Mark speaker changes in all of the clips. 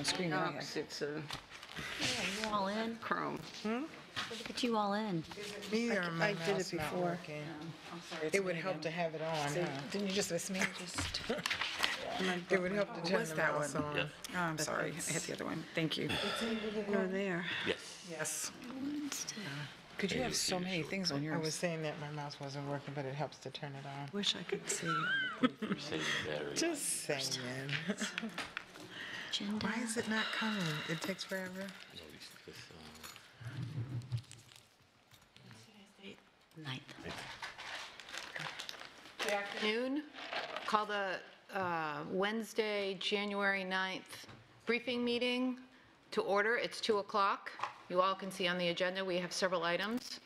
Speaker 1: screen.
Speaker 2: No, it's a
Speaker 3: Yeah, you all in?
Speaker 2: Chrome.
Speaker 3: Look at you all in.
Speaker 4: Me or my
Speaker 1: I did
Speaker 4: mouse
Speaker 1: it
Speaker 4: not
Speaker 1: before.
Speaker 4: working?
Speaker 1: I'm sorry.
Speaker 4: It would help to have it on, huh?
Speaker 1: Didn't you just miss me?
Speaker 4: It would help to turn
Speaker 1: What's
Speaker 4: the
Speaker 1: that
Speaker 4: mouse
Speaker 1: one?
Speaker 4: on.
Speaker 1: Oh, I'm sorry. I hit the other one. Thank you.
Speaker 4: Go there.
Speaker 5: Yes.
Speaker 1: Yes. Could you have so many things on
Speaker 4: I was
Speaker 1: yours?
Speaker 4: saying that my mouse wasn't working, but it helps to turn it on.
Speaker 1: Wish I could see.
Speaker 5: Save battery.
Speaker 4: Just saying.
Speaker 3: Agenda.
Speaker 4: Why is it not coming? It takes forever.
Speaker 5: No, this,
Speaker 3: 9th.
Speaker 6: Good afternoon. Call the Wednesday, January 9th briefing meeting to order. It's 2 o'clock. You all can see on the agenda, we have several items.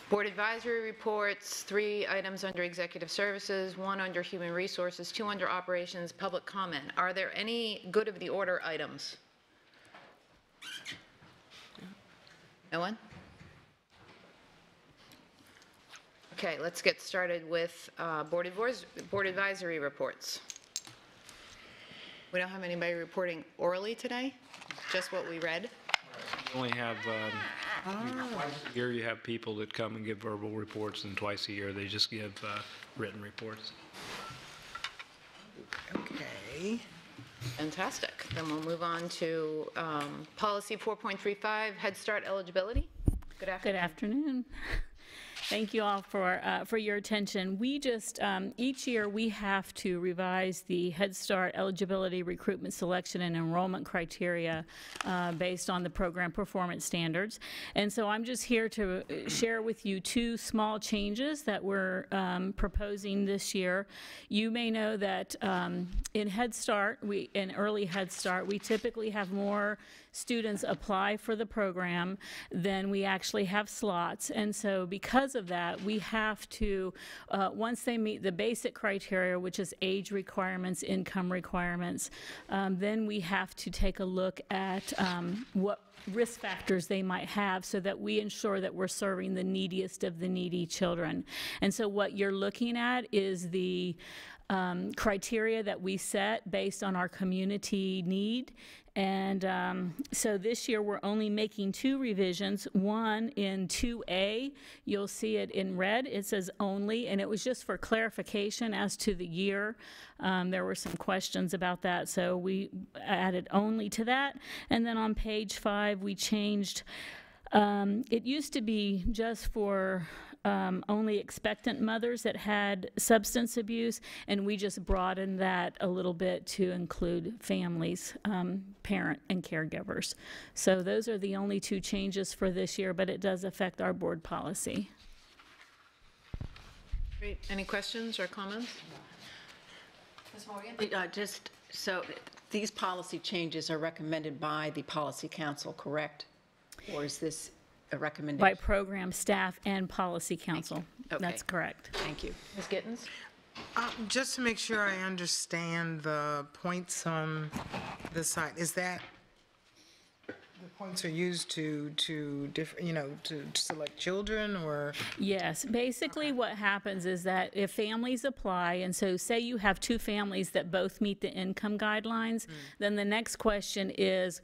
Speaker 6: Board advisory reports, 3 items under executive services, 1 under human resources, 2 under operations, public comment. Are there any good of the order items? No one? Okay, let's get started with board advisory reports. We don't have anybody reporting orally today, just what we read.
Speaker 7: You only have, twice a year you have people that come and give verbal reports, and twice a year they just give written reports.
Speaker 4: Okay.
Speaker 6: Fantastic. Then we'll move on to policy 4.35, Head Start eligibility. Good afternoon.
Speaker 8: Good afternoon. Thank you all for your attention. We just, each year we have to revise the Head Start eligibility, recruitment, selection, and enrollment criteria based on the program performance standards. And so I'm just here to share with you 2 small changes that we're proposing this year. You may know that in Head Start, in early Head Start, we typically have more students apply for the program than we actually have slots. And so because of that, we have to, once they meet the basic criteria, which is age requirements, income requirements, then we have to take a look at what risk factors they might have so that we ensure that we're serving the neediest of the needy children. And so what you're looking at is the criteria that we set based on our community need. And so this year we're only making 2 revisions. One in 2A, you'll see it in red. It says only, and it was just for clarification as to the year. There were some questions about that, so we added only to that. And then on page 5, we changed, it used to be just for only expectant mothers that had substance abuse, and we just broadened that a little bit to include families, parent and caregivers. So those are the only 2 changes for this year, but it does affect our board policy.
Speaker 6: Great. Any questions or comments? Ms. Morgan?
Speaker 9: Just so these policy changes are recommended by the policy council, correct? Or is this a recommendation?
Speaker 8: By program staff and policy council.
Speaker 9: Okay.
Speaker 8: That's correct.
Speaker 9: Thank you.
Speaker 6: Ms. Gittens?
Speaker 4: Just to make sure I understand the points on the site, is that the points are used to select children, or?
Speaker 8: Yes, basically what happens is that if families apply, and so say you have 2 families that both meet the income guidelines, then the next question is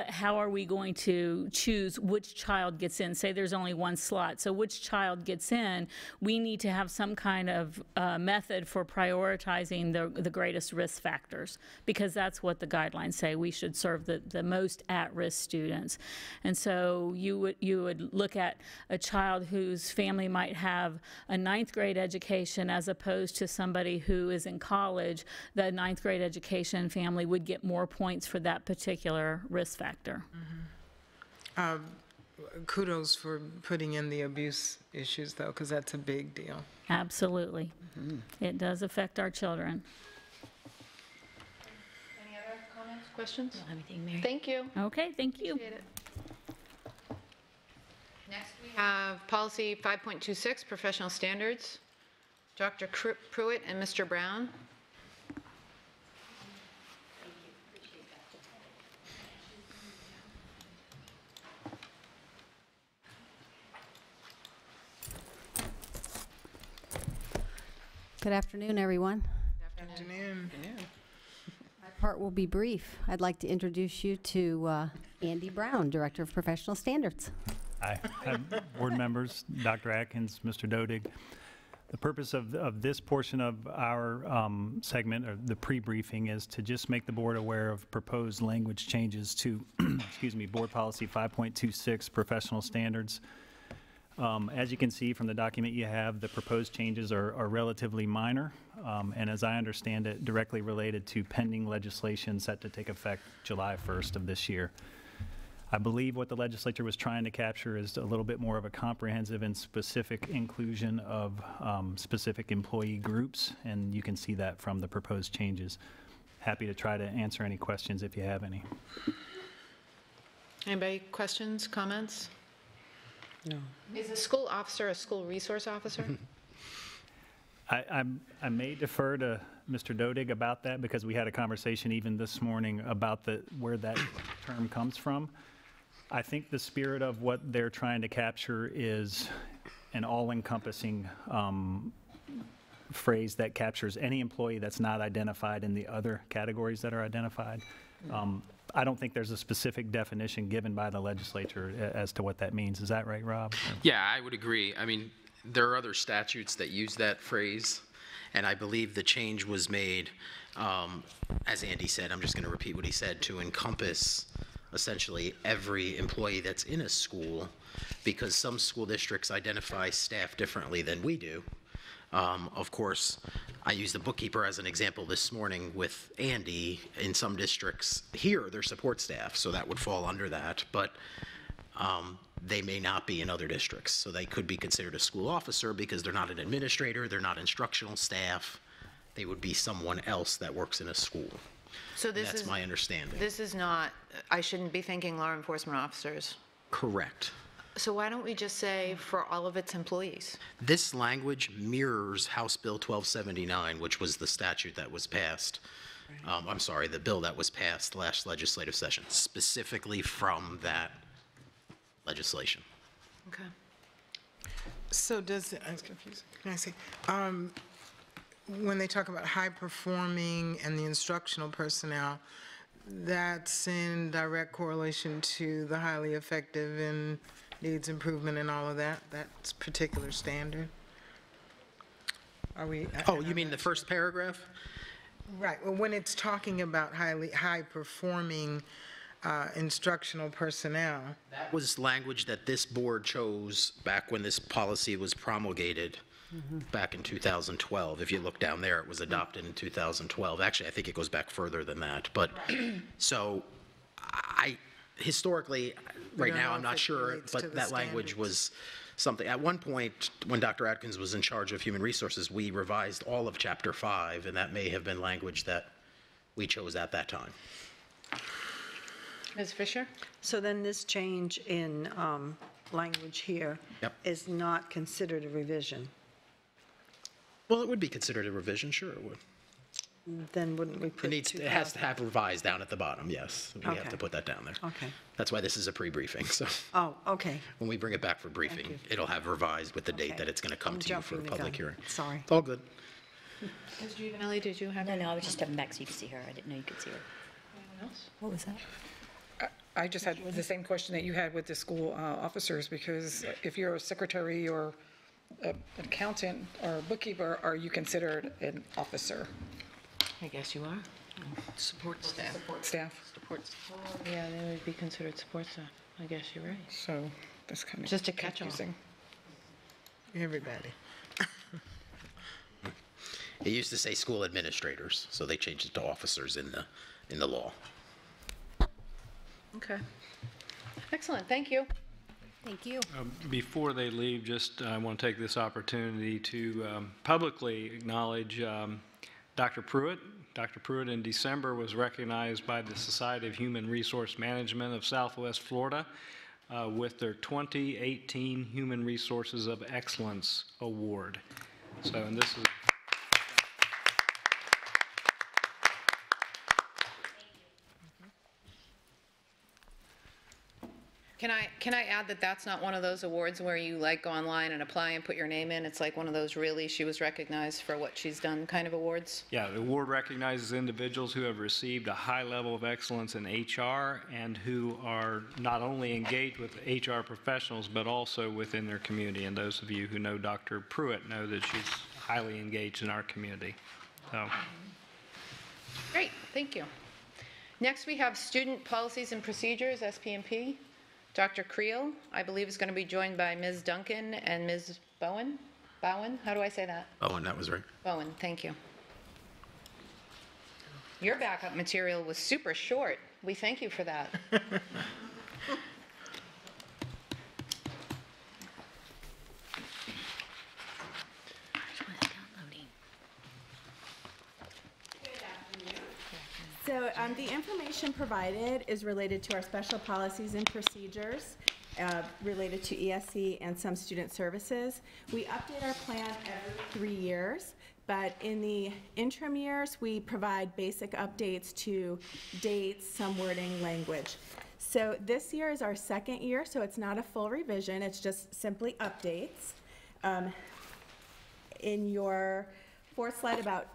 Speaker 8: how are we going to choose which child gets in? Say there's only 1 slot, so which child gets in? We need to have some kind of method for prioritizing the greatest risk factors, because that's what the guidelines say. We should serve the most at-risk students. And so you would look at a child whose family might have a 9th grade education as opposed to somebody who is in college. The 9th grade education family would get more points for that particular risk factor.
Speaker 4: Kudos for putting in the abuse issues, though, because that's a big deal.
Speaker 8: Absolutely. It does affect our children.
Speaker 6: Any other comments, questions?
Speaker 3: Don't have anything, Mary.
Speaker 6: Thank you.
Speaker 8: Okay, thank you.
Speaker 6: Appreciate it. Next, we have policy 5.26, professional standards. Dr. Pruitt and Mr. Brown.
Speaker 10: Good afternoon, everyone.
Speaker 4: Afternoon.
Speaker 2: part will be brief. I'd like to introduce you to Andy Brown, Director of Professional Standards.
Speaker 10: Hi, board members, Dr. Atkins, Mr. Dodig. The purpose of this portion of our segment, or the pre-briefing, is to just make the board aware of proposed language changes to, excuse me, Board Policy 5.26, Professional Standards. As you can see from the document you have, the proposed changes are relatively minor, and as I understand it, directly related to pending legislation set to take effect July 1st of this year. I believe what the legislature was trying to capture is a little bit more of a comprehensive and specific inclusion of specific employee groups, and you can see that from the proposed changes. Happy to try to answer any questions if you have any.
Speaker 6: Anybody questions, comments?
Speaker 4: No.
Speaker 6: Is a school officer a school resource officer?
Speaker 10: I may defer to Mr. Dodig about that because we had a conversation even this morning about where that term comes from. I think the spirit of what they're trying to capture is an all-encompassing phrase that captures any employee that's not identified in the other categories that are identified. I don't think there's a specific definition given by the legislature as to what that means. Is that right, Rob?
Speaker 11: Yeah, I would agree. I mean, there are other statutes that use that phrase, and I believe the change was made, as Andy said, I'm just going to repeat what he said, to encompass essentially every employee that's in a school, because some school districts identify staff differently than we do. Of course, I used the bookkeeper as an example this morning with Andy. In some districts here, they're support staff, so that would fall under that, but they may not be in other districts. So they could be considered a school officer because they're not an administrator, they're not instructional staff. They would be someone else that works in a school.
Speaker 6: So this
Speaker 11: That's
Speaker 6: is,
Speaker 11: my understanding.
Speaker 6: this is not, I shouldn't be thinking law enforcement officers.
Speaker 11: Correct.
Speaker 6: So why don't we just say for all of its employees?
Speaker 11: This language mirrors House Bill 1279, which was the statute that was passed. I'm sorry, the bill that was passed last legislative session, specifically from that legislation.
Speaker 6: Okay.
Speaker 4: So does, I was confused. Can I say, when they talk about high-performing and the instructional personnel, that's in direct correlation to the highly effective and needs improvement and all of that, that's particular standard? Are we?
Speaker 11: Oh, you mean the first paragraph?
Speaker 4: Right, well, when it's talking about high-performing instructional personnel.
Speaker 11: That was language that this board chose back when this policy was promulgated back in 2012. If you look down there, it was adopted in 2012. Actually, I think it goes back further than that. But so historically, right now, I'm not sure, but that language was something. At one point, when Dr. Atkins was in charge of human resources, we revised all of Chapter 5, and that may have been language that we chose at that time.
Speaker 6: Ms. Fisher?
Speaker 12: So then this change in language here is not considered a revision?
Speaker 11: Well, it would be considered a revision, sure it would.
Speaker 12: Then wouldn't we put
Speaker 11: It has to have revised down at the bottom, yes. We have
Speaker 12: Okay.
Speaker 11: to put that down there.
Speaker 12: Okay.
Speaker 11: That's why this is a pre-briefing, so
Speaker 12: Oh, okay.
Speaker 11: when we bring it back for briefing, it'll have revised with the date
Speaker 12: Okay.
Speaker 11: that it's going to come
Speaker 12: I'm
Speaker 11: to you for a
Speaker 12: jumping the
Speaker 11: public
Speaker 12: gun.
Speaker 11: hearing.
Speaker 12: Sorry.
Speaker 11: It's all good.
Speaker 6: Ms. Giovanelli, did you have?
Speaker 3: No, I was just stepping back so you could see her. I didn't know you could see her.
Speaker 6: Anyone else?
Speaker 3: What was that?
Speaker 1: I just had the same question that you had with the school officers, because if you're a secretary or an accountant or a bookkeeper, are you considered an officer?
Speaker 6: I guess you are.
Speaker 9: Support staff.
Speaker 1: Support staff?
Speaker 6: Yeah, they would be considered support staff. I guess you're right.
Speaker 1: So that's kind of
Speaker 6: Just a catch-all.
Speaker 1: confusing.
Speaker 4: Everybody.
Speaker 11: It used to say school administrators, so they changed it to officers in the law.
Speaker 6: Okay. Excellent, thank you.
Speaker 2: Thank you.
Speaker 7: Before they leave, just I want to take this opportunity to publicly acknowledge Dr. Pruitt. Dr. Pruitt in December was recognized by the Society of Human Resource Management of Southwest Florida with their 2018 Human Resources of Excellence Award. So, and this is...
Speaker 6: Can I add that that's not one of those awards where you like go online and apply and put your name in? It's like one of those really, she was recognized for what she's done kind of awards?
Speaker 7: Yeah, the award recognizes individuals who have received a high level of excellence in HR and who are not only engaged with HR professionals, but also within their community. And those of you who know Dr. Pruitt know that she's highly engaged in our community. So,
Speaker 6: Great, thank you. Next, we have Student Policies and Procedures, SP&P. Dr. Creel, I believe, is going to be joined by Ms. Duncan and Ms. Bowen. Bowen, how do I say that?
Speaker 11: Owen, that was right.
Speaker 6: Bowen, thank you. Your backup material was super short. We thank you for that.
Speaker 13: So the information provided is related to our special policies and procedures related to ESE and some student services. We update our plan every 3 years, but in the interim years, we provide basic updates to dates, some wording, language. So this year is our second year, so it's not a full revision, it's just simply updates. In your fourth slide about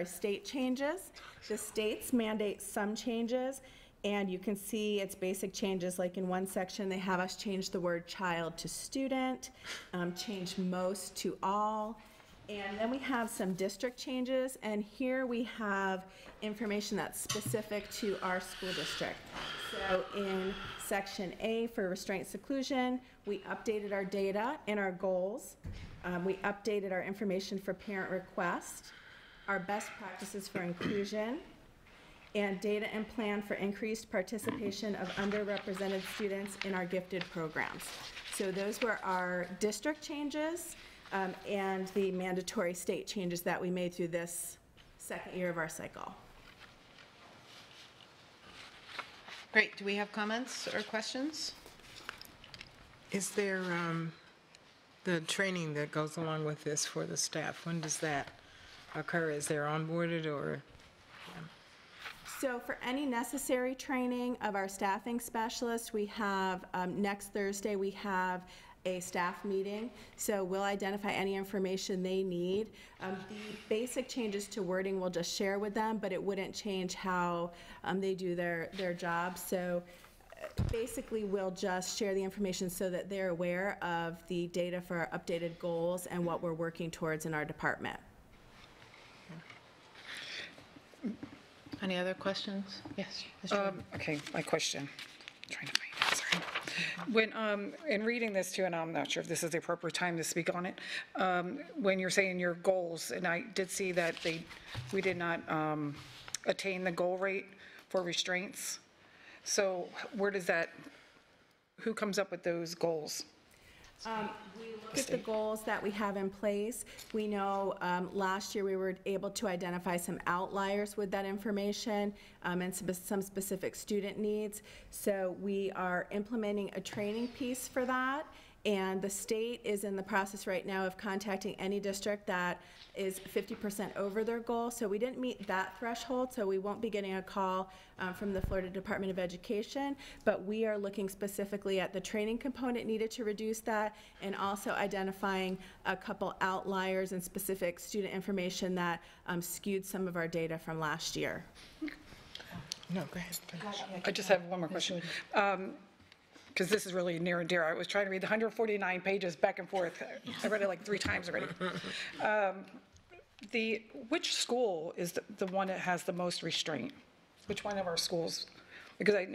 Speaker 13: state changes, the states mandate some changes, and you can see it's basic changes. Like in one section, they have us change the word child to student, change most to all, and then we have some district changes, and here we have information that's specific to our school district. So in section A for restraint seclusion, we updated our data and our goals. We updated our information for parent request, our best practices for inclusion, and data and plan for increased participation of underrepresented students in our gifted programs. So those were our district changes and the mandatory state changes that we made through this second year of our cycle.
Speaker 6: Great, do we have comments or questions?
Speaker 4: Is there the training that goes along with this for the staff? When does that occur? Is there onboarded or?
Speaker 13: So for any necessary training of our staffing specialists, we have, next Thursday, we have a staff meeting. So we'll identify any information they need. The basic changes to wording we'll just share with them, but it wouldn't change how they do their job. So basically, we'll just share the information so that they're aware of the data for our updated goals and what we're working towards in our department.
Speaker 6: Any other questions? Yes.
Speaker 1: Okay, my question. I'm trying to find it, sorry. When, in reading this too, and I'm not sure if this is the appropriate time to speak on it, when you're saying your goals, and I did see that we did not attain the goal rate for restraints. So where does that, who comes up with those goals?
Speaker 13: We look at the goals that we have in place. We know last year we were able to identify some outliers with that information and some specific student needs. So we are implementing a training piece for that. And the state is in the process right now of contacting any district that is 50% over their goal. So we didn't meet that threshold, so we won't be getting a call from the Florida Department of Education. But we are looking specifically at the training component needed to reduce that, and also identifying a couple outliers and specific student information that skewed some of our data from last year.
Speaker 4: No, go ahead.
Speaker 1: I just have one more question. Because this is really near and dear. I was trying to read the 149 pages back and forth. I read it like 3 times already. Which school is the one that has the most restraint? Which one of our schools? Because I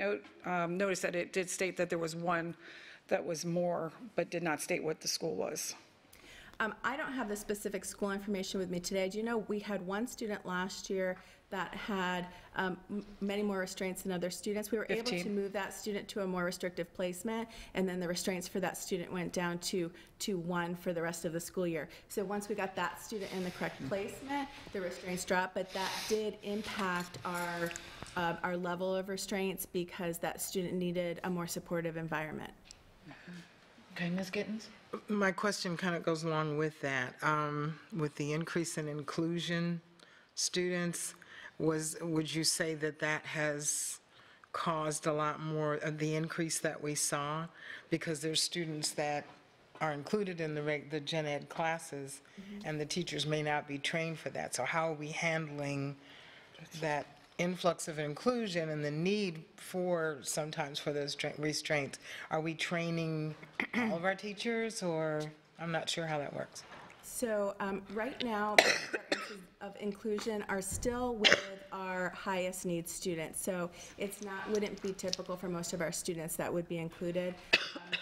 Speaker 1: noticed that it did state that there was one that was more, but did not state what the school was.
Speaker 13: I don't have the specific school information with me today. Do you know we had one student last year that had many more restraints than other students? We were
Speaker 1: 15.
Speaker 13: able to move that student to a more restrictive placement, and then the restraints for that student went down to 1 for the rest of the school year. So once we got that student in the correct placement, the restraints dropped, but that did impact our level of restraints because that student needed a more supportive environment.
Speaker 6: Okay, Ms. Gittens?
Speaker 4: My question kind of goes along with that. With the increase in inclusion students, would you say that has caused a lot more of the increase that we saw, because there's students that are included in the gen ed classes, and the teachers may not be trained for that. So how are we handling that influx of inclusion and the need for, sometimes for those restraints? Are we training all of our teachers, or I'm not sure how that works?
Speaker 13: So right now, most of our instances of inclusion are still with our highest needs students. So it's not, wouldn't be typical for most of our students that would be included.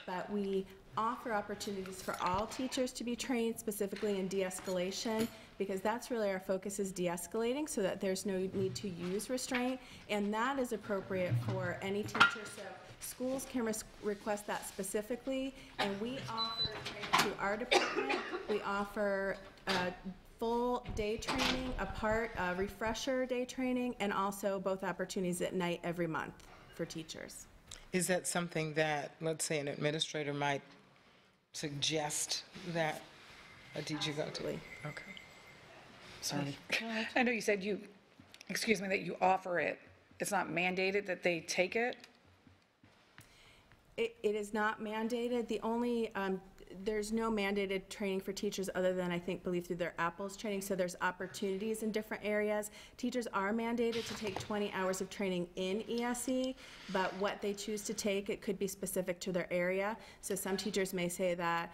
Speaker 13: But we offer opportunities for all teachers to be trained specifically in de-escalation, because that's really our focus, is de-escalating, so that there's no need to use restraint, and that is appropriate for any teacher. So schools can request that specifically, and we offer training to our department. We offer full day training, a refresher day training, and also both opportunities at night every month for teachers.
Speaker 4: Is that something that, let's say, an administrator might suggest that a teacher go to?
Speaker 13: Absolutely.
Speaker 4: Okay.
Speaker 1: Sorry. I know you said that you offer it. It's not mandated that they take it?
Speaker 13: It is not mandated. The only, there's no mandated training for teachers other than, I believe through their APPLES training, so there's opportunities in different areas. Teachers are mandated to take 20 hours of training in ESE, but what they choose to take, it could be specific to their area. So some teachers may say that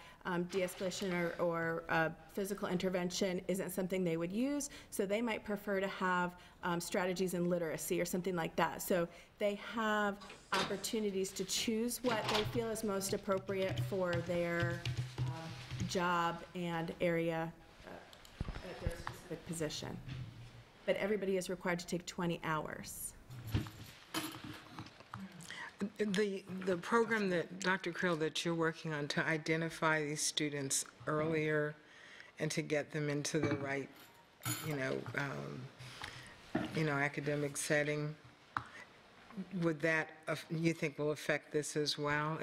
Speaker 13: de-escalation or physical intervention isn't something they would use, so they might prefer to have strategies in literacy or something like that. So they have opportunities to choose what they feel is most appropriate for their job and area at their specific position. But everybody is required to take 20 hours.
Speaker 4: The program that, Dr. Krill, that you're working on to identify these students earlier and to get them into the right, academic setting, would that, you think, will affect this as well?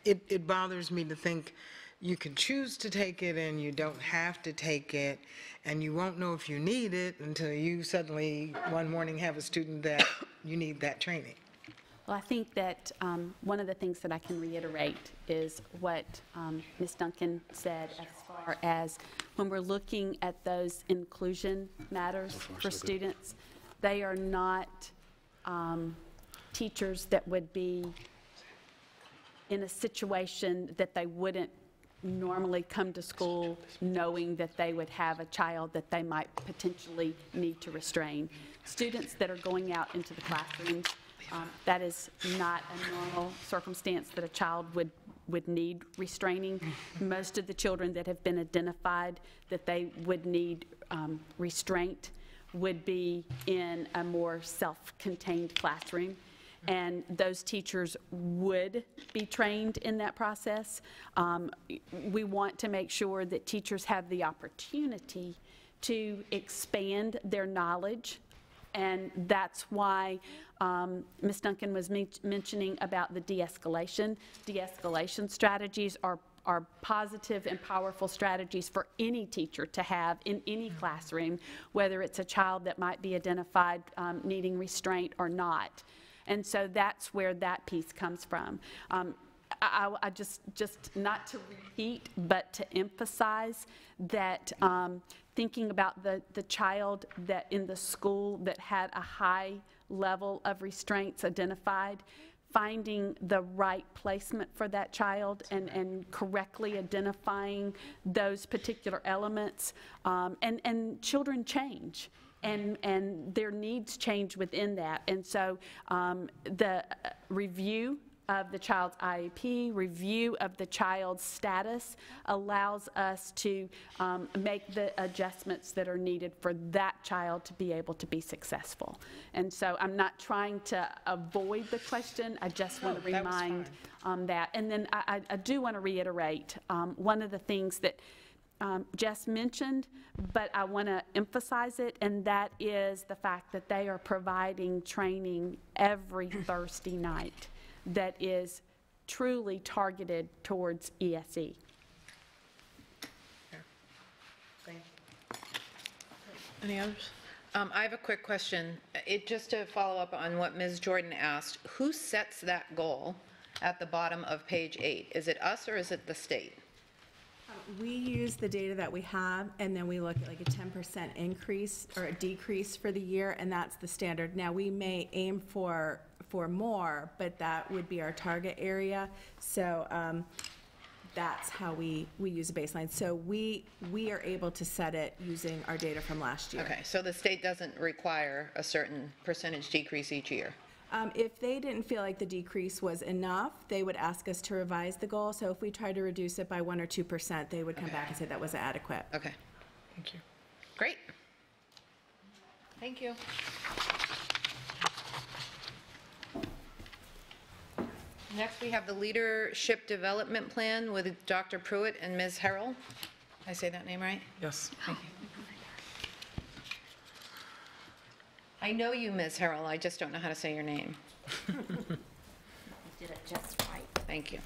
Speaker 4: It bothers me to think you can choose to take it and you don't have to take it, and you won't know if you need it until you suddenly one morning have a student that you need that training.
Speaker 14: Well, I think that one of the things that I can reiterate is what Ms. Duncan said, as far as when we're looking at those inclusion matters for students, they are not teachers that would be in a situation that they wouldn't normally come to school knowing that they would have a child that they might potentially need to restrain. Students that are going out into the classrooms, that is not a normal circumstance that a child would need restraining. Most of the children that have been identified that they would need restraint would be in a more self-contained classroom, and those teachers would be trained in that process. We want to make sure that teachers have the opportunity to expand their knowledge, and that's why Ms. Duncan was mentioning about the de-escalation. De-escalation strategies are positive and powerful strategies for any teacher to have in any classroom, whether it's a child that might be identified needing restraint or not. And so that's where that piece comes from. I just not to repeat, but to emphasize that thinking about the child that in the school that had a high level of restraints identified, finding the right placement for that child and correctly identifying those particular elements. And children change, and their needs change within that. And so the review of the child's IEP, review of the child's status allows us to make the adjustments that are needed for that child to be able to be successful. And so I'm not trying to avoid the question, I just want to remind that. And then I do want to reiterate one of the things that Jess mentioned, but I want to emphasize it, and that is the fact that they are providing training every Thursday night that is truly targeted towards ESE.
Speaker 4: Thank you.
Speaker 6: Any others? I have a quick question. Just to follow up on what Ms. Jordan asked, who sets that goal at the bottom of page 8? Is it us or is it the state?
Speaker 13: We use the data that we have, and then we look at like a 10% increase or a decrease for the year, and that's the standard. Now, we may aim for more, but that would be our target area. So that's how we use a baseline. So we are able to set it using our data from last year.
Speaker 6: Okay, so the state doesn't require a certain percentage decrease each year?
Speaker 13: If they didn't feel like the decrease was enough, they would ask us to revise the goal. So if we tried to reduce it by 1 or 2%, they would come back and say that was adequate.
Speaker 6: Okay.
Speaker 1: Thank you.
Speaker 6: Great. Thank you. Next, we have the Leadership Development Plan with Dr. Pruitt and Ms. Harrell. Did I say that name right?
Speaker 1: Yes.
Speaker 6: Thank you. I know you, Ms. Harrell, I just don't know how to say your name.
Speaker 3: You did it just right.
Speaker 6: Thank you.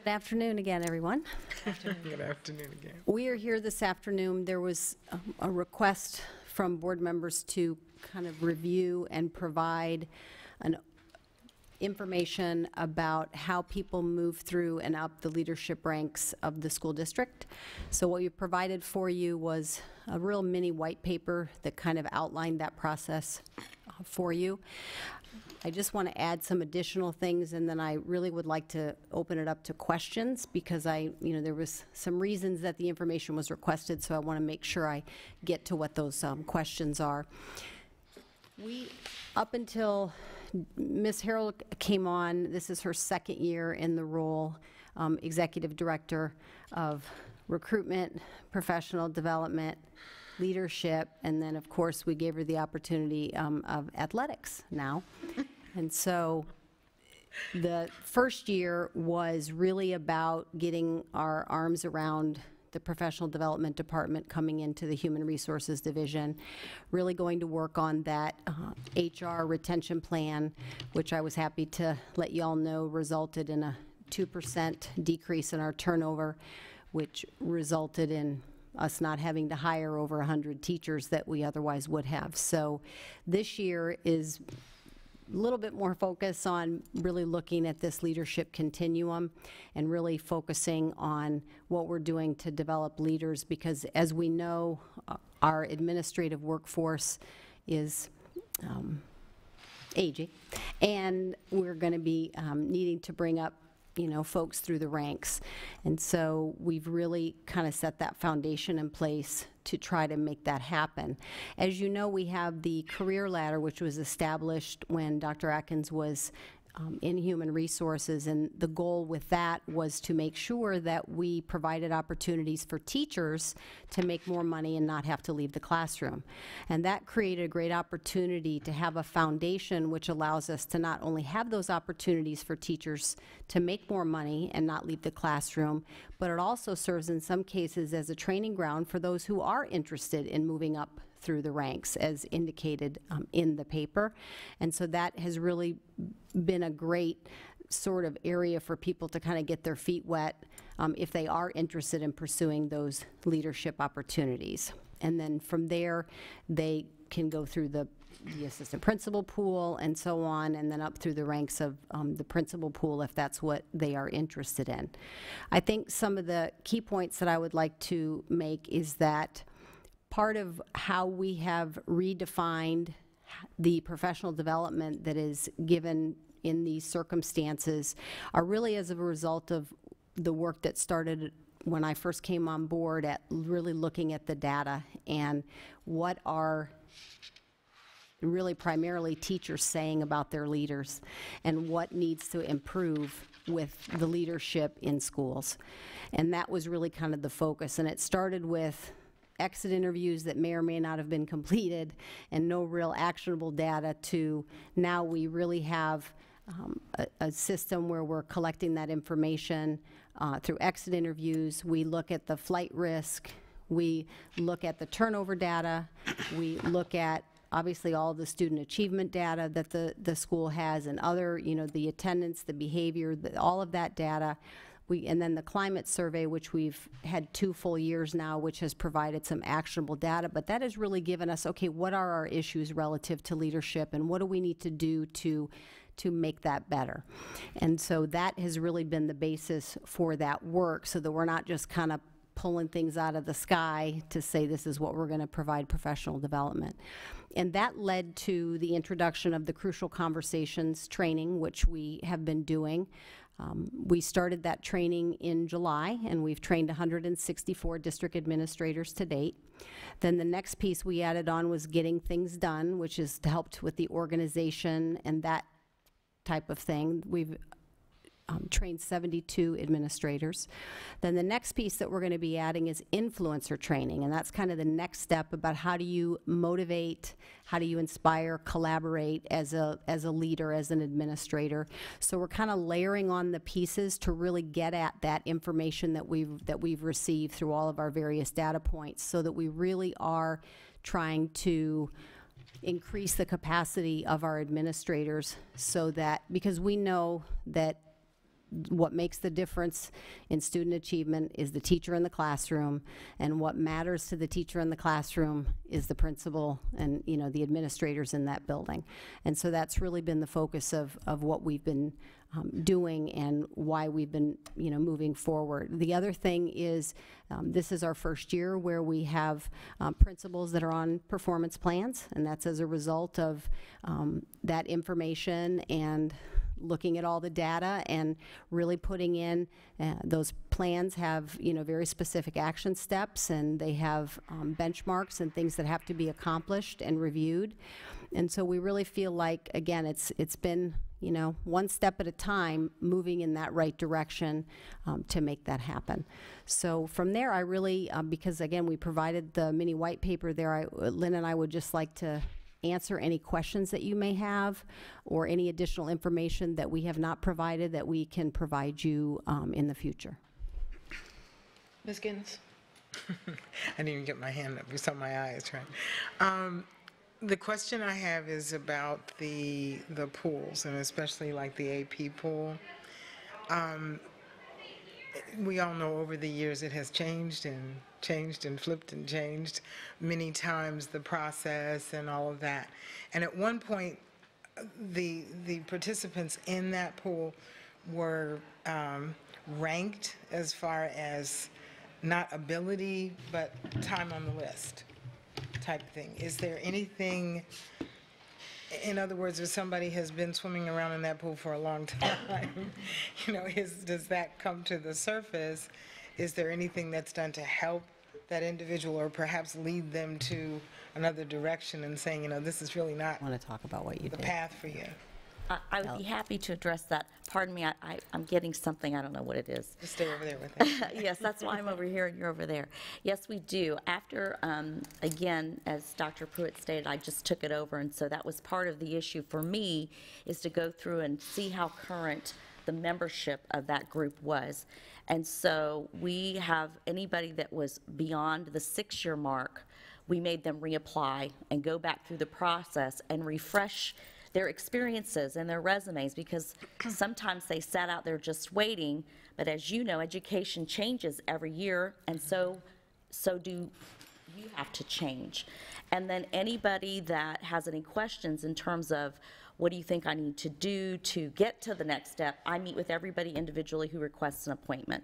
Speaker 2: Good afternoon again, everyone.
Speaker 4: Good afternoon again.
Speaker 2: We are here this afternoon. There was a request from board members to kind of review and provide information about how people move through and up the leadership ranks of the school district. So what we provided for you was a real mini white paper that kind of outlined that process for you. I just want to add some additional things, and then I really would like to open it up to questions, because there was some reasons that the information was requested, so I want to make sure I get to what those questions are. Up until Ms. Harrell came on, this is her second year in the role, Executive Director of Recruitment, Professional Development, Leadership, and then, of course, we gave her the opportunity of athletics now. And so the first year was really about getting our arms around the Professional Development Department coming into the Human Resources Division, really going to work on that HR retention plan, which I was happy to let you all know resulted in a 2% decrease in our turnover, which resulted in us not having to hire over 100 teachers that we otherwise would have. So this year is a little bit more focus on really looking at this leadership continuum and really focusing on what we're doing to develop leaders, because as we know, our administrative workforce is aging, and we're going to be needing to bring up folks through the ranks. And so we've really kind of set that foundation in place to try to make that happen. As you know, we have the career ladder, which was established when Dr. Atkins was in Human Resources, and the goal with that was to make sure that we provided opportunities for teachers to make more money and not have to leave the classroom. And that created a great opportunity to have a foundation which allows us to not only have those opportunities for teachers to make more money and not leave the classroom, but it also serves in some cases as a training ground for those who are interested in moving up through the ranks, as indicated in the paper. And so that has really been a great sort of area for people to kind of get their feet wet if they are interested in pursuing those leadership opportunities. And then from there, they can go through the assistant principal pool and so on, and then up through the ranks of the principal pool if that's what they are interested in. I think some of the key points that I would like to make is that part of how we have redefined the professional development that is given in these circumstances are really as a result of the work that started when I first came on board at really looking at the data and what are really primarily teachers saying about their leaders and what needs to improve with the leadership in schools. And that was really kind of the focus. And it started with exit interviews that may or may not have been completed and no real actionable data, to now we really have a system where we're collecting that information through exit interviews. We look at the flight risk, we look at the turnover data, we look at obviously all the student achievement data that the school has and other, the attendance, the behavior, all of that data. And then the climate survey, which we've had 2 full years now, which has provided some actionable data, but that has really given us, okay, what are our issues relative to leadership, and what do we need to do to make that better? And so that has really been the basis for that work, so that we're not just kind of pulling things out of the sky to say this is what we're going to provide professional development. And that led to the introduction of the Crucial Conversations training, which we have been doing. We started that training in July, and we've trained 164 district administrators to date. Then the next piece we added on was Getting Things Done, which is to help with the organization and that type of thing. We've trained 72 administrators. Then the next piece that we're going to be adding is influencer training, and that's kind of the next step about how do you motivate, how do you inspire, collaborate as a leader, as an administrator. So we're kind of layering on the pieces to really get at that information that we've received through all of our various data points, so that we really are trying to increase the capacity of our administrators, so that, because we know that what makes the difference in student achievement is the teacher in the classroom, and what matters to the teacher in the classroom is the principal and, you know, the administrators in that building. And so that's really been the focus of what we've been doing and why we've been, you know, moving forward. The other thing is this is our first year where we have principals that are on performance plans, and that's as a result of that information and looking at all the data and really putting in those plans have, you know, very specific action steps, and they have benchmarks and things that have to be accomplished and reviewed. And so we really feel like, again, it's been, you know, one step at a time, moving in that right direction to make that happen. So from there, I really, because again, we provided the mini white paper there, Lynn and I would just like to answer any questions that you may have, or any additional information that we have not provided that we can provide you in the future.
Speaker 6: Ms. Giddens?
Speaker 4: I didn't even get my hand up, you saw my eyes, right? The question I have is about the pools, and especially like the AP pool. We all know over the years it has changed and flipped and changed many times, the process and all of that. And at one point, the participants in that pool were ranked as far as not ability, but time on the list type thing. Is there anything, in other words, if somebody has been swimming around in that pool for a long time, you know, does that come to the surface? Is there anything that's done to help that individual, or perhaps lead them to another direction and saying, you know, this is really not
Speaker 2: I want to talk about what you
Speaker 4: the
Speaker 2: did.
Speaker 4: path for you?
Speaker 3: I would be happy to address that. Pardon me, I'm getting something, I don't know what it is.
Speaker 4: Just stay over there with it.
Speaker 3: Yes, that's why I'm over here and you're over there. Yes, we do. After, again, as Dr. Pruitt stated, I just took it over, and so that was part of the issue for me, is to go through and see how current the membership of that group was. And so we have anybody that was beyond the 6-year mark, we made them reapply and go back through the process and refresh their experiences and their resumes, because sometimes they sat out there just waiting, but as you know, education changes every year, and so do you have to change. And then anybody that has any questions in terms of what do you think I need to do to get to the next step, I meet with everybody individually who requests an appointment.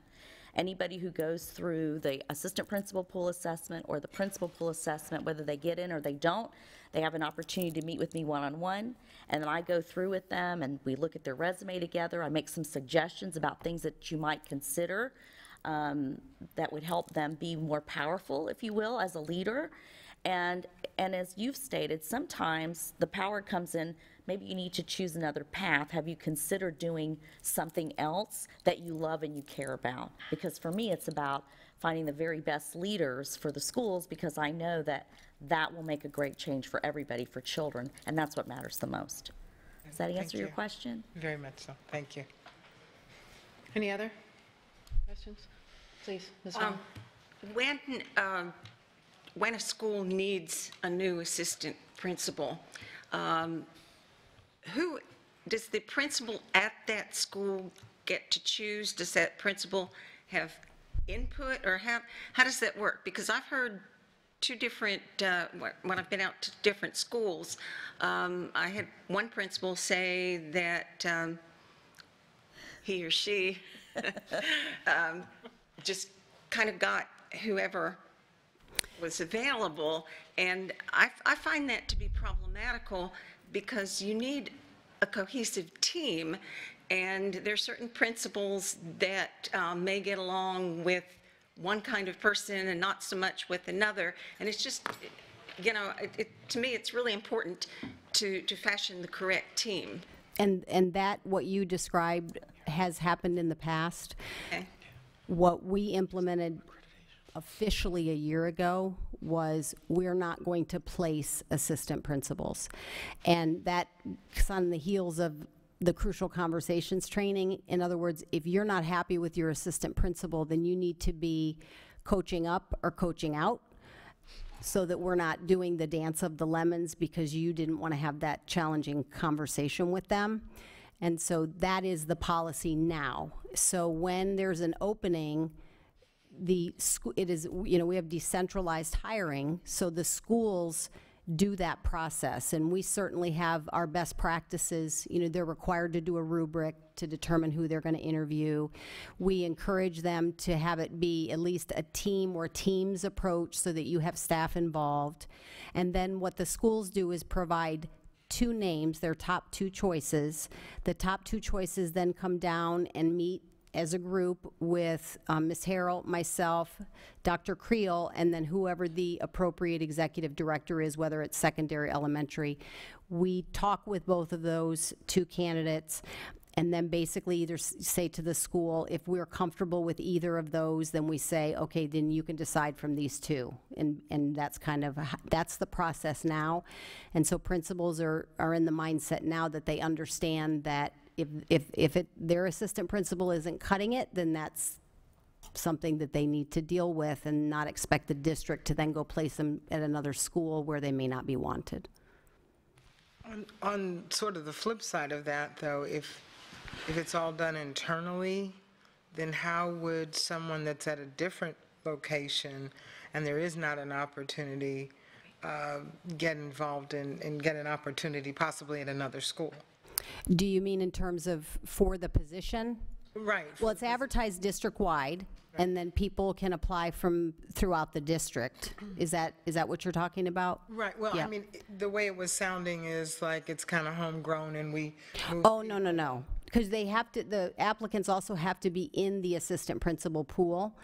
Speaker 3: Anybody who goes through the assistant principal pool assessment or the principal pool assessment, whether they get in or they don't, they have an opportunity to meet with me one-on-one, and then I go through with them and we look at their resume together. I make some suggestions about things that you might consider that would help them be more powerful, if you will, as a leader. And as you've stated, sometimes the power comes in, maybe you need to choose another path. Have you considered doing something else that you love and you care about? Because for me, it's about finding the very best leaders for the schools, because I know that that will make a great change for everybody, for children, and that's what matters the most. Does that answer your question?
Speaker 4: Very much so. Thank you.
Speaker 6: Any other questions? Please, Ms. Hall.
Speaker 15: When a school needs a new assistant principal, who does the principal at that school get to choose? Does that principal have input, or how does that work? Because I've heard two different, when I've been out to different schools, I had one principal say that he or she just kind of got whoever was available, and I find that to be problematical because you need a cohesive team, and there are certain principals that may get along with one kind of person and not so much with another, and it's just, you know, to me, it's really important to fashion the correct team.
Speaker 2: And that, what you described, has happened in the past.
Speaker 15: Okay.
Speaker 2: What we implemented officially a year ago was we're not going to place assistant principals. And that's on the heels of the crucial conversations training. In other words, if you're not happy with your assistant principal, then you need to be coaching up or coaching out, so that we're not doing the dance of the lemons because you didn't want to have that challenging conversation with them. And so that is the policy now. So when there's an opening, it is, you know, we have decentralized hiring, so the schools do that process, and we certainly have our best practices. You know, they're required to do a rubric to determine who they're going to interview. We encourage them to have it be at least a team or teams approach so that you have staff involved. And then what the schools do is provide two names, their top two choices. The top two choices then come down and meet as a group with Ms. Harrell, myself, Dr. Creel, and then whoever the appropriate executive director is, whether it's secondary, elementary. We talk with both of those two candidates, and then basically either say to the school, if we're comfortable with either of those, then we say, okay, then you can decide from these two. And that's kind of, that's the process now. And so principals are in the mindset now that they understand that if their assistant principal isn't cutting it, then that's something that they need to deal with and not expect the district to then go place them at another school where they may not be wanted.
Speaker 4: On sort of the flip side of that, though, if it's all done internally, then how would someone that's at a different location and there is not an opportunity get involved and get an opportunity possibly at another school?
Speaker 2: Do you mean in terms of for the position?
Speaker 4: Right.
Speaker 2: Well, it's advertised district-wide, and then people can apply from throughout the district. Is that what you're talking about?
Speaker 4: Right. Well,
Speaker 2: Yeah.
Speaker 4: I mean, the way it was sounding is like it's kind of homegrown and we move.
Speaker 2: Oh, no. Because they have to, the applicants also have to be in the assistant principal pool.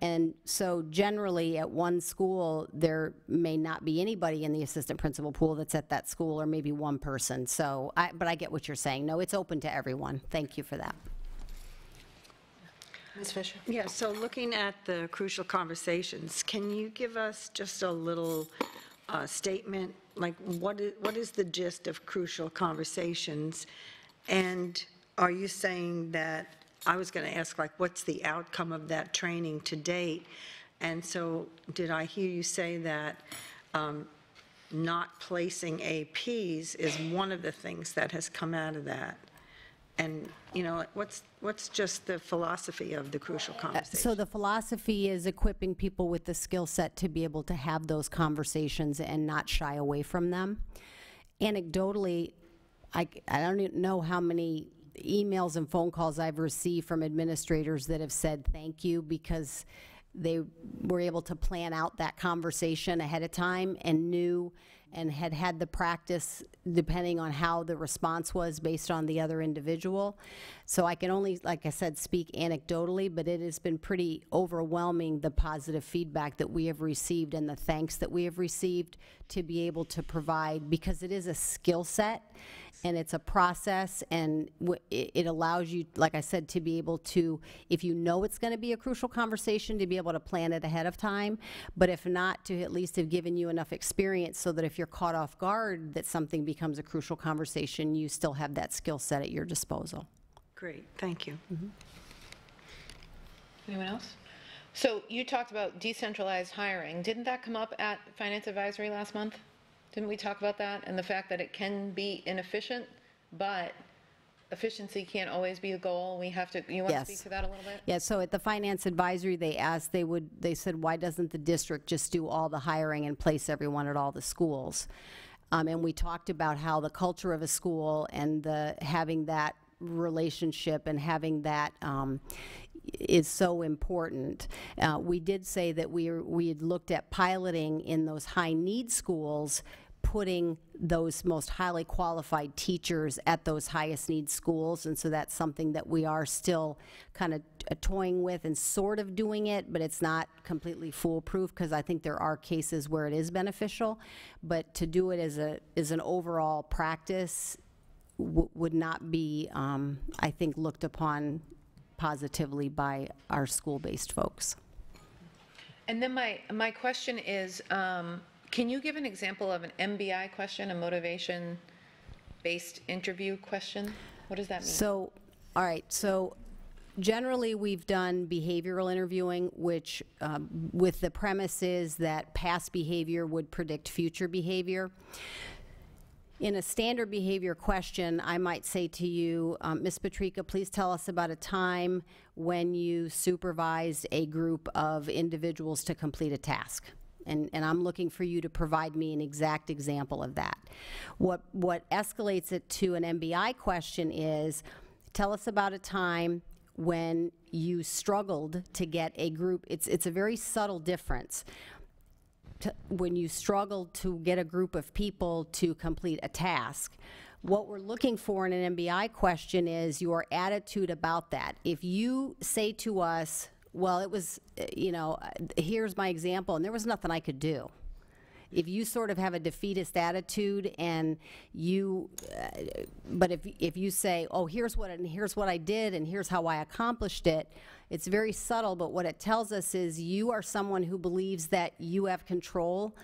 Speaker 2: And so generally at one school, there may not be anybody in the assistant principal pool that's at that school, or maybe one person. So, but I get what you're saying. No, it's open to everyone. Thank you for that.
Speaker 12: Ms. Fisher? Yeah, so looking at the crucial conversations, can you give us just a little statement, like what is the gist of crucial conversations? And are you saying that, I was going to ask, like, what's the outcome of that training to date? And so did I hear you say that not placing APs is one of the things that has come out of that? And, you know, what's just the philosophy of the crucial conversation?
Speaker 2: So the philosophy is equipping people with the skill set to be able to have those conversations and not shy away from them. Anecdotally, I don't even know how many emails and phone calls I've received from administrators that have said thank you because they were able to plan out that conversation ahead of time and knew and had the practice depending on how the response was based on the other individual. So I can only, like I said, speak anecdotally, but it has been pretty overwhelming, the positive feedback that we have received and the thanks that we have received to be able to provide, because it is a skill set and it's a process, and it allows you, like I said, to be able to, if you know it's going to be a crucial conversation, to be able to plan it ahead of time, but if not, to at least have given you enough experience so that if you're caught off guard that something becomes a crucial conversation, you still have that skill set at your disposal.
Speaker 12: Great, thank you.
Speaker 6: Anyone else? So you talked about decentralized hiring. Didn't that come up at Finance Advisory last month? Didn't we talk about that and the fact that it can be inefficient, but efficiency can't always be the goal. We have to, you want to
Speaker 2: Yes.
Speaker 6: speak to that a little bit?
Speaker 2: Yeah, so at the Finance Advisory, they said, why doesn't the district just do all the hiring and place everyone at all the schools? And we talked about how the culture of a school and having that relationship and having that is so important. We did say that we had looked at piloting in those high-need schools, putting those most highly qualified teachers at those highest need schools, and so that's something that we are still kind of toying with and sort of doing it, but it's not completely foolproof, because I think there are cases where it is beneficial, but to do it as an overall practice would not be, I think, looked upon positively by our school-based folks.
Speaker 6: And then my question is, can you give an example of an MBI question, a motivation-based interview question? What does that mean?
Speaker 2: So, all right, so generally we've done behavioral interviewing, which with the premise is that past behavior would predict future behavior. In a standard behavior question, I might say to you, Ms. Patrica, please tell us about a time when you supervised a group of individuals to complete a task. And I'm looking for you to provide me an exact example of that. What escalates it to an MBI question is, tell us about a time when you struggled to get a group. It's a very subtle difference. When you struggled to get a group of people to complete a task. What we're looking for in an MBI question is your attitude about that. If you say to us, well, it was, here's my example, and there was nothing I could do. If you sort of have a defeatist attitude and but if you say, oh, here's what I did and here's how I accomplished it, it's very subtle, but what it tells us is you are someone who believes that you have control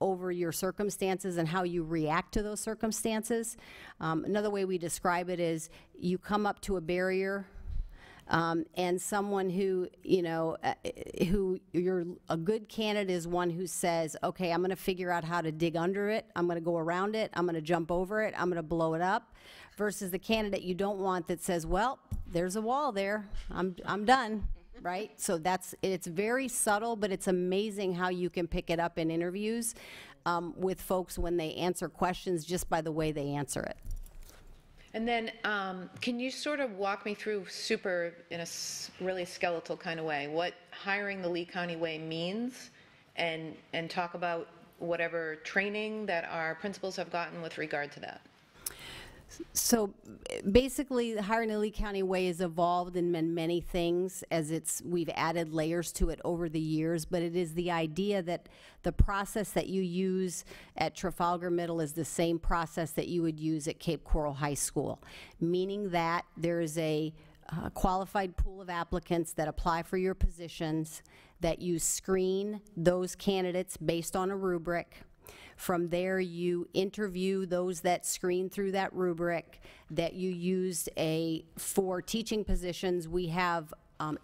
Speaker 2: over your circumstances and how you react to those circumstances. Another way we describe it is you come up to a barrier and someone who, who a good candidate is one who says, okay, I'm going to figure out how to dig under it, I'm going to go around it, I'm going to jump over it, I'm going to blow it up, versus the candidate you don't want that says, well, there's a wall there, I'm done, right? So it's very subtle, but it's amazing how you can pick it up in interviews with folks when they answer questions just by the way they answer it.
Speaker 6: And then, can you sort of walk me through in a really skeletal kind of way, what hiring the Lee County way means, and talk about whatever training that our principals have gotten with regard to that?
Speaker 2: So basically, the hiring the Lee County way has evolved in many things as we've added layers to it over the years, but it is the idea that the process that you use at Trafalgar Middle is the same process that you would use at Cape Coral High School, meaning that there is a qualified pool of applicants that apply for your positions, that you screen those candidates based on a rubric. From there, you interview those that screen through that rubric, that you used for teaching positions. We have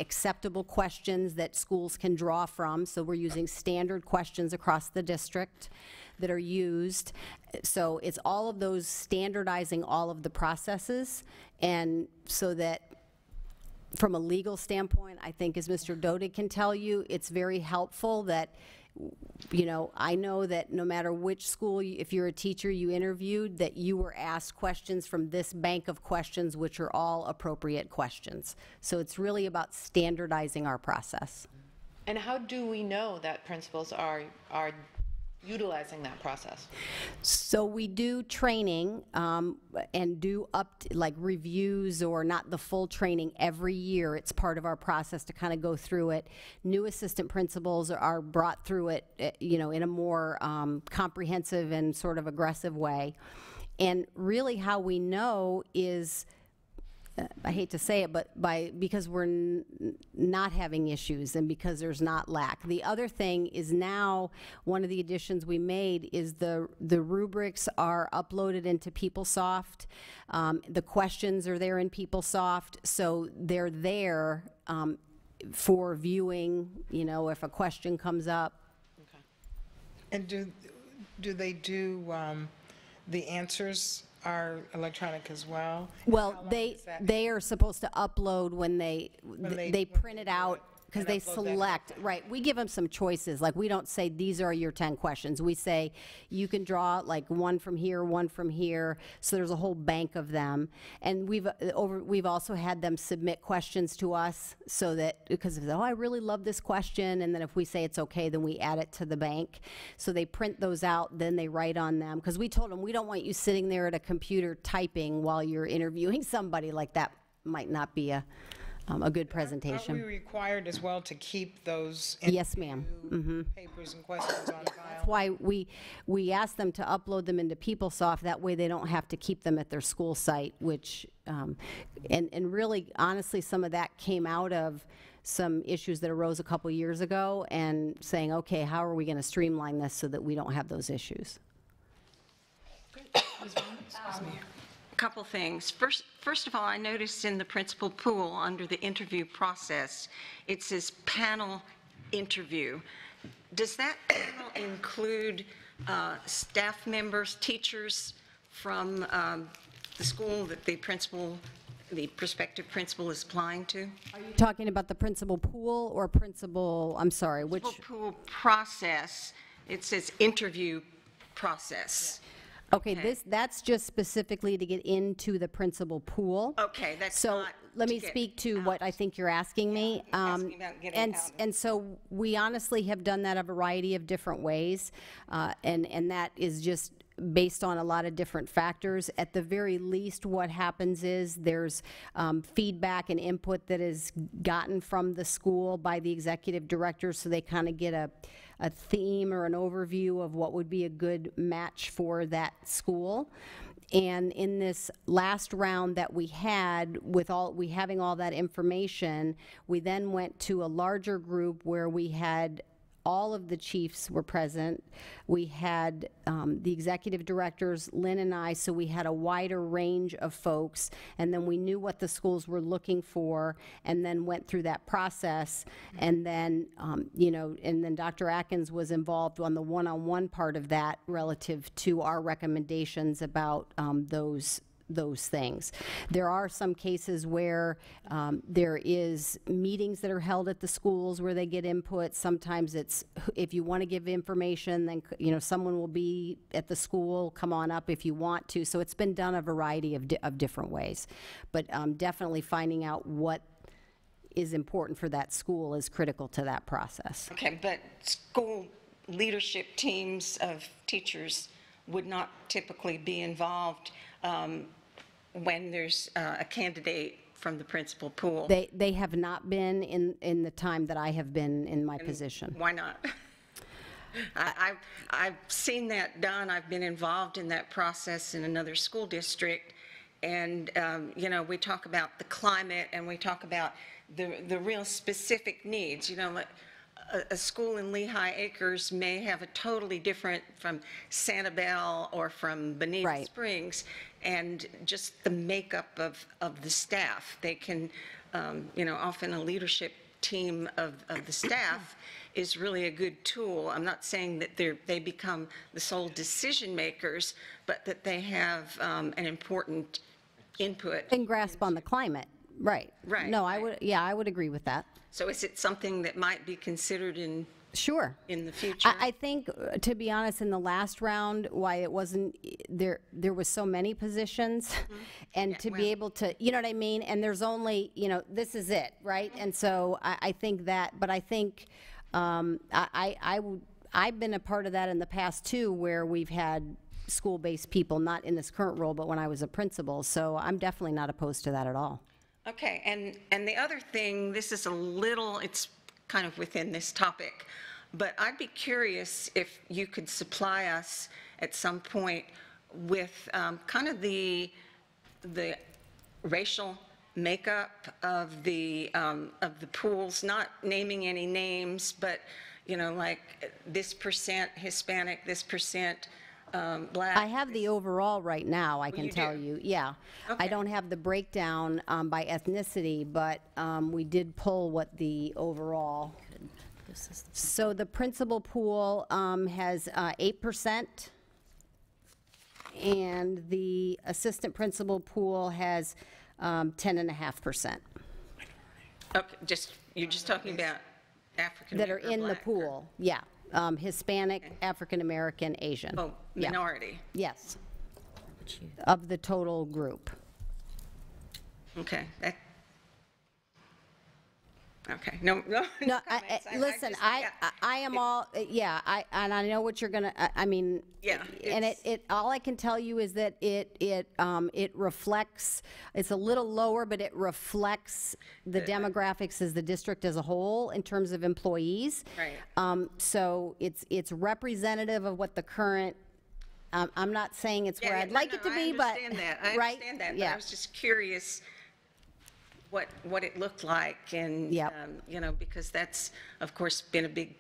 Speaker 2: acceptable questions that schools can draw from, so we're using standard questions across the district that are used. So it's all of those, standardizing all of the processes, and so that from a legal standpoint, I think, as Mr. Dodig can tell you, it's very helpful that I know that no matter which school, if you're a teacher you interviewed, that you were asked questions from this bank of questions, which are all appropriate questions. So it's really about standardizing our process.
Speaker 6: And how do we know that principals are utilizing that process?
Speaker 2: So we do training and do like reviews, or not the full training every year. It's part of our process to kind of go through it. New assistant principals are brought through it, in a more comprehensive and sort of aggressive way. And really how we know is, I hate to say it, but because we're not having issues and because there's not lack. The other thing is, now one of the additions we made is the rubrics are uploaded into PeopleSoft. The questions are there in PeopleSoft, so they're there for viewing, if a question comes up.
Speaker 4: And do they do the answers are electronic as well?
Speaker 2: Well,
Speaker 4: How long
Speaker 2: they,
Speaker 4: does that-
Speaker 2: they are supposed to upload when they print it out, because
Speaker 4: and
Speaker 2: they
Speaker 4: upload that
Speaker 2: select, right, we give them some choices, like, we don't say, these are your 10 questions. We say, you can draw like one from here, so there's a whole bank of them. And we've also had them submit questions to us, so that, because, oh, I really love this question, and then if we say it's okay, then we add it to the bank. So they print those out, then they write on them, because we told them, we don't want you sitting there at a computer typing while you're interviewing somebody. Like, that might not be a good presentation.
Speaker 4: Aren't we required as well to keep those
Speaker 2: Yes, ma'am.
Speaker 4: papers and questions on file?
Speaker 2: That's why we ask them to upload them into PeopleSoft. That way they don't have to keep them at their school site, which, and really, honestly, some of that came out of some issues that arose a couple years ago, and saying, okay, how are we going to streamline this so that we don't have those issues?
Speaker 15: Couple things. First of all, I noticed in the principal pool, under the interview process, it says panel interview. Does that panel include staff members, teachers from the school that the prospective principal is applying to?
Speaker 2: Are you talking about the principal pool or principal, I'm sorry, which?
Speaker 15: Principal pool process, it says interview process.
Speaker 2: Okay, that's just specifically to get into the principal pool.
Speaker 15: Okay, that's
Speaker 2: So
Speaker 15: not
Speaker 2: let
Speaker 15: to
Speaker 2: me
Speaker 15: get
Speaker 2: speak to what I think you're asking me.
Speaker 15: asking about getting out.
Speaker 2: And so we honestly have done that a variety of different ways, and that is just based on a lot of different factors. At the very least, what happens is there's feedback and input that is gotten from the school by the executive director, so they kind of get a theme or an overview of what would be a good match for that school. And in this last round that we had, with having all that information, we then went to a larger group where we had all of the chiefs were present. We had the executive directors, Lynn and I, so we had a wider range of folks, and then we knew what the schools were looking for, and then went through that process. And then, and then Dr. Atkins was involved on the one-on-one part of that relative to our recommendations about those things. There are some cases where there is meetings that are held at the schools where they get input. Sometimes it's, if you want to give information, then someone will be at the school, come on up if you want to. So it's been done a variety of different ways. But definitely finding out what is important for that school is critical to that process.
Speaker 15: Okay, but school leadership teams of teachers would not typically be involved when there's a candidate from the principal pool.
Speaker 2: They have not been in the time that I have been in my position.
Speaker 15: Why not? I've seen that done. I've been involved in that process in another school district. And, we talk about the climate, and we talk about the real specific needs. A school in Lehigh Acres may have a totally different from Sanibel or from Bonita
Speaker 2: Right.
Speaker 15: Springs, and just the makeup of the staff. They can, often a leadership team of the staff is really a good tool. I'm not saying that they become the sole decision makers, but that they have an important input.
Speaker 2: And grasp on the climate, right.
Speaker 15: Right,
Speaker 2: No,
Speaker 15: right.
Speaker 2: I would agree with that.
Speaker 15: So is it something that might be considered in
Speaker 2: Sure.
Speaker 15: the future?
Speaker 2: I think, to be honest, in the last round, why it wasn't, there was so many positions, and to be able to, you know what I mean? And there's only, this is it, right? And so I think that, but I think, I've been a part of that in the past too, where we've had school-based people, not in this current role, but when I was a principal, so I'm definitely not opposed to that at all.
Speaker 15: Okay, and the other thing, this is it's kind of within this topic, but I'd be curious if you could supply us at some point with kind of the racial makeup of the pools, not naming any names, but, like this percent Hispanic, this percent Black.
Speaker 2: I have the overall right now, I can
Speaker 15: you
Speaker 2: tell
Speaker 15: do?
Speaker 2: you, yeah.
Speaker 15: Okay.
Speaker 2: I don't have the breakdown by ethnicity, but we did pull what the overall. So the principal pool has 8%, and the assistant principal pool has 10.5%
Speaker 15: Okay, you're just talking about African
Speaker 2: that are
Speaker 15: American,
Speaker 2: in the
Speaker 15: Black, or-
Speaker 2: pool, yeah. Hispanic, African American, Asian.
Speaker 15: Oh,
Speaker 2: Yeah.
Speaker 15: minority.
Speaker 2: Yes. Of the total group.
Speaker 15: Okay, okay, no
Speaker 2: No,
Speaker 15: comments.
Speaker 2: listen,
Speaker 15: just-
Speaker 2: I
Speaker 15: yeah.
Speaker 2: am all, yeah, and I know what you're gonna, I mean.
Speaker 15: Yeah,
Speaker 2: And
Speaker 15: it's-
Speaker 2: all I can tell you is that it reflects, it's a little lower, but it reflects the demographics as the district as a whole in terms of employees.
Speaker 15: Right.
Speaker 2: So it's representative of what the current, I'm not saying it's where I'd like it to be, but.
Speaker 15: I understand that, I
Speaker 2: right?
Speaker 15: understand that, but
Speaker 2: Yeah.
Speaker 15: I was just curious what it looked like, and,
Speaker 2: Yep.
Speaker 15: Because that's, of course, been a big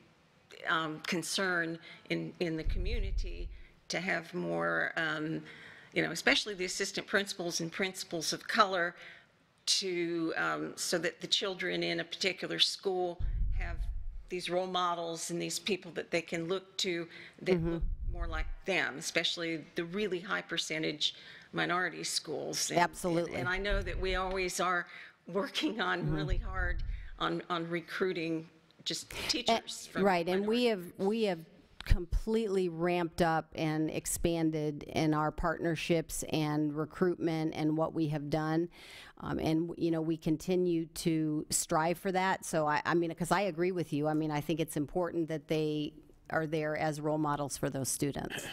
Speaker 15: concern in the community, to have more, especially the assistant principals and principals of color, so that the children in a particular school have these role models and these people that they can look to that look more like them, especially the really high percentage minority schools.
Speaker 2: Absolutely.
Speaker 15: And I know that we always are working on really hard on recruiting just teachers from
Speaker 2: Right, and we have completely ramped up and expanded in our partnerships and recruitment and what we have done. And, we continue to strive for that. So I mean, because I agree with you. I mean, I think it's important that they are there as role models for those students.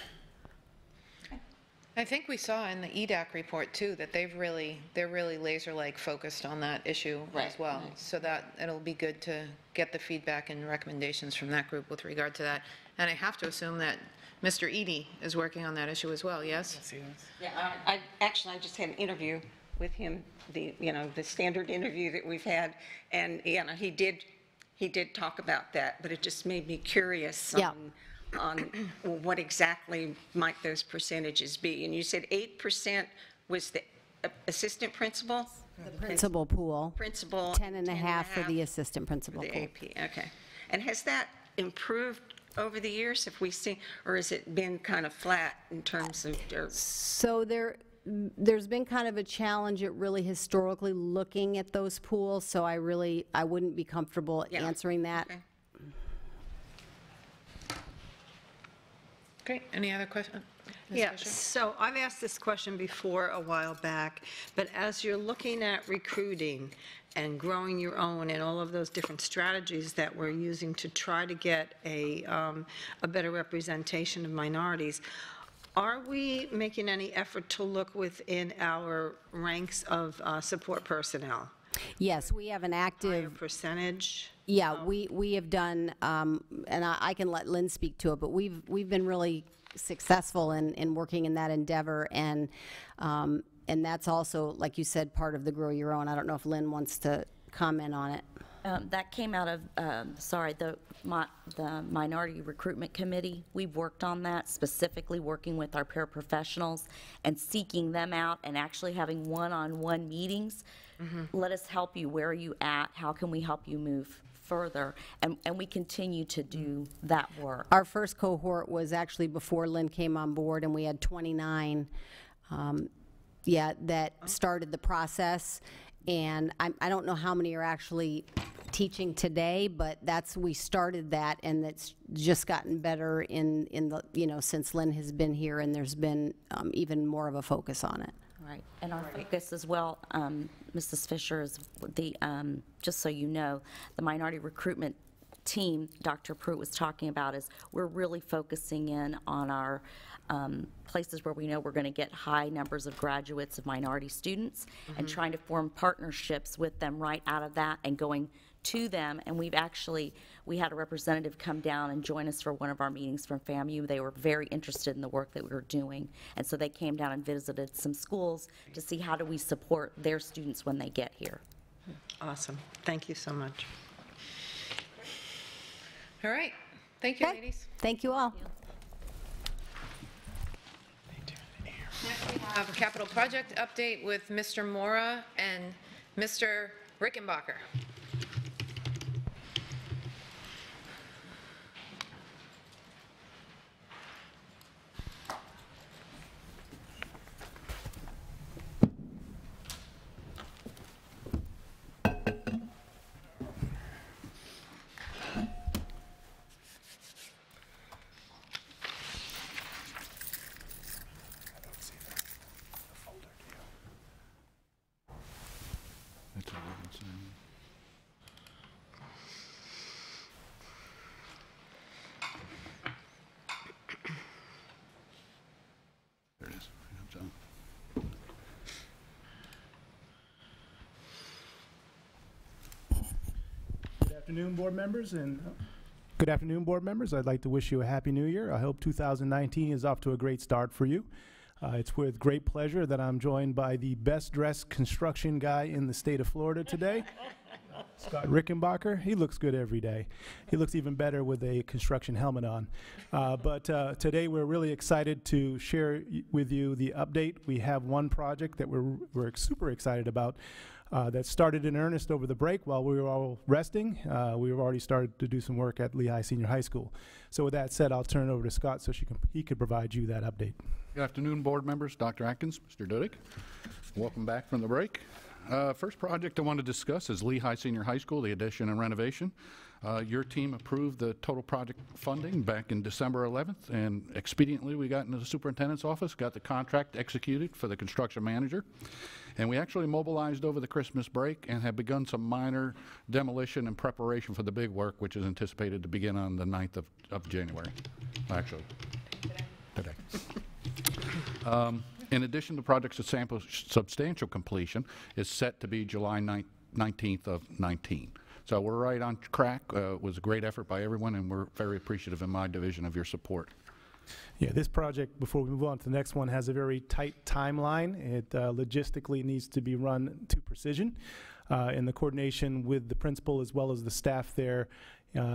Speaker 6: I think we saw in the EDAC report too, that they're really laser-like focused on that issue as well. So that it'll be good to get the feedback and recommendations from that group with regard to that. And I have to assume that Mr. Edie is working on that issue as well, yes?
Speaker 1: Yes, he is.
Speaker 15: Yeah, I just had an interview with him, the standard interview that we've had, and, he did talk about that, but it just made me curious
Speaker 2: Yeah.
Speaker 15: on what exactly might those percentages be. And you said 8% was the assistant principal?
Speaker 2: Principal pool.
Speaker 15: Principal.
Speaker 2: 10.5 for the assistant principal
Speaker 15: The
Speaker 2: pool.
Speaker 15: AP, okay. And has that improved over the years, have we seen, or has it been kind of flat in terms of?
Speaker 2: So there's been kind of a challenge at really historically looking at those pools, so I wouldn't be comfortable answering that.
Speaker 15: Okay.
Speaker 6: Great, any other questions?
Speaker 12: Yeah, so I've asked this question before a while back, but as you're looking at recruiting and growing your own and all of those different strategies that we're using to try to get a better representation of minorities, are we making any effort to look within our ranks of support personnel?
Speaker 2: Yes, we have an active.
Speaker 12: Higher percentage?
Speaker 2: Yeah, we have done, and I can let Lynn speak to it, but we've been really successful in working in that endeavor, and that's also, like you said, part of the Grow Your Own. I don't know if Lynn wants to comment on it.
Speaker 3: That came out of, the Minority Recruitment Committee. We've worked on that, specifically working with our paraprofessionals and seeking them out and actually having one-on-one meetings. Let us help you. Where are you at? How can we help you move further? And we continue to do that work.
Speaker 2: Our first cohort was actually before Lynn came on board, and we had 29 that started the process. And I don't know how many are actually teaching today, but we started that, and it's just gotten better in the, since Lynn has been here, and there's been even more of a focus on it.
Speaker 3: Right, and our focus as well, Mrs. Fisher, is just so you know, the minority recruitment team Dr. Pruitt was talking about is we're really focusing in on our places where we know we're going to get high numbers of graduates of minority students and trying to form partnerships with them right out of that and going to them. And we had a representative come down and join us for one of our meetings from FAMU. They were very interested in the work that we were doing. And so they came down and visited some schools to see how do we support their students when they get here.
Speaker 12: Awesome. Thank you so much.
Speaker 6: All right, thank you,
Speaker 2: Okay.
Speaker 6: ladies.
Speaker 2: Thank you all.
Speaker 6: Next, we have a capital project update with Mr. Mora and Mr. Rickenbacker.
Speaker 16: afternoon, board members, and good afternoon, board members. I'd like to wish you a happy new year. I hope 2019 is off to a great start for you. It's with great pleasure that I'm joined by the best-dressed construction guy in the state of Florida today, Scott Rickenbacker. He looks good every day. He looks even better with a construction helmet on. But today we're really excited to share with you the update. We have one project that we're super excited about that started in earnest over the break while we were all resting. We've already started to do some work at Lehigh Senior High School. So with that said, I'll turn it over to Scott so he could provide you that update.
Speaker 17: Good afternoon, board members, Dr. Atkins, Mr. Dodig. Welcome back from the break. First project I want to discuss is Lehigh Senior High School, the addition and renovation. Your team approved the total project funding back in December 11th, and expediently we got into the superintendent's office, got the contract executed for the construction manager, and we actually mobilized over the Christmas break and have begun some minor demolition and preparation for the big work, which is anticipated to begin on the 9th of January. Actually, today. In addition, the project's substantial completion is set to be July 19th of 19. So we're right on track. It was a great effort by everyone, and we're very appreciative in my division of your support.
Speaker 16: Yeah, this project, before we move on to the next one, has a very tight timeline. It logistically needs to be run to precision in the coordination with the principal as well as the staff there,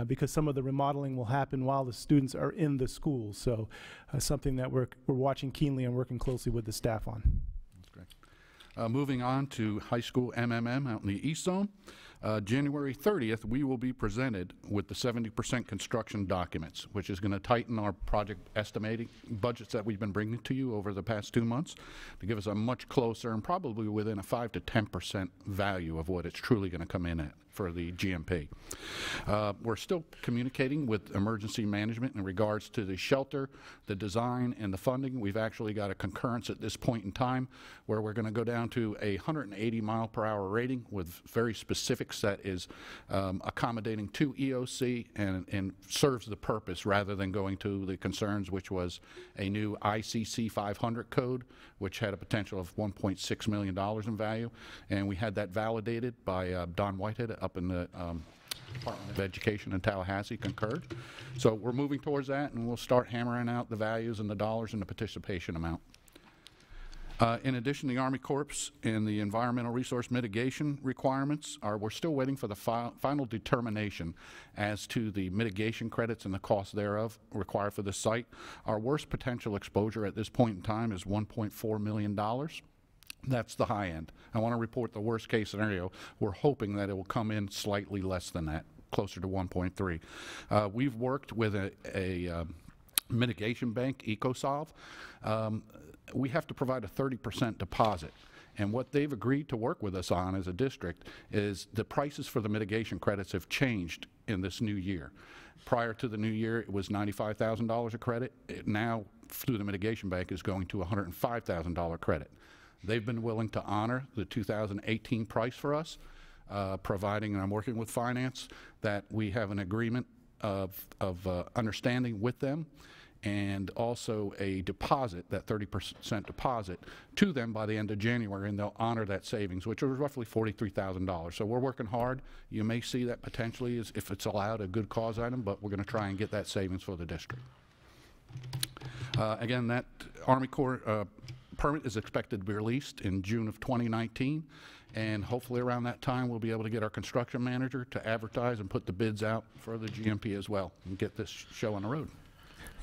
Speaker 16: because some of the remodeling will happen while the students are in the school. So something that we're watching keenly and working closely with the staff on.
Speaker 17: That's great. Moving on to high school MMM out in the East Zone. January 30th, we will be presented with the 70% construction documents, which is going to tighten our project estimating budgets that we've been bringing to you over the past 2 months to give us a much closer and probably within a 5 to 10% value of what it's truly going to come in at for the GMP. We're still communicating with emergency management in regards to the shelter, the design, and the funding. We've actually got a concurrence at this point in time where we're going to go down to a 180 mile per hour rating with very specifics that is accommodating to EOC and serves the purpose rather than going to the concerns, which was a new ICC 500 code, which had a potential of $1.6 million in value. And we had that validated by Don Whitehead up in the Department of Education in Tallahassee, concurred. So we're moving towards that, and we'll start hammering out the values and the dollars and the participation amount. In addition, the Army Corps and the environmental resource mitigation requirements we're still waiting for the final determination as to the mitigation credits and the cost thereof required for the site. Our worst potential exposure at this point in time is $1.4 million. That's the high end. I want to report the worst case scenario. We're hoping that it will come in slightly less than that, closer to 1.3. We've worked with a mitigation bank, EcoSolve. We have to provide a 30% deposit. And what they've agreed to work with us on as a district is the prices for the mitigation credits have changed in this new year. Prior to the new year, it was $95,000 a credit. It now, through the mitigation bank, is going to $105,000 credit. They've been willing to honor the 2018 price for us, providing, and I'm working with finance, that we have an agreement of understanding with them, and also a deposit, that 30% deposit, to them by the end of January, and they'll honor that savings, which was roughly $43,000. So we're working hard. You may see that potentially, as if it's allowed, a good cause item, but we're going to try and get that savings for the district. Again, that Army Corps permit is expected to be released in June of 2019, and hopefully around that time we'll be able to get our construction manager to advertise and put the bids out for the GMP as well and get this show on the road.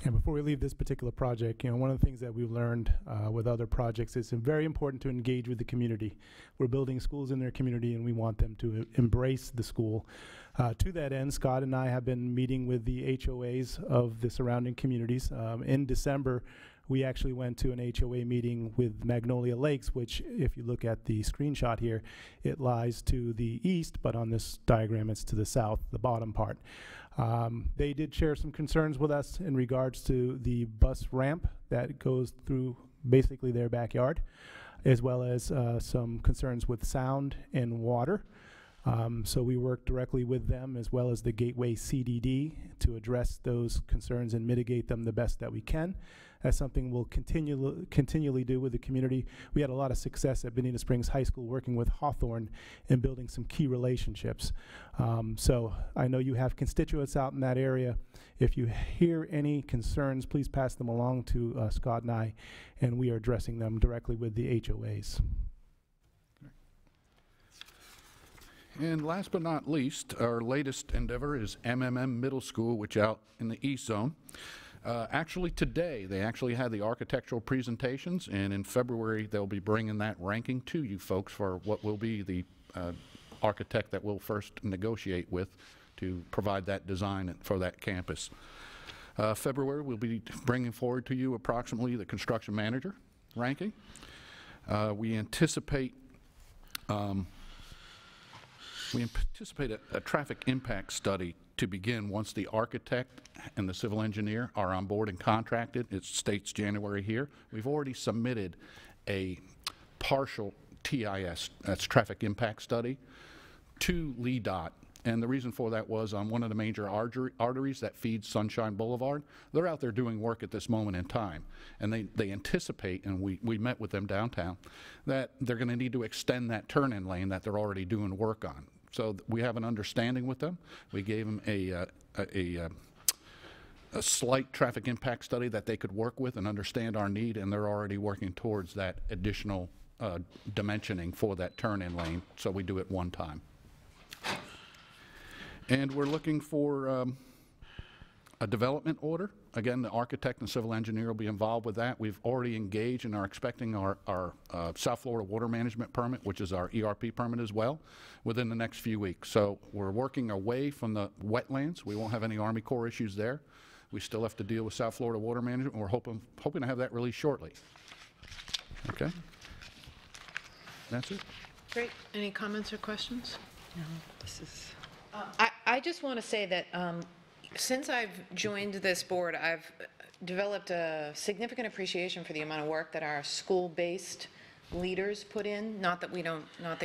Speaker 16: And before we leave this particular project, one of the things that we've learned with other projects is it's very important to engage with the community. We're building schools in their community, and we want them to embrace the school. To that end, Scott and I have been meeting with the HOAs of the surrounding communities. In December, we actually went to an HOA meeting with Magnolia Lakes, which, if you look at the screenshot here, it lies to the east, but on this diagram it's to the south, the bottom part. They did share some concerns with us in regards to the bus ramp that goes through basically their backyard, as well as some concerns with sound and water. So we worked directly with them as well as the Gateway CDD to address those concerns and mitigate them the best that we can. That's something we'll continually do with the community. We had a lot of success at Benita Springs High School working with Hawthorne and building some key relationships. So I know you have constituents out in that area. If you hear any concerns, please pass them along to Scott and I, and we are addressing them directly with the HOAs.
Speaker 17: And last but not least, our latest endeavor is MMM Middle School, which out in the East Zone. Actually today, they actually had the architectural presentations, and in February, they'll be bringing that ranking to you folks for what will be the architect that we'll first negotiate with to provide that design for that campus. February, we'll be bringing forward to you approximately the construction manager ranking. We anticipate a traffic impact study to begin once the architect and the civil engineer are on board and contracted. It states January here. We've already submitted a partial TIS, that's traffic impact study, to LEDOT. And the reason for that was on one of the major arteries that feeds Sunshine Boulevard, they're out there doing work at this moment in time. And they anticipate, and we met with them downtown, that they're going to need to extend that turn-in lane that they're already doing work on. So we have an understanding with them. We gave them a slight traffic impact study that they could work with and understand our need, and they're already working towards that additional dimensioning for that turn-in lane, so we do it one time. And we're looking for a development order. Again, the architect and civil engineer will be involved with that. We've already engaged and are expecting our South Florida water management permit, which is our ERP permit as well, within the next few weeks. So we're working away from the wetlands. We won't have any Army Corps issues there. We still have to deal with South Florida water management. We're hoping to have that released shortly. Okay? That's it.
Speaker 6: Great. Any comments or questions?
Speaker 9: No, this is...
Speaker 6: I just want to say that since I've joined this board, I've developed a significant appreciation for the amount of work that our school-based leaders put in. Not that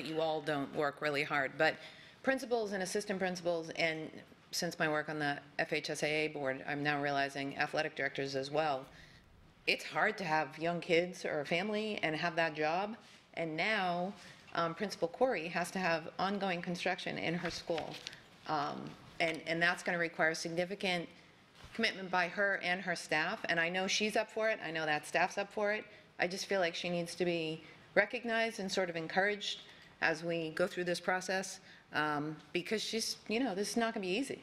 Speaker 6: you all don't work really hard, but principals and assistant principals, and since my work on the FHSAA board, I'm now realizing athletic directors as well. It's hard to have young kids or a family and have that job, and now Principal Corey has to have ongoing construction in her school. And that's going to require significant commitment by her and her staff. And I know she's up for it. I know that staff's up for it. I just feel like she needs to be recognized and sort of encouraged as we go through this process, because she's, this is not going to be easy.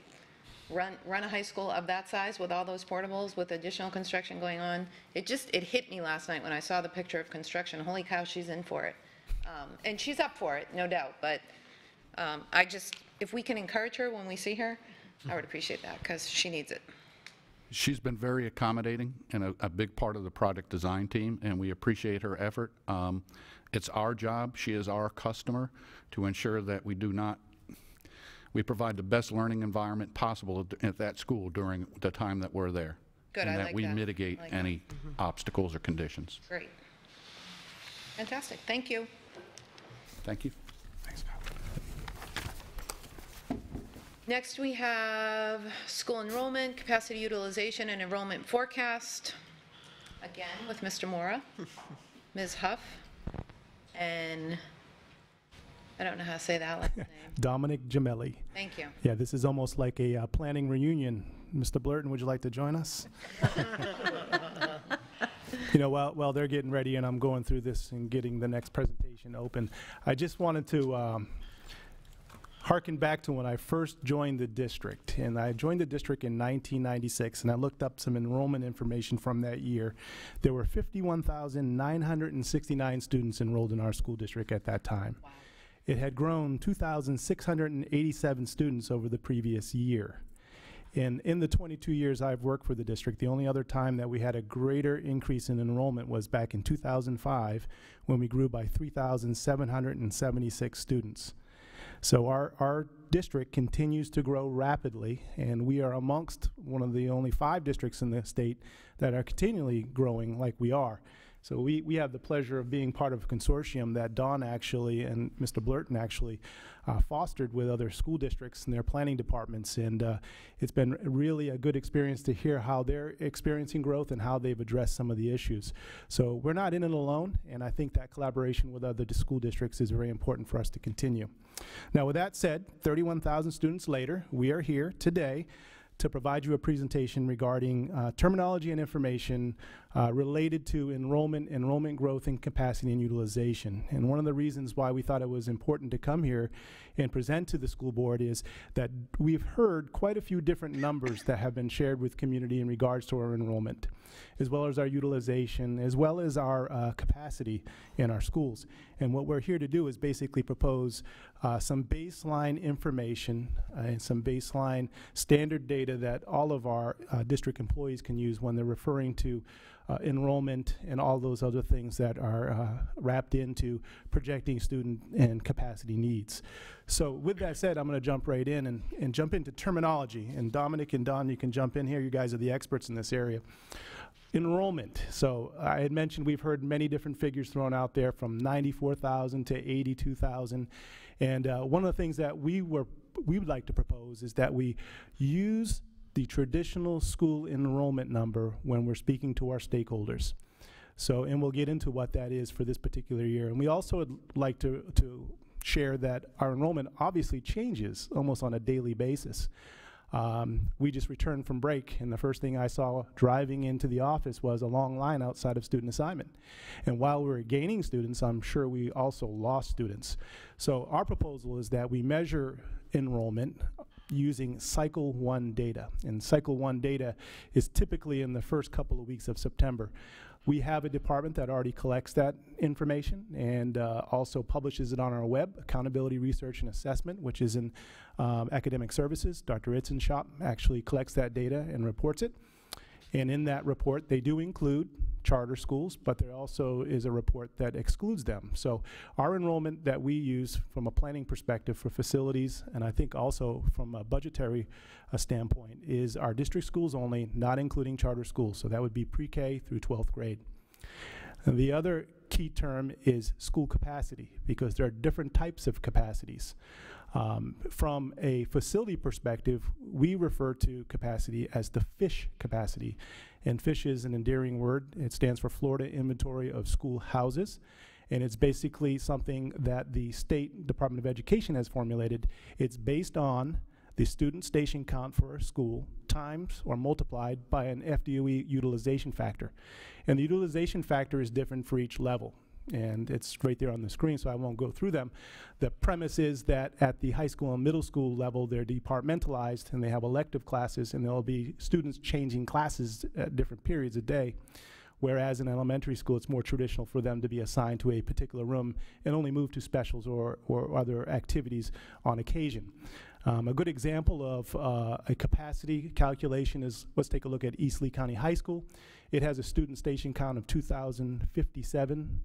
Speaker 6: Run a high school of that size with all those portables, with additional construction going on. It hit me last night when I saw the picture of construction. Holy cow, she's in for it. And she's up for it, no doubt. But if we can encourage her when we see her, I would appreciate that, because she needs it.
Speaker 17: She's been very accommodating and a big part of the project design team, and we appreciate her effort. It's our job, she is our customer, to ensure that we provide the best learning environment possible at that school during the time that we're there.
Speaker 6: Good,
Speaker 17: and
Speaker 6: I
Speaker 17: that
Speaker 6: like
Speaker 17: we
Speaker 6: that.
Speaker 17: mitigate
Speaker 6: I like
Speaker 17: any obstacles or conditions.
Speaker 6: Great. Fantastic. Thank you.
Speaker 17: Thank you.
Speaker 16: Thanks, Pat.
Speaker 6: Next, we have school enrollment, capacity utilization, and enrollment forecast. Again, with Mr. Mora, Ms. Huff, and I don't know how to say that last name.
Speaker 16: Dominic Gemelli.
Speaker 6: Thank you.
Speaker 16: Yeah, this is almost like a planning reunion. Mr. Blurton, would you like to join us? While they're getting ready and I'm going through this and getting the next presentation open, I just wanted to harken back to when I first joined the district. And I joined the district in 1996, and I looked up some enrollment information from that year. There were 51,969 students enrolled in our school district at that time. Wow. It had grown 2,687 students over the previous year. And in the 22 years I've worked for the district, the only other time that we had a greater increase in enrollment was back in 2005, when we grew by 3,776 students. So our district continues to grow rapidly, and we are amongst one of the only 5 districts in the state that are continually growing like we are. So we have the pleasure of being part of a consortium that Dawn actually and Mr. Blurton actually fostered with other school districts and their planning departments. And it's been really a good experience to hear how they're experiencing growth and how they've addressed some of the issues. So we're not in it alone, and I think that collaboration with other school districts is very important for us to continue. Now, with that said, 31,000 students later, we are here today to provide you a presentation regarding terminology and information related to enrollment growth, and capacity and utilization. And one of the reasons why we thought it was important to come here and present to the school board is that we've heard quite a few different numbers that have been shared with community in regards to our enrollment, as well as our utilization, as well as our capacity in our schools. And what we're here to do is basically propose some baseline information and some baseline standard data that all of our district employees can use when they're referring to enrollment and all those other things that are wrapped into projecting student and capacity needs. So with that said, I'm going to jump right in and jump into terminology. And Dominic and Don, you can jump in here. You guys are the experts in this area. Enrollment. So I had mentioned we've heard many different figures thrown out there, from 94,000 to 82,000. And one of the things that we would like to propose is that we use the traditional school enrollment number when we're speaking to our stakeholders. So, and we'll get into what that is for this particular year. And we also would like to share that our enrollment obviously changes almost on a daily basis. We just returned from break, and the first thing I saw driving into the office was a long line outside of student assignment. And while we were gaining students, I'm sure we also lost students. So our proposal is that we measure enrollment using cycle 1 data. And cycle 1 data is typically in the first couple of weeks of September. We have a department that already collects that information and also publishes it on our web, Accountability Research and Assessment, which is in academic services. Dr. Itz's shop actually collects that data and reports it. And in that report, they do include charter schools, but there also is a report that excludes them. So our enrollment that we use from a planning perspective for facilities, and I think also from a budgetary standpoint, is our district schools only, not including charter schools. So that would be pre-K through 12th grade. And the other key term is school capacity, because there are different types of capacities. From a facility perspective, we refer to capacity as the FISH capacity. And FISH is an endearing word. It stands for Florida Inventory of School Houses. And it's basically something that the State Department of Education has formulated. It's based on the student station count for a school times or multiplied by an FDOE utilization factor. And the utilization factor is different for each level. And it's right there on the screen, so I won't go through them. The premise is that at the high school and middle school level, they're departmentalized and they have elective classes, and there'll be students changing classes at different periods a day. Whereas in elementary school, it's more traditional for them to be assigned to a particular room and only move to specials or other activities on occasion. A good example of a capacity calculation is, let's take a look at East Lee County High School. It has a student station count of 2,057.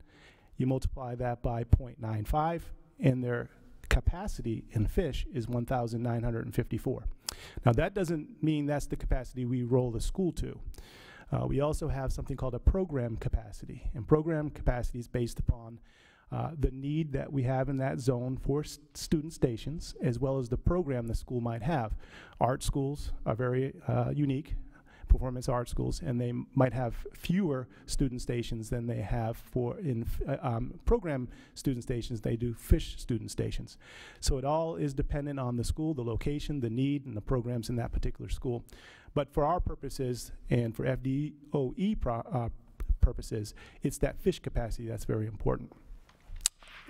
Speaker 16: You multiply that by 0.95, and their capacity in FISH is 1,954. Now that doesn't mean that's the capacity we roll the school to. We also have something called a program capacity, and program capacity is based upon the need that we have in that zone for student stations, as well as the program the school might have. Art schools are very unique, performance art schools, and they might have fewer student stations than they have for in program student stations. They do FISH student stations. So it all is dependent on the school, the location, the need, and the programs in that particular school. But for our purposes and for FDOE purposes, it's that FISH capacity that's very important.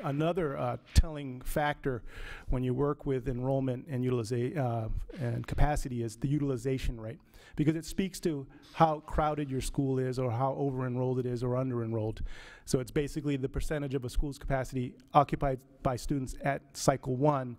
Speaker 16: Another telling factor when you work with enrollment and utilization and capacity is the utilization rate, because it speaks to how crowded your school is or how over-enrolled it is or under-enrolled. So it's basically the percentage of a school's capacity occupied by students at cycle 1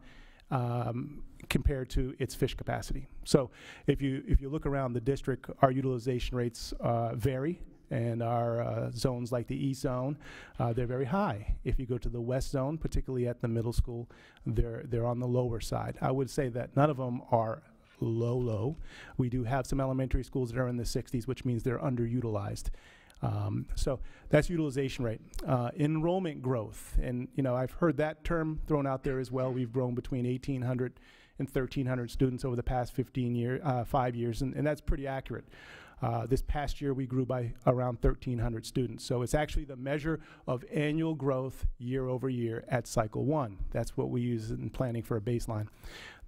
Speaker 16: compared to its FISH capacity. So if you look around the district, our utilization rates vary. And our zones like the East Zone, they're very high. If you go to the West Zone, particularly at the middle school, they're on the lower side. I would say that none of them are low. We do have some elementary schools that are in the 60s, which means they're underutilized. So that's utilization rate. Enrollment growth, and I've heard that term thrown out there as well. We've grown between 1,800 and 1,300 students over the past 5 years, and that's pretty accurate. This past year, we grew by around 1,300 students. So it's actually the measure of annual growth year over year at cycle 1. That's what we use in planning for a baseline.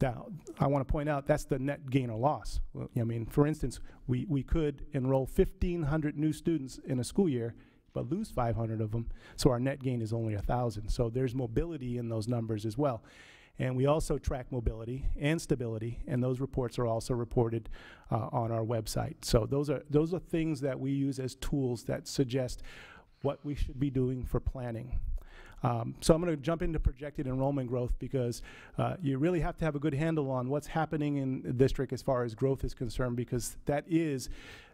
Speaker 16: Now, I want to point out that's the net gain or loss. I mean, for instance, we could enroll 1,500 new students in a school year, but lose 500 of them. So our net gain is only 1,000. So there's mobility in those numbers as well. And we also track mobility and stability, and those reports are also reported on our website. So those are things that we use as tools that suggest what we should be doing for planning. So I'm going to jump into projected enrollment growth because you really have to have a good handle on what's happening in the district as far as growth is concerned, because that is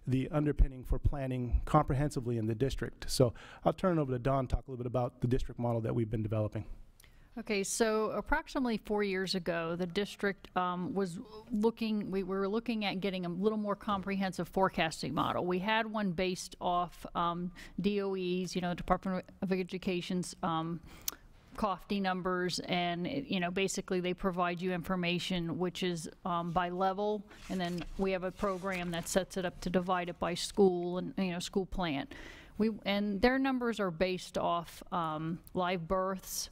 Speaker 16: the underpinning for planning comprehensively in the district. So I'll turn it over to Dawn to talk a little bit about the district model that we've been developing.
Speaker 18: Okay, so approximately 4 years ago, the district we were looking at getting a little more comprehensive forecasting model. We had one based off DOE's, Department of Education's COFD numbers, and basically they provide you information which is by level, and then we have a program that sets it up to divide it by school and school plan. And their numbers are based off live births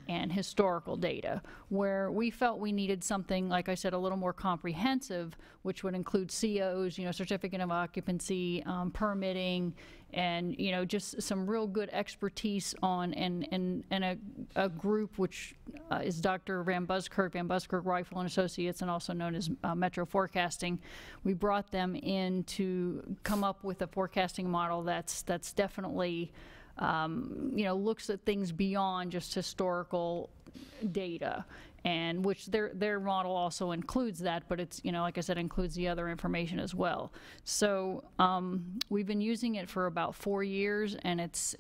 Speaker 18: and historical data, where we felt we needed something, like I said, a little more comprehensive, which would include COs, certificate of occupancy, permitting, and just some real good expertise on, and a group which is Dr. Van Buskirk Rifle and Associates, and also known as Metro Forecasting. We brought them in to come up with a forecasting model that's definitely looks at things beyond just historical data, and which their model also includes that, but it's, like I said, includes the other information as well. So we've been using it for about 4 years, and it's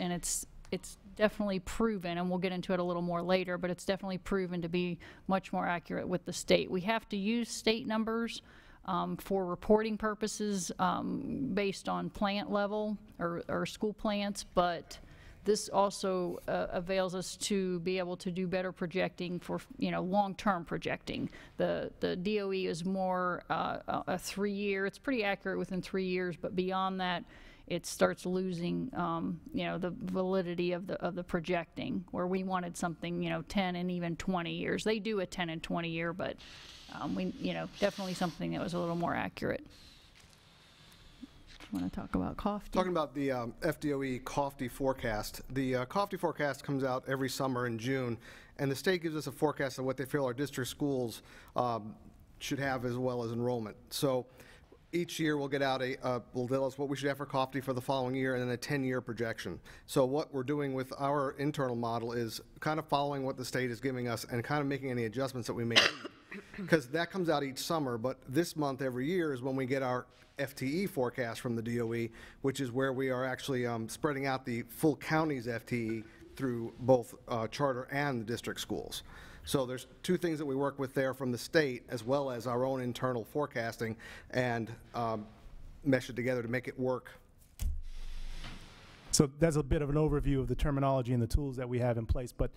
Speaker 18: definitely proven, and we'll get into it a little more later, but it's definitely proven to be much more accurate with the state. We have to use state numbers for reporting purposes based on plant level or school plants, but this also avails us to be able to do better projecting for long-term projecting. The DOE is more a 3-year. It's pretty accurate within 3 years, but beyond that, it starts losing the validity of the projecting, where we wanted something 10 and even 20 years. They do a 10 and 20 year, but we definitely something that was a little more accurate. Want to talk about COFD?
Speaker 19: Talking about the FDOE COFD forecast. The COFD forecast comes out every summer in June, and the state gives us a forecast of what they feel our district schools should have, as well as enrollment. So each year we'll get out will tell us what we should have for COFD for the following year, and then a 10-year projection. So what we're doing with our internal model is kind of following what the state is giving us and kind of making any adjustments that we may need, because that comes out each summer. But this month every year is when we get our FTE forecast from the DOE, which is where we are actually spreading out the full county's FTE through both charter and the district schools. So there's two things that we work with there from the state, as well as our own internal forecasting, and mesh it together to make it work.
Speaker 16: So that's a bit of an overview of the terminology and the tools that we have in place, but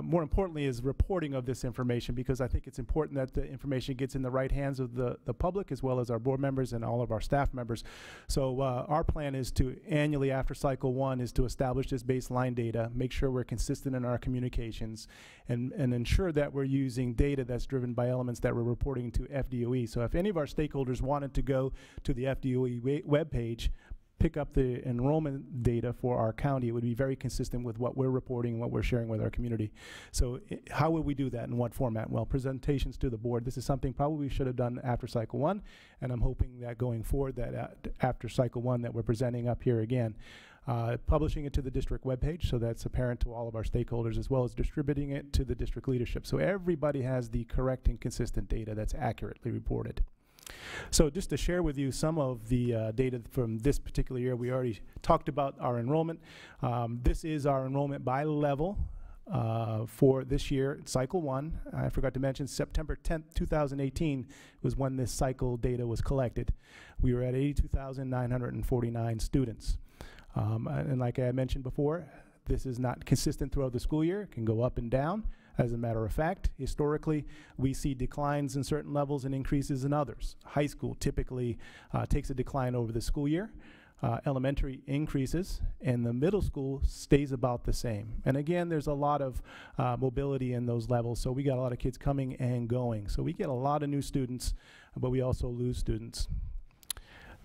Speaker 16: more importantly is reporting of this information, because I think it's important that the information gets in the right hands of the public, as well as our board members and all of our staff members. So our plan is to annually, after cycle 1, is to establish this baseline data, make sure we're consistent in our communications, and ensure that we're using data that's driven by elements that we're reporting to FDOE. So if any of our stakeholders wanted to go to the FDOE webpage, pick up the enrollment data for our county, it would be very consistent with what we're reporting and what we're sharing with our community. So how would we do that, in what format? Well, presentations to the board. This is something probably we should have done after cycle 1, and I'm hoping that going forward, that after cycle 1 that we're presenting up here again. Publishing it to the district webpage, so that's apparent to all of our stakeholders, as well as distributing it to the district leadership, so everybody has the correct and consistent data that's accurately reported. So just to share with you some of the data from this particular year, we already talked about our enrollment. This is our enrollment by level for this year, cycle 1. I forgot to mention September 10th, 2018 was when this cycle data was collected. We were at 82,949 students. And like I mentioned before, this is not consistent throughout the school year. It can go up and down. As a matter of fact, historically, we see declines in certain levels and increases in others. High school typically takes a decline over the school year. Elementary increases, and the middle school stays about the same. And again, there's a lot of mobility in those levels, so we got a lot of kids coming and going. So we get a lot of new students, but we also lose students.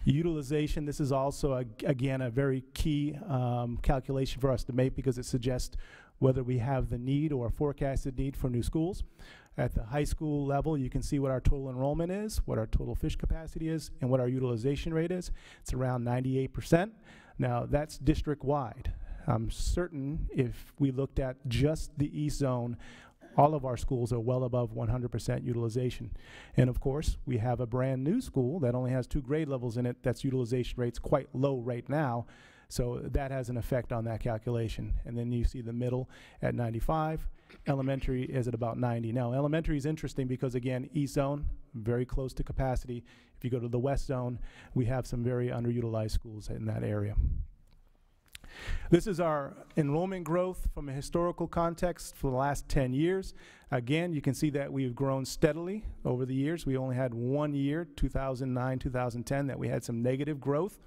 Speaker 16: Utilization, this is also, again, a very key calculation for us to make because it suggests whether we have the need or forecasted need for new schools. At the high school level, you can see what our total enrollment is, what our total fish capacity is, and what our utilization rate is. It's around 98%. Now, that's district-wide. I'm certain if we looked at just the East Zone, all of our schools are well above 100% utilization. And of course, we have a brand new school that only has 2 grade levels in it that's utilization rates quite low right now. So that has an effect on that calculation. And then you see the middle at 95. Elementary is at about 90. Now, elementary is interesting because, again, East Zone, very close to capacity. If you go to the West Zone, we have some very underutilized schools in that area. This is our enrollment growth from a historical context for the last 10 years. Again, you can see that we've grown steadily over the years. We only had 1 year, 2009, 2010, that we had some negative growth.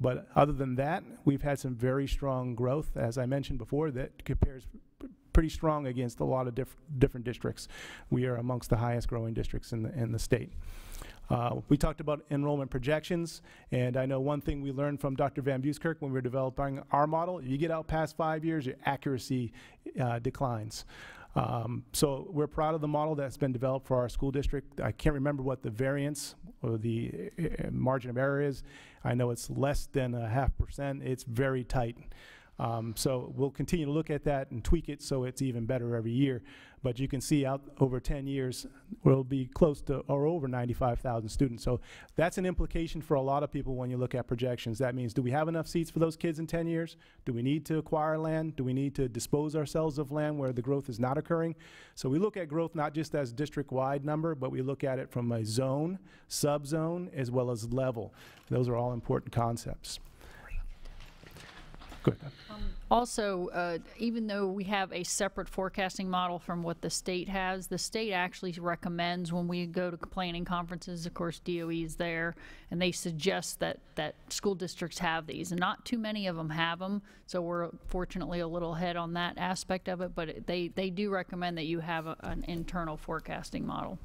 Speaker 16: But other than that, we've had some very strong growth, as I mentioned before, that compares pretty strong against a lot of different districts. We are amongst the highest growing districts in the state. We talked about enrollment projections, and I know one thing we learned from Dr. Van Buskirk when we were developing our model, if you get out past 5 years, your accuracy declines. So we're proud of the model that's been developed for our school district. I can't remember what the variance or the margin of error is. I know it's less than 0.5%. It's very tight. So we'll continue to look at that and tweak it so it's even better every year. But you can see out over 10 years, we'll be close to or over 95,000 students. So that's an implication for a lot of people when you look at projections. That means, do we have enough seats for those kids in 10 years? Do we need to acquire land? Do we need to dispose ourselves of land where the growth is not occurring? So we look at growth not just as district-wide number, but we look at it from a zone, sub-zone, as well as level. Those are all important concepts. Go ahead.
Speaker 18: Also, even though we have a separate forecasting model from what the state has, the state actually recommends when we go to planning conferences, of course, DOE is there, and they suggest that school districts have these. And not too many of them have them, so we're fortunately a little ahead on that aspect of it, but they do recommend that you have an internal forecasting model.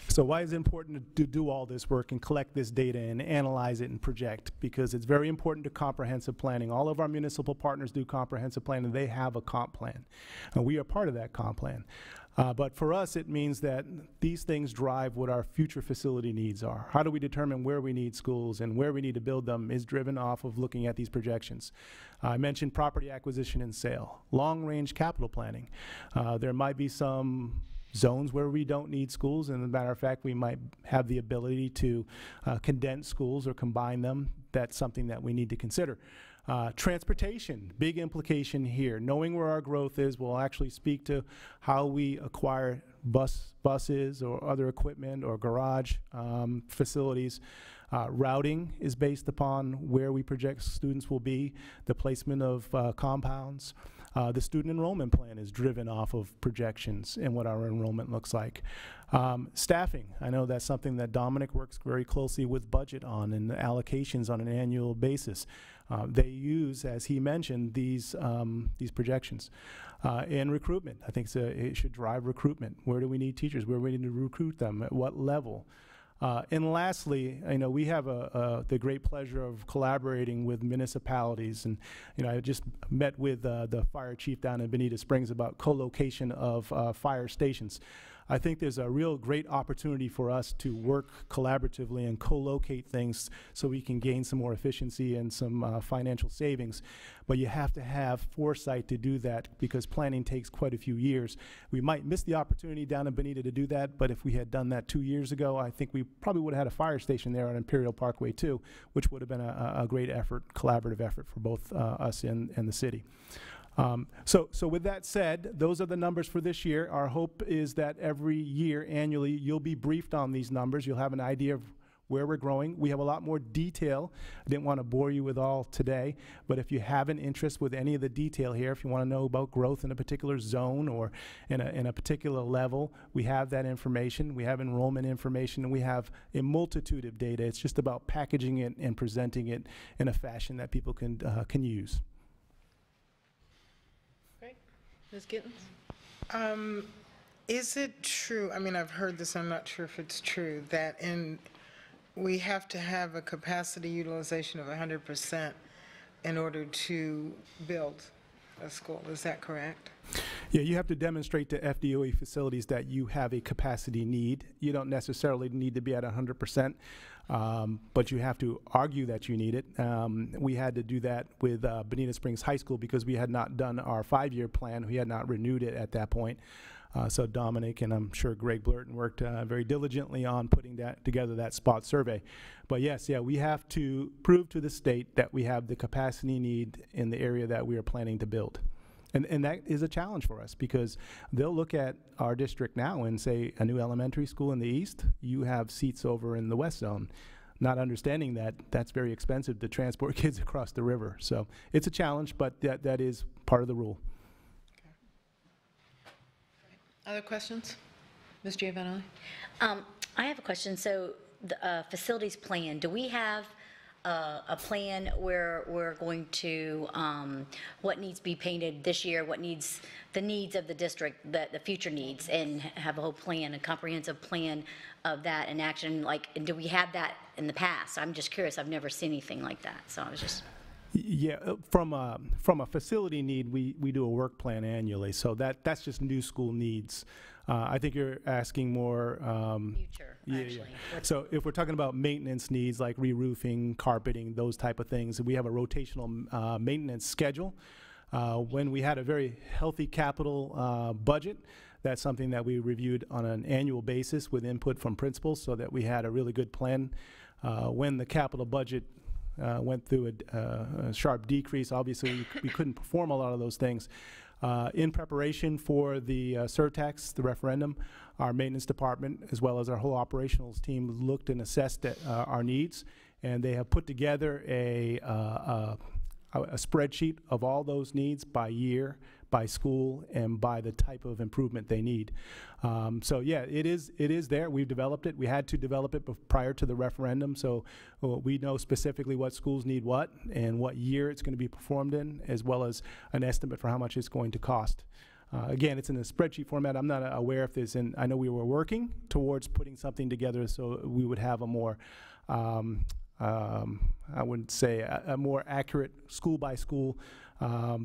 Speaker 16: So why is it important to do all this work and collect this data and analyze it and project? Because it's very important to comprehensive planning. All of our municipal partners do comprehensive planning. They have a comp plan. And we are part of that comp plan. But for us, it means that these things drive what our future facility needs are. How do we determine where we need schools and where we need to build them is driven off of looking at these projections. I mentioned property acquisition and sale, long-range capital planning. There might be some zones where we don't need schools, and as a matter of fact, we might have the ability to condense schools or combine them. That's something that we need to consider. Transportation, big implication here. Knowing where our growth is will actually speak to how we acquire buses or other equipment or garage facilities. Routing is based upon where we project students will be, the placement of compounds. The student enrollment plan is driven off of projections and what our enrollment looks like. Staffing, I know that's something that Dominic works very closely with budget on and allocations on an annual basis. They use, as he mentioned, these projections. And recruitment, I think it should drive recruitment. Where do we need teachers? Where do we need to recruit them? At what level? And lastly, I know we have the great pleasure of collaborating with municipalities, and I just met with the fire chief down in Bonita Springs about co-location of fire stations. I think there's a real great opportunity for us to work collaboratively and co-locate things so we can gain some more efficiency and some financial savings. But you have to have foresight to do that because planning takes quite a few years. We might miss the opportunity down in Bonita to do that, but if we had done that 2 years ago, I think we probably would have had a fire station there on Imperial Parkway too, which would have been a great effort, collaborative effort for both us and the city. So with that said, those are the numbers for this year. Our hope is that every year, annually, you'll be briefed on these numbers. You'll have an idea of where we're growing. We have a lot more detail. I didn't want to bore you with all today, but if you have an interest with any of the detail here, if you want to know about growth in a particular zone or in a particular level, we have that information. We have enrollment information, and we have a multitude of data. It's just about packaging it and presenting it in a fashion that people can use.
Speaker 6: Great. Ms. Gittens?
Speaker 4: Is it true, I mean, I've heard this, I'm not sure if it's true, that we have to have a capacity utilization of 100% in order to build a school, is that correct?
Speaker 16: Yeah, you have to demonstrate to FDOE facilities that you have a capacity need. You don't necessarily need to be at 100%, but you have to argue that you need it. We had to do that with Bonita Springs High School because we had not done our 5-year plan. We had not renewed it at that point. So Dominic and I'm sure Greg Blurton worked very diligently on putting that together, that spot survey. But yes, yeah, we have to prove to the state that we have the capacity need in the area that we are planning to build. And that is a challenge for us because they'll look at our district now and say, a new elementary school in the east, you have seats over in the west zone. Not understanding that that's very expensive to transport kids across the river. So it's a challenge, but that is part of the rule.
Speaker 6: Other questions? Ms. Giovanelli?
Speaker 3: I have a question. So the facilities plan, do we have a plan where we're going to, what needs to be painted this year, what needs, the needs of the district, the future needs, and have a whole plan, a comprehensive plan of that in action? Like, do we have that in the past? I'm just curious. I've never seen anything like that. So I was just...
Speaker 16: Yeah, from a facility need, we do a work plan annually, so that's just new school needs. I think you're asking more
Speaker 3: future, actually.
Speaker 16: Yeah. So if we're talking about maintenance needs like re-roofing, carpeting, those type of things, we have a rotational maintenance schedule. When we had a very healthy capital budget, that's something that we reviewed on an annual basis with input from principals so that we had a really good plan. When the capital budget went through a sharp decrease. Obviously, we couldn't perform a lot of those things. In preparation for the surtax, the referendum, our maintenance department, as well as our whole operationals team, looked and assessed our needs, and they have put together a spreadsheet of all those needs by year, by school, and by the type of improvement they need. So yeah, it is there. We've developed it. We had to develop it prior to the referendum, so we know specifically what schools need what and what year it's going to be performed in, as well as an estimate for how much it's going to cost. Again, it's in a spreadsheet format. I'm not aware if there's I know we were working towards putting something together so we would have a more I would say a more accurate school-by-school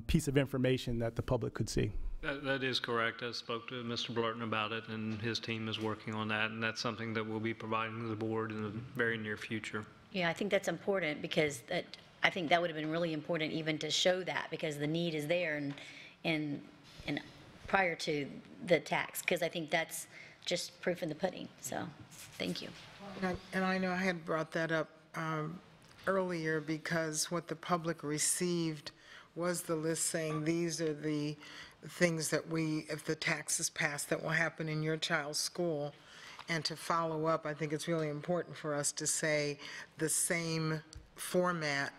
Speaker 16: piece of information that the public could see.
Speaker 7: That is correct. I spoke to Mr. Blurton about it, and his team is working on that, and that's something that we'll be providing to the board in the very near future.
Speaker 3: Yeah, I think that's important because I think that would have been really important even to show that because the need is there and prior to the tax, because I think that's just proof in the pudding. So, thank you.
Speaker 4: And I know I had brought that up earlier because what the public received was the list saying these are the things that if the tax is passed, that will happen in your child's school. And to follow up, I think it's really important for us to say the same format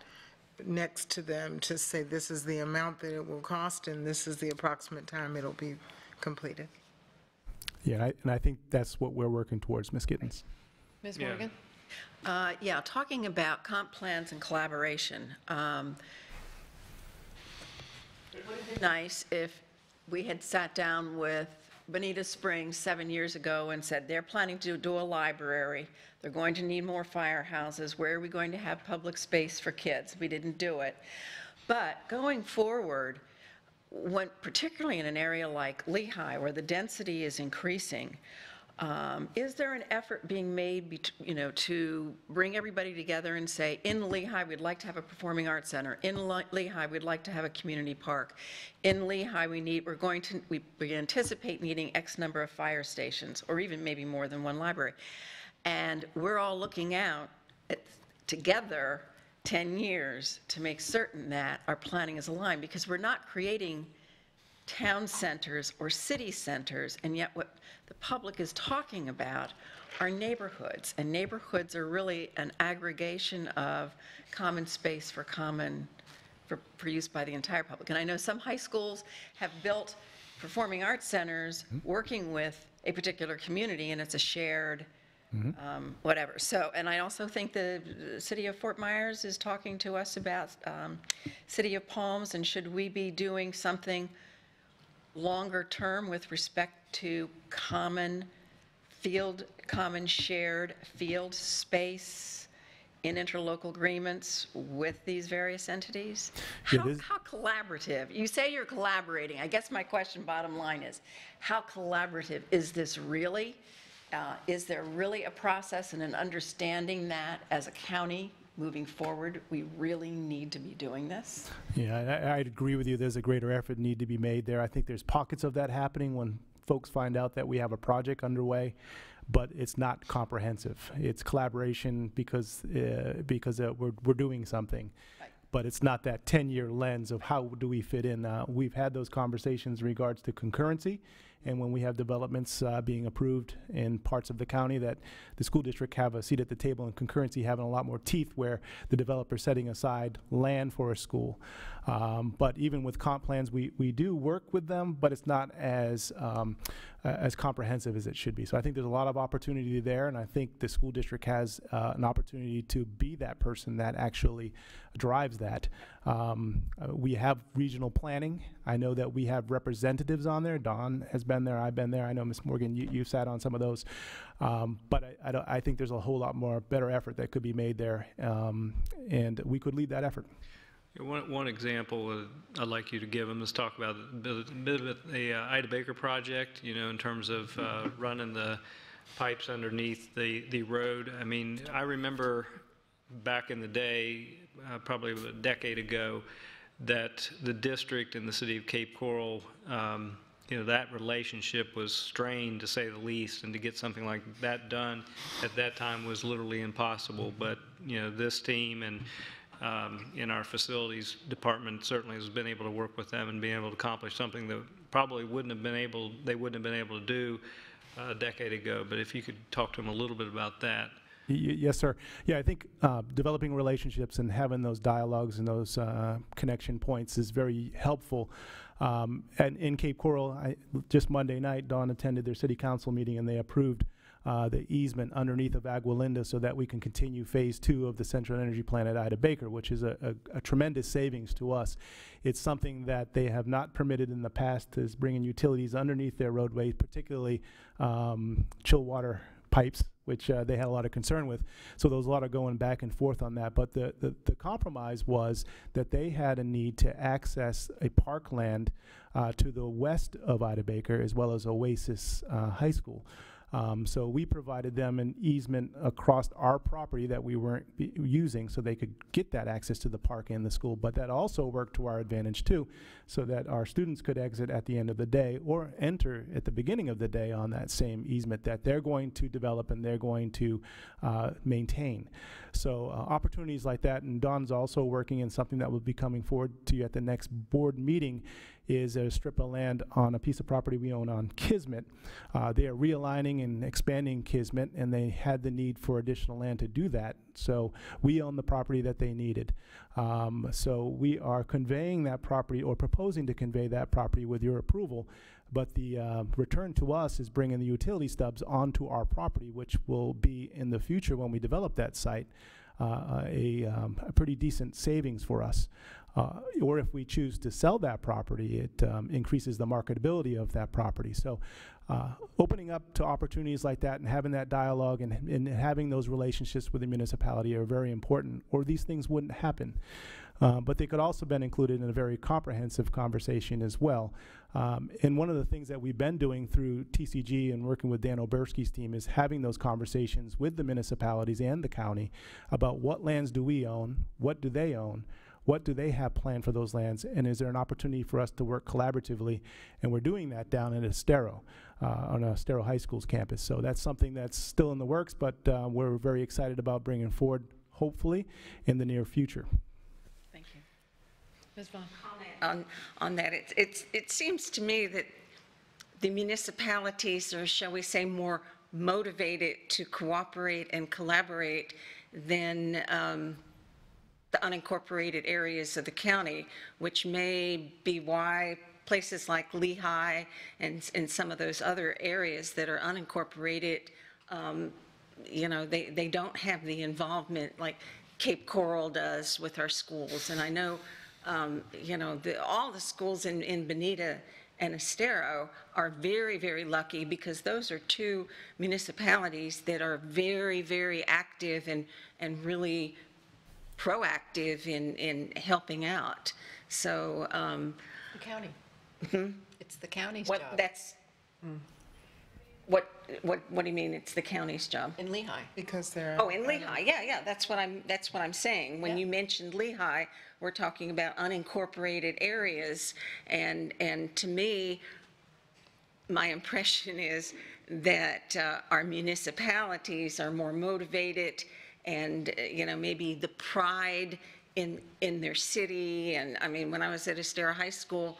Speaker 4: next to them to say this is the amount that it will cost and this is the approximate time it'll be completed.
Speaker 16: Yeah, and I think that's what we're working towards, Ms. Gittens.
Speaker 6: Ms. Morgan?
Speaker 9: Yeah, talking about comp plans and collaboration, it would have been nice if we had sat down with Bonita Springs 7 years ago and said, they're planning to do a library, they're going to need more firehouses, where are we going to have public space for kids? We didn't do it. But going forward, particularly in an area like Lehigh, where the density is increasing, is there an effort being made, to bring everybody together and say, in Lehigh, we'd like to have a performing arts center. In Lehigh, we'd like to have a community park. In Lehigh, we anticipate needing X number of fire stations, or even maybe more than one library. And we're all looking out together 10 years to make certain that our planning is aligned, because we're not creating town centers or city centers, and yet what the public is talking about
Speaker 15: are neighborhoods, and neighborhoods are really an aggregation of common space for use by the entire public. And I know some high schools have built performing arts centers working with a particular community, and it's a shared whatever. So, and I also think the city of Fort Myers is talking to us about city of Palms, and should we be doing something longer term with respect to common shared field space in interlocal agreements with these various entities? How collaborative? You say you're collaborating. I guess my question, bottom line, is how collaborative is this really? Is there really a process and an understanding that as a county moving forward, we really need to be doing this?
Speaker 16: Yeah, I'd agree with you. There's a greater effort need to be made there. I think there's pockets of that happening when folks find out that we have a project underway, but it's not comprehensive. It's collaboration because we're doing something. Right. But it's not that 10-year lens of how do we fit in. We've had those conversations in regards to concurrency, and when we have developments being approved in parts of the county that the school district have a seat at the table, and concurrency having a lot more teeth where the developer setting aside land for a school. But even with comp plans, we do work with them, but it's not as comprehensive as it should be. So I think there's a lot of opportunity there, and I think the school district has an opportunity to be that person that actually drives that. We have regional planning. I know that we have representatives on there. Dawn has been there, I've been there. I know, Ms. Morgan, you sat on some of those. But I think there's a whole lot more better effort that could be made there, and we could lead that effort.
Speaker 7: One example I'd like you to give them is talk about a bit of the Ida Baker project, in terms of running the pipes underneath the road. I mean, I remember back in the day, probably a decade ago, that the district and the city of Cape Coral, that relationship was strained, to say the least, and to get something like that done at that time was literally impossible. But, this team and in our facilities department certainly has been able to work with them and be able to accomplish something that probably they wouldn't have been able to do a decade ago. But if you could talk to them a little bit about that.
Speaker 16: Yes, sir. Yeah, I think developing relationships and having those dialogues and those connection points is very helpful. And in Cape Coral, just Monday night, Dawn attended their city council meeting, and they approved the easement underneath of Agua Linda so that we can continue phase 2 of the Central Energy Plan at Ida Baker, which is a tremendous savings to us. It's something that they have not permitted in the past, is bringing utilities underneath their roadways, particularly chill water pipes, which they had a lot of concern with. So there was a lot of going back and forth on that. But the compromise was that they had a need to access a parkland to the west of Ida Baker, as well as Oasis High School. So we provided them an easement across our property that we weren't using, so they could get that access to the park and the school. But that also worked to our advantage too, so that our students could exit at the end of the day or enter at the beginning of the day on that same easement that they're going to develop and they're going to maintain. So opportunities like that, and Dawn's also working in something that will be coming forward to you at the next board meeting, is a strip of land on a piece of property we own on Kismet. They are realigning and expanding Kismet, and they had the need for additional land to do that. So we own the property that they needed. So we are conveying that property, or proposing to convey that property with your approval. But the return to us is bringing the utility stubs onto our property, which will be in the future, when we develop that site, a pretty decent savings for us. Or if we choose to sell that property, it increases the marketability of that property. So opening up to opportunities like that and having that dialogue and having those relationships with the municipality are very important, or these things wouldn't happen. But they could also been included in a very comprehensive conversation as well. And one of the things that we've been doing through TCG and working with Dan Oberski's team is having those conversations with the municipalities and the county about what lands do we own, what do they own, what do they have planned for those lands, and is there an opportunity for us to work collaboratively? And we're doing that down at Estero, on Estero High School's campus. So that's something that's still in the works, but we're very excited about bringing forward, hopefully, in the near future.
Speaker 15: Thank you. Ms. Vaughn. Comment on that. It seems to me that the municipalities, or shall we say more motivated to cooperate and collaborate than the unincorporated areas of the county, which may be why places like Lehigh and some of those other areas that are unincorporated, you know, they don't have the involvement like Cape Coral does with our schools. And I know, you know, all the schools in Bonita and Estero are very, very lucky because those are two municipalities that are very, very active and really proactive in helping out. So,
Speaker 9: The county. It's the county's
Speaker 15: what,
Speaker 9: job.
Speaker 15: that's, what do you mean it's the county's job?
Speaker 9: In Lehigh.
Speaker 4: Because they're.
Speaker 15: Oh, in Lehigh, yeah, that's what I'm saying. When you mentioned Lehigh, we're talking about unincorporated areas, and to me, my impression is that our municipalities are more motivated, and you know, maybe the pride in their city. And I mean, when I was at Estero High School,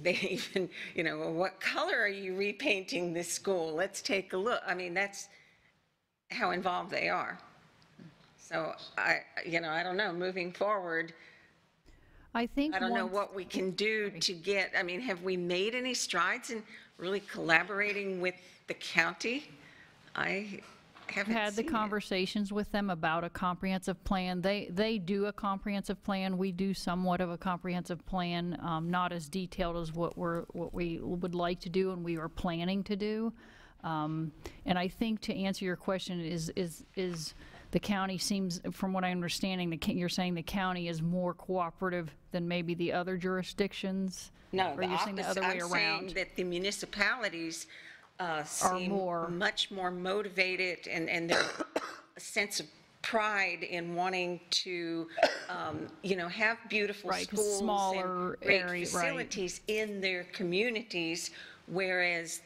Speaker 15: they even, you know, well, what color are you repainting this school? Let's take a look. I mean, that's how involved they are. So you know, I don't know, moving forward,
Speaker 18: I think
Speaker 15: I don't know what we can do to get, I mean, have we made any strides in really collaborating with the county? I haven't
Speaker 18: had the
Speaker 15: seen it.
Speaker 18: conversations with them about a comprehensive plan. They do a comprehensive plan. We do somewhat of a comprehensive plan, not as detailed as what we would like to do and we are planning to do. And I think to answer your question is the county seems, from what I'm understanding, you're saying the county is more cooperative than maybe the other jurisdictions?
Speaker 15: No,
Speaker 18: or you're saying the other way
Speaker 15: I'm
Speaker 18: around?
Speaker 15: saying that the municipalities seem much more motivated, and there's a sense of pride in wanting to, you know, have beautiful schools
Speaker 18: smaller
Speaker 15: and great
Speaker 18: area,
Speaker 15: facilities in their communities, whereas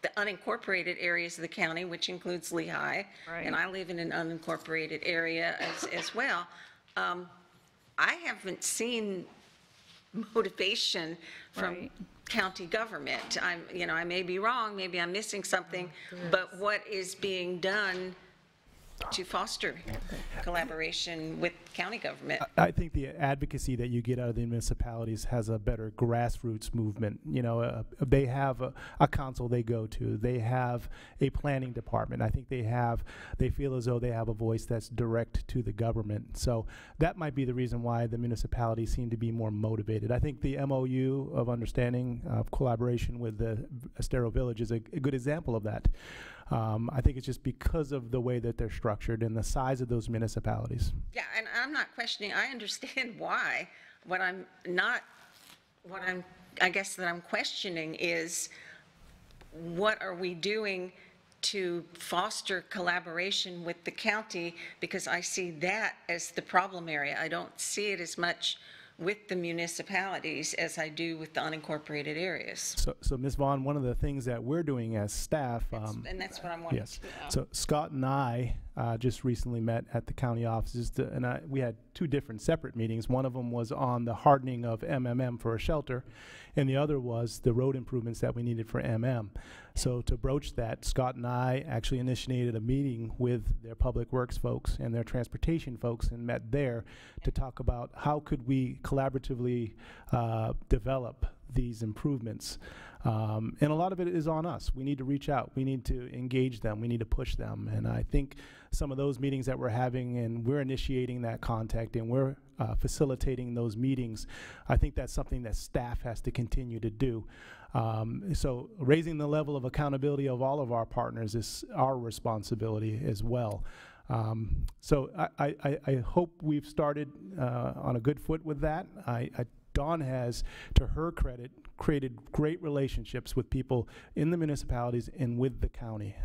Speaker 15: the unincorporated areas of the county, which includes Lehigh, and I live in an unincorporated area as well, I haven't seen motivation from county government. You know, I may be wrong, maybe I'm missing something, but what is being done to foster collaboration with county government?
Speaker 16: I think the advocacy that you get out of the municipalities has a better grassroots movement. You know, they have a council they go to. They have a planning department. I think they feel as though they have a voice that's direct to the government. So that might be the reason why the municipalities seem to be more motivated. I think the MOU of understanding of collaboration with the Estero Village is a good example of that. I think it's just because of the way that they're structured and the size of those municipalities.
Speaker 15: Yeah, and I'm not questioning, I understand why. I guess that I'm questioning is, what are we doing to foster collaboration with the county? Because I see that as the problem area. I don't see it as much with the municipalities as I do with the unincorporated areas.
Speaker 16: So Ms. Vaughn, one of the things that we're doing as staff,
Speaker 15: And that's what I'm wanting
Speaker 16: yes.
Speaker 15: to know.
Speaker 16: So Scott and I just recently met at the county offices, we had two different separate meetings. One of them was on the hardening of MMM for a shelter, and the other was the road improvements that we needed for MM. So to broach that, Scott and I actually initiated a meeting with their public works folks and their transportation folks and met there to talk about how could we collaboratively develop these improvements. And a lot of it is on us. We need to reach out. We need to engage them. We need to push them. And I think some of those meetings that we're having, and we're initiating that contact and we're facilitating those meetings, I think that's something that staff has to continue to do. So raising the level of accountability of all of our partners is our responsibility as well. So I hope we've started on a good foot with that. Dawn has, to her credit, created great relationships with people in the municipalities and with the county.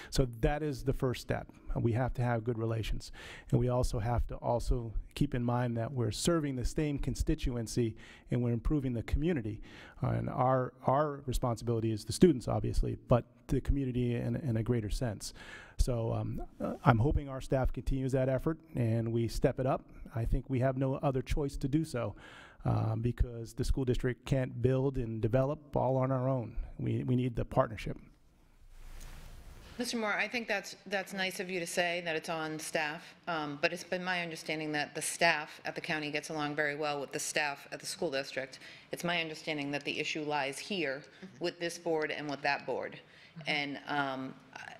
Speaker 16: So that is the first step. We have to have good relations. And we also have to keep in mind that we're serving the same constituency and we're improving the community. And our responsibility is the students, obviously, but the community in a greater sense. So I'm hoping our staff continues that effort and we step it up. I think we have no other choice to do so. Because the school district can't build and develop all on our own. We need the partnership.
Speaker 6: Mr. Moore, I think that's nice of you to say that it's on staff, but it's been my understanding that the staff at the county gets along very well with the staff at the school district. It's my understanding that the issue lies here with this board and with that board. And,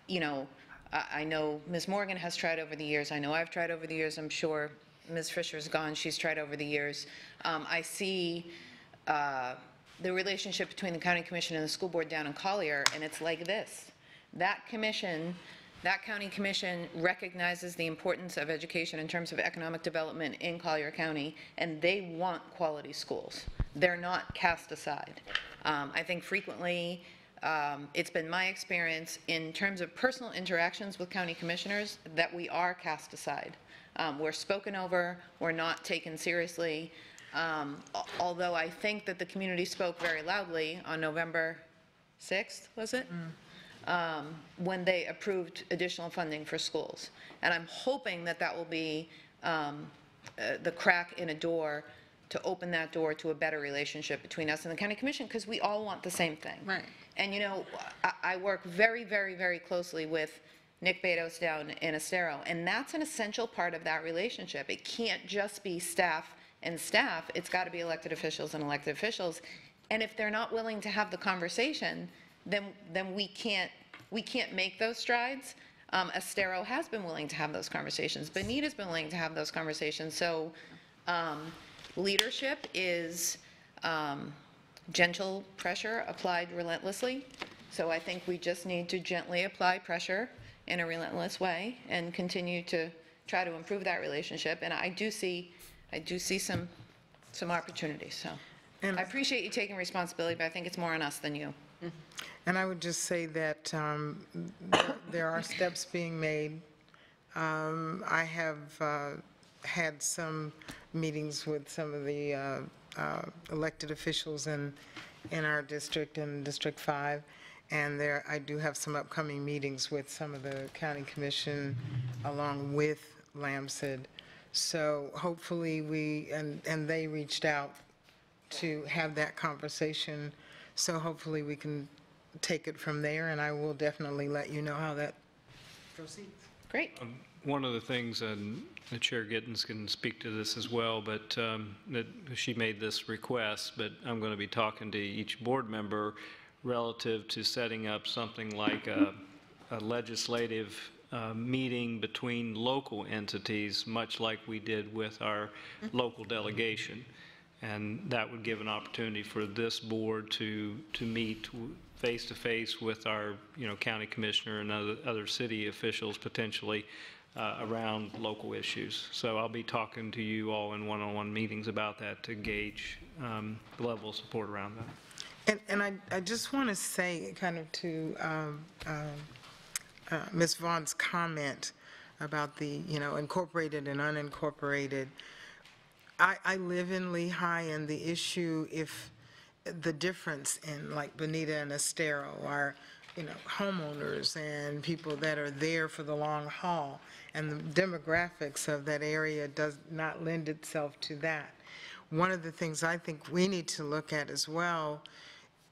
Speaker 6: you know, I know Ms. Morgan has tried over the years. I know I've tried over the years. I'm sure Ms. Fisher's gone. She's tried over the years. I see the relationship between the county commission and the school board down in Collier, and it's like this. That commission, that county commission recognizes the importance of education in terms of economic development in Collier County, and they want quality schools. They're not cast aside. I think frequently, it's been my experience in terms of personal interactions with county commissioners that we are cast aside. We're spoken over, we're not taken seriously, although I think that the community spoke very loudly on November 6th, was it? When they approved additional funding for schools. And I'm hoping that that will be the crack in a door to open that door to a better relationship between us and the county commission, because we all want the same thing.
Speaker 15: Right.
Speaker 6: And you know, I work very, very, very closely with Nick Betos down in Estero, and that's an essential part of that relationship. It can't just be staff and staff, it's got to be elected officials and elected officials. And if they're not willing to have the conversation, then we can't make those strides. Estero has been willing to have those conversations. Bonita's been willing to have those conversations. So leadership is gentle pressure applied relentlessly. So I think we just need to gently apply pressure in a relentless way and continue to try to improve that relationship. And I do see some opportunities. So I appreciate you taking responsibility, but I think it's more on us than you.
Speaker 4: And I would just say that there are steps being made. I have had some meetings with some of the elected officials in our district, in District 5, and I do have some upcoming meetings with some of the county commission along with LAMCID. So hopefully and they reached out to have that conversation. So hopefully we can take it from there, and I will definitely let you know how that proceeds.
Speaker 6: Great.
Speaker 7: One of the things, and the Chair Gittens can speak to this as well, but that she made this request, but I'm going to be talking to each board member relative to setting up something like a legislative meeting between local entities, much like we did with our local delegation. And that would give an opportunity for this board to meet face-to-face with our, county commissioner and other city officials potentially around local issues. So I'll be talking to you all in one-on-one meetings about that to gauge the level of support around that.
Speaker 4: And I just want to say, kind of to Ms. Vaughn's comment about the, incorporated and unincorporated. I live in Lehigh, and the issue, if the difference in like Bonita and Estero are, homeowners and people that are there for the long haul, and the demographics of that area does not lend itself to that. One of the things I think we need to look at as well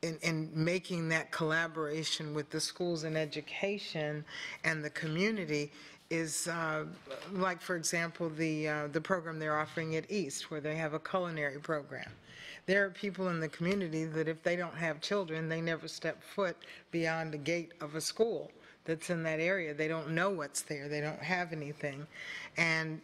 Speaker 4: in making that collaboration with the schools and education and the community is like, for example, the program they're offering at East, where they have a culinary program. There are people in the community that if they don't have children, they never step foot beyond the gate of a school that's in that area. They don't know what's there. They don't have anything. And,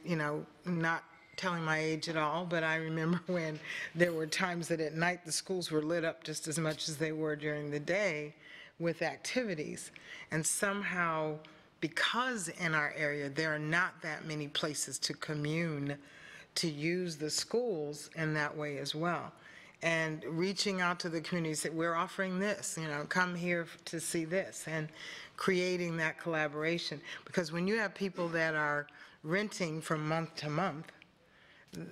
Speaker 4: not telling my age at all, but I remember when there were times that at night the schools were lit up just as much as they were during the day with activities. And somehow, because in our area there are not that many places to commune, to use the schools in that way as well. And reaching out to the community, say, we're offering this, come here to see this, and creating that collaboration. Because when you have people that are renting from month to month,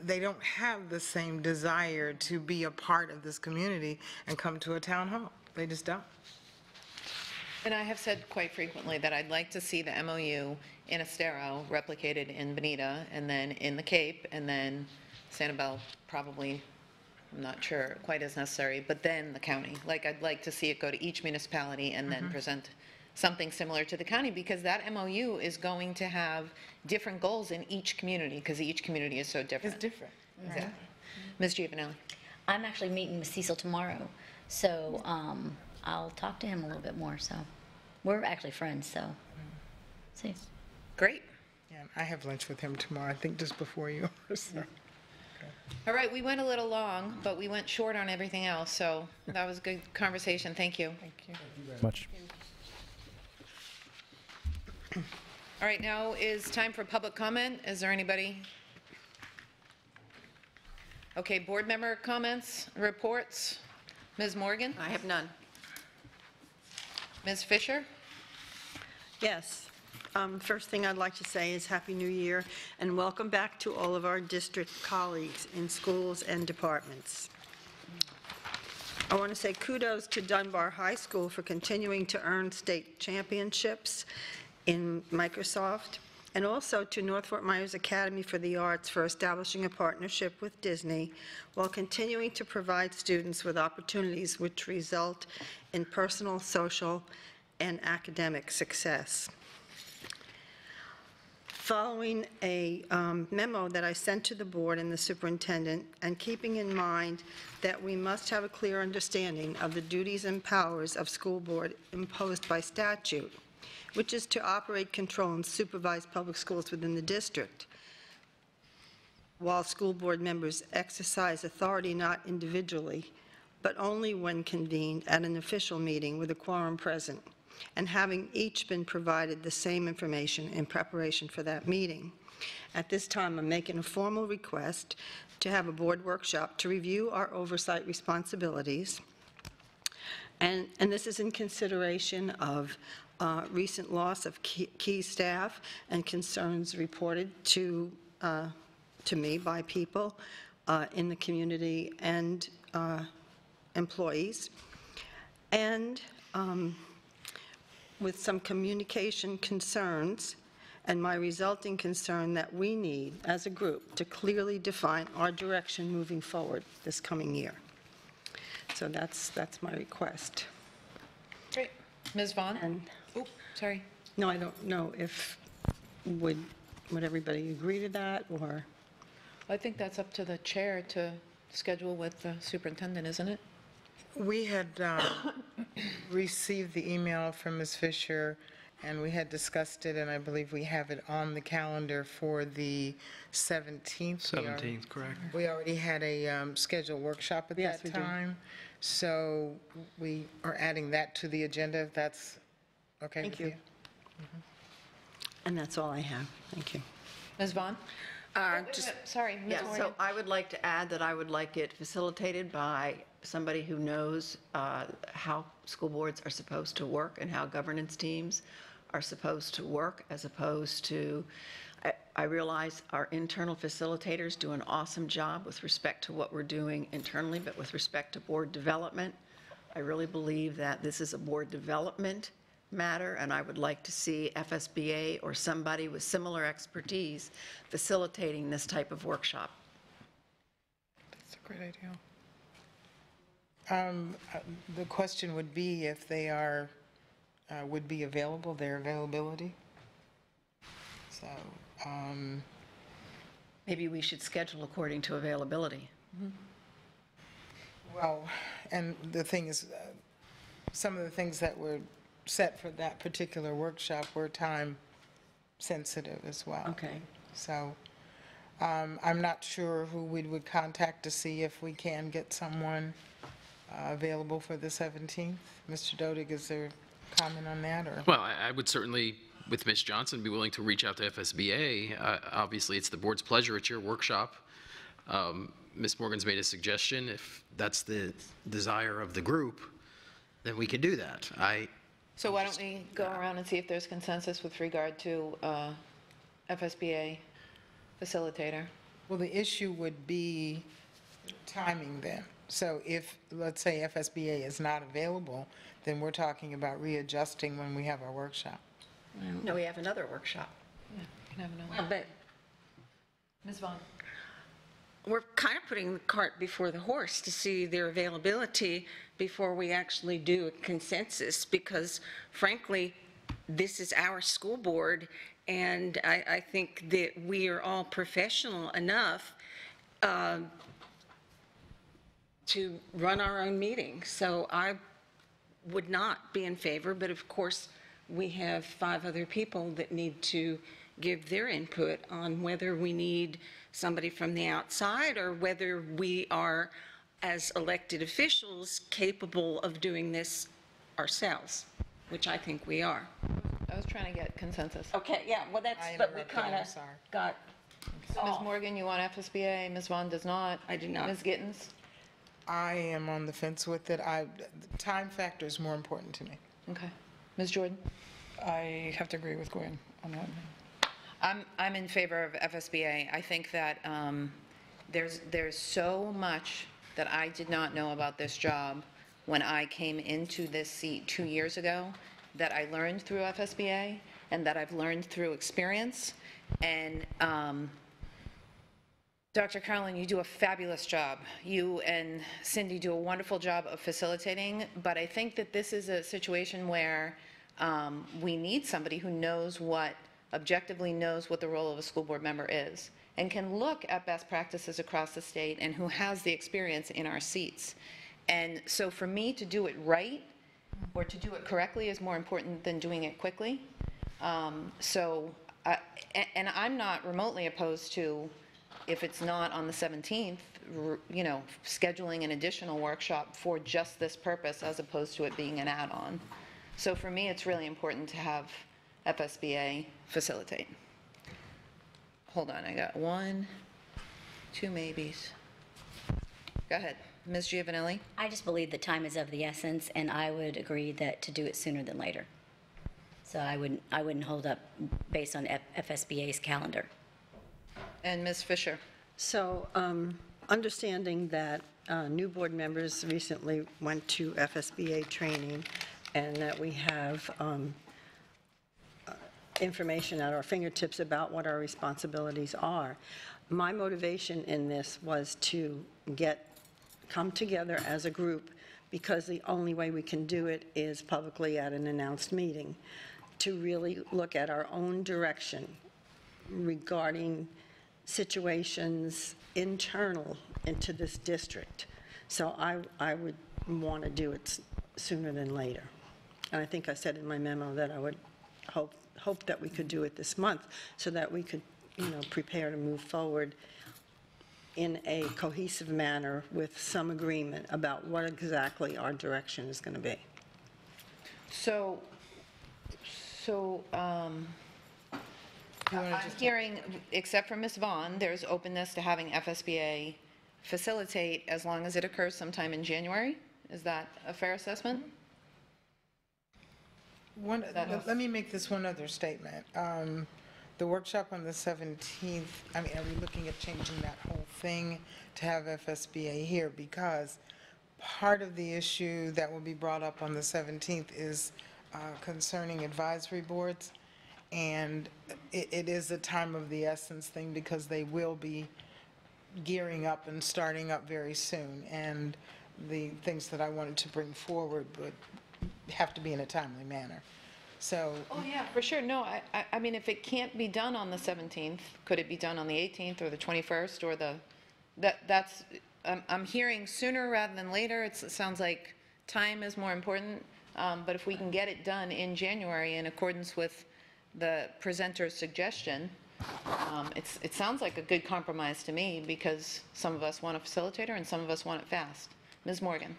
Speaker 4: they don't have the same desire to be a part of this community and come to a town hall. They just don't.
Speaker 6: And I have said quite frequently that I'd like to see the MOU in Estero replicated in Bonita, and then in the Cape, and then Sanibel probably, I'm not sure, quite as necessary, but then the county. Like, I'd like to see it go to each municipality and then present something similar to the county, because that MOU is going to have different goals in each community, because each community is so different.
Speaker 4: It's different.
Speaker 6: Exactly. Ms. Giovanelli?
Speaker 20: I'm actually meeting with Cecil tomorrow, so I'll talk to him a little bit more, so. We're actually friends, so. See.
Speaker 6: Great.
Speaker 4: Yeah, I have lunch with him tomorrow, I think just before yours. So.
Speaker 6: All right, we went a little long, but we went short on everything else, so that was a good conversation. Thank you. Thank you.
Speaker 16: Much.
Speaker 6: All right, now is time for public comment. Is there anybody? Okay, board member comments, reports. Ms. Morgan?
Speaker 9: I have none.
Speaker 6: Ms. Fisher?
Speaker 12: Yes. First thing I'd like to say is Happy New Year, and welcome back to all of our district colleagues in schools and departments. I want to say kudos to Dunbar High School for continuing to earn state championships in Microsoft, and also to North Fort Myers Academy for the Arts for establishing a partnership with Disney while continuing to provide students with opportunities which result in personal, social, and academic success. Following a memo that I sent to the board and the superintendent, and keeping in mind that we must have a clear understanding of the duties and powers of school board imposed by statute, which is to operate, control, and supervise public schools within the district, while school board members exercise authority not individually, but only when convened at an official meeting with a quorum present, and having each been provided the same information in preparation for that meeting. At this time, I'm making a formal request to have a board workshop to review our oversight responsibilities, and this is in consideration of recent loss of key staff and concerns reported to me by people in the community and employees, and with some communication concerns and my resulting concern that we need, as a group, to clearly define our direction moving forward this coming year. So that's my request.
Speaker 6: Great. Ms. Vaughn? Oh, sorry.
Speaker 12: No, I don't know if, would everybody agree to that, or?
Speaker 6: I think that's up to the chair to schedule with the superintendent, isn't it?
Speaker 4: We had received the email from Ms. Fisher, and we had discussed it, and I believe we have it on the calendar for the 17th.
Speaker 7: 17th, correct.
Speaker 4: We already had a scheduled workshop at
Speaker 12: Yes,
Speaker 4: that
Speaker 12: we do.
Speaker 4: time, so we are adding that to the agenda, if that's okay with you.
Speaker 12: Thank you. And that's all I have. Thank you.
Speaker 6: Ms. Vaughn? Sorry, Ms.
Speaker 9: Yeah,
Speaker 6: Morgan.
Speaker 9: so I would like to add that I would like it facilitated by somebody who knows how school boards are supposed to work and how governance teams are supposed to work, as opposed to, I realize our internal facilitators do an awesome job with respect to what we're doing internally, but with respect to board development, I really believe that this is a board development matter, and I would like to see FSBA or somebody with similar expertise facilitating this type of workshop.
Speaker 4: That's a great idea. The question would be if they are, would be available, their availability. So,
Speaker 9: Maybe we should schedule according to availability.
Speaker 4: well, and the thing is, some of the things that were set for that particular workshop were time sensitive as well.
Speaker 9: Okay.
Speaker 4: So, I'm not sure who we would contact to see if we can get someone available for the 17th. Mr. Dodig, is there a comment on that, or?
Speaker 11: Well, I would certainly, with Ms. Johnson, be willing to reach out to FSBA. Obviously, it's the board's pleasure. It's your workshop. Ms. Morgan's made a suggestion. If that's the desire of the group, then we can do that.
Speaker 6: So why don't we go around and see if there's consensus with regard to FSBA facilitator?
Speaker 4: Well, the issue would be timing then. So if, let's say, FSBA is not available, then we're talking about readjusting when we have our workshop.
Speaker 9: No, we have another workshop.
Speaker 6: Yeah, you can have another.
Speaker 9: But
Speaker 6: Ms. Vaughn?
Speaker 15: We're kind of putting the cart before the horse to see their availability before we actually do a consensus, because frankly, this is our school board, and I think that we are all professional enough to run our own meetings. So I would not be in favor, but of course, we have 5 other people that need to give their input on whether we need somebody from the outside or whether we are, as elected officials, capable of doing this ourselves, which I think we are.
Speaker 6: I was trying to get consensus.
Speaker 15: Okay, yeah, well, that's, but we kind of got.
Speaker 6: So Ms. Morgan, you want FSBA, Ms. Vaughn does not?
Speaker 15: I do not.
Speaker 6: Ms. Gittens?
Speaker 4: I am on the fence with it. The time factor is more important to me.
Speaker 6: Okay. Ms. Jordan?
Speaker 1: I have to agree with Gwen on that.
Speaker 6: I'm in favor of FSBA. I think that there's so much that I did not know about this job when I came into this seat 2 years ago that I learned through FSBA and that I've learned through experience. And Dr. Carlin, you do a fabulous job. You and Cindy do a wonderful job of facilitating, but I think that this is a situation where we need somebody who objectively knows what the role of a school board member is and can look at best practices across the state and who has the experience in our seats. And so for me to do it right or to do it correctly is more important than doing it quickly. And I'm not remotely opposed to, if it's not on the 17th, scheduling an additional workshop for just this purpose as opposed to it being an add-on. So for me, it's really important to have FSBA facilitate. Hold on, I got 1, 2 maybes. Go ahead, Ms. Giovanelli.
Speaker 20: I just believe the time is of the essence, and I would agree that to do it sooner than later. So I wouldn't hold up based on FSBA's calendar.
Speaker 6: And Ms. Fisher.
Speaker 12: So, understanding that new board members recently went to FSBA training and that we have information at our fingertips about what our responsibilities are, my motivation in this was to come together as a group, because the only way we can do it is publicly at an announced meeting, to really look at our own direction regarding situations internal into this district. So I would want to do it sooner than later. And I think I said in my memo that I would hope that we could do it this month so that we could, prepare to move forward in a cohesive manner with some agreement about what exactly our direction is going to be.
Speaker 6: So I'm hearing, except for Ms. Vaughn, there's openness to having FSBA facilitate as long as it occurs sometime in January. Is that a fair assessment?
Speaker 4: Let me make this one other statement. The workshop on the 17th, are we looking at changing that whole thing to have FSBA here? Because part of the issue that will be brought up on the 17th is concerning advisory boards. And it is a time of the essence thing because they will be gearing up and starting up very soon. And the things that I wanted to bring forward would have to be in a timely manner. So.
Speaker 6: Oh, yeah, for sure. No, I mean, if it can't be done on the 17th, could it be done on the 18th or the 21st or I'm hearing sooner rather than later. It sounds like time is more important. But if we can get it done in January in accordance with the presenter's suggestion, it sounds like a good compromise to me because some of us want a facilitator and some of us want it fast. Ms. Morgan.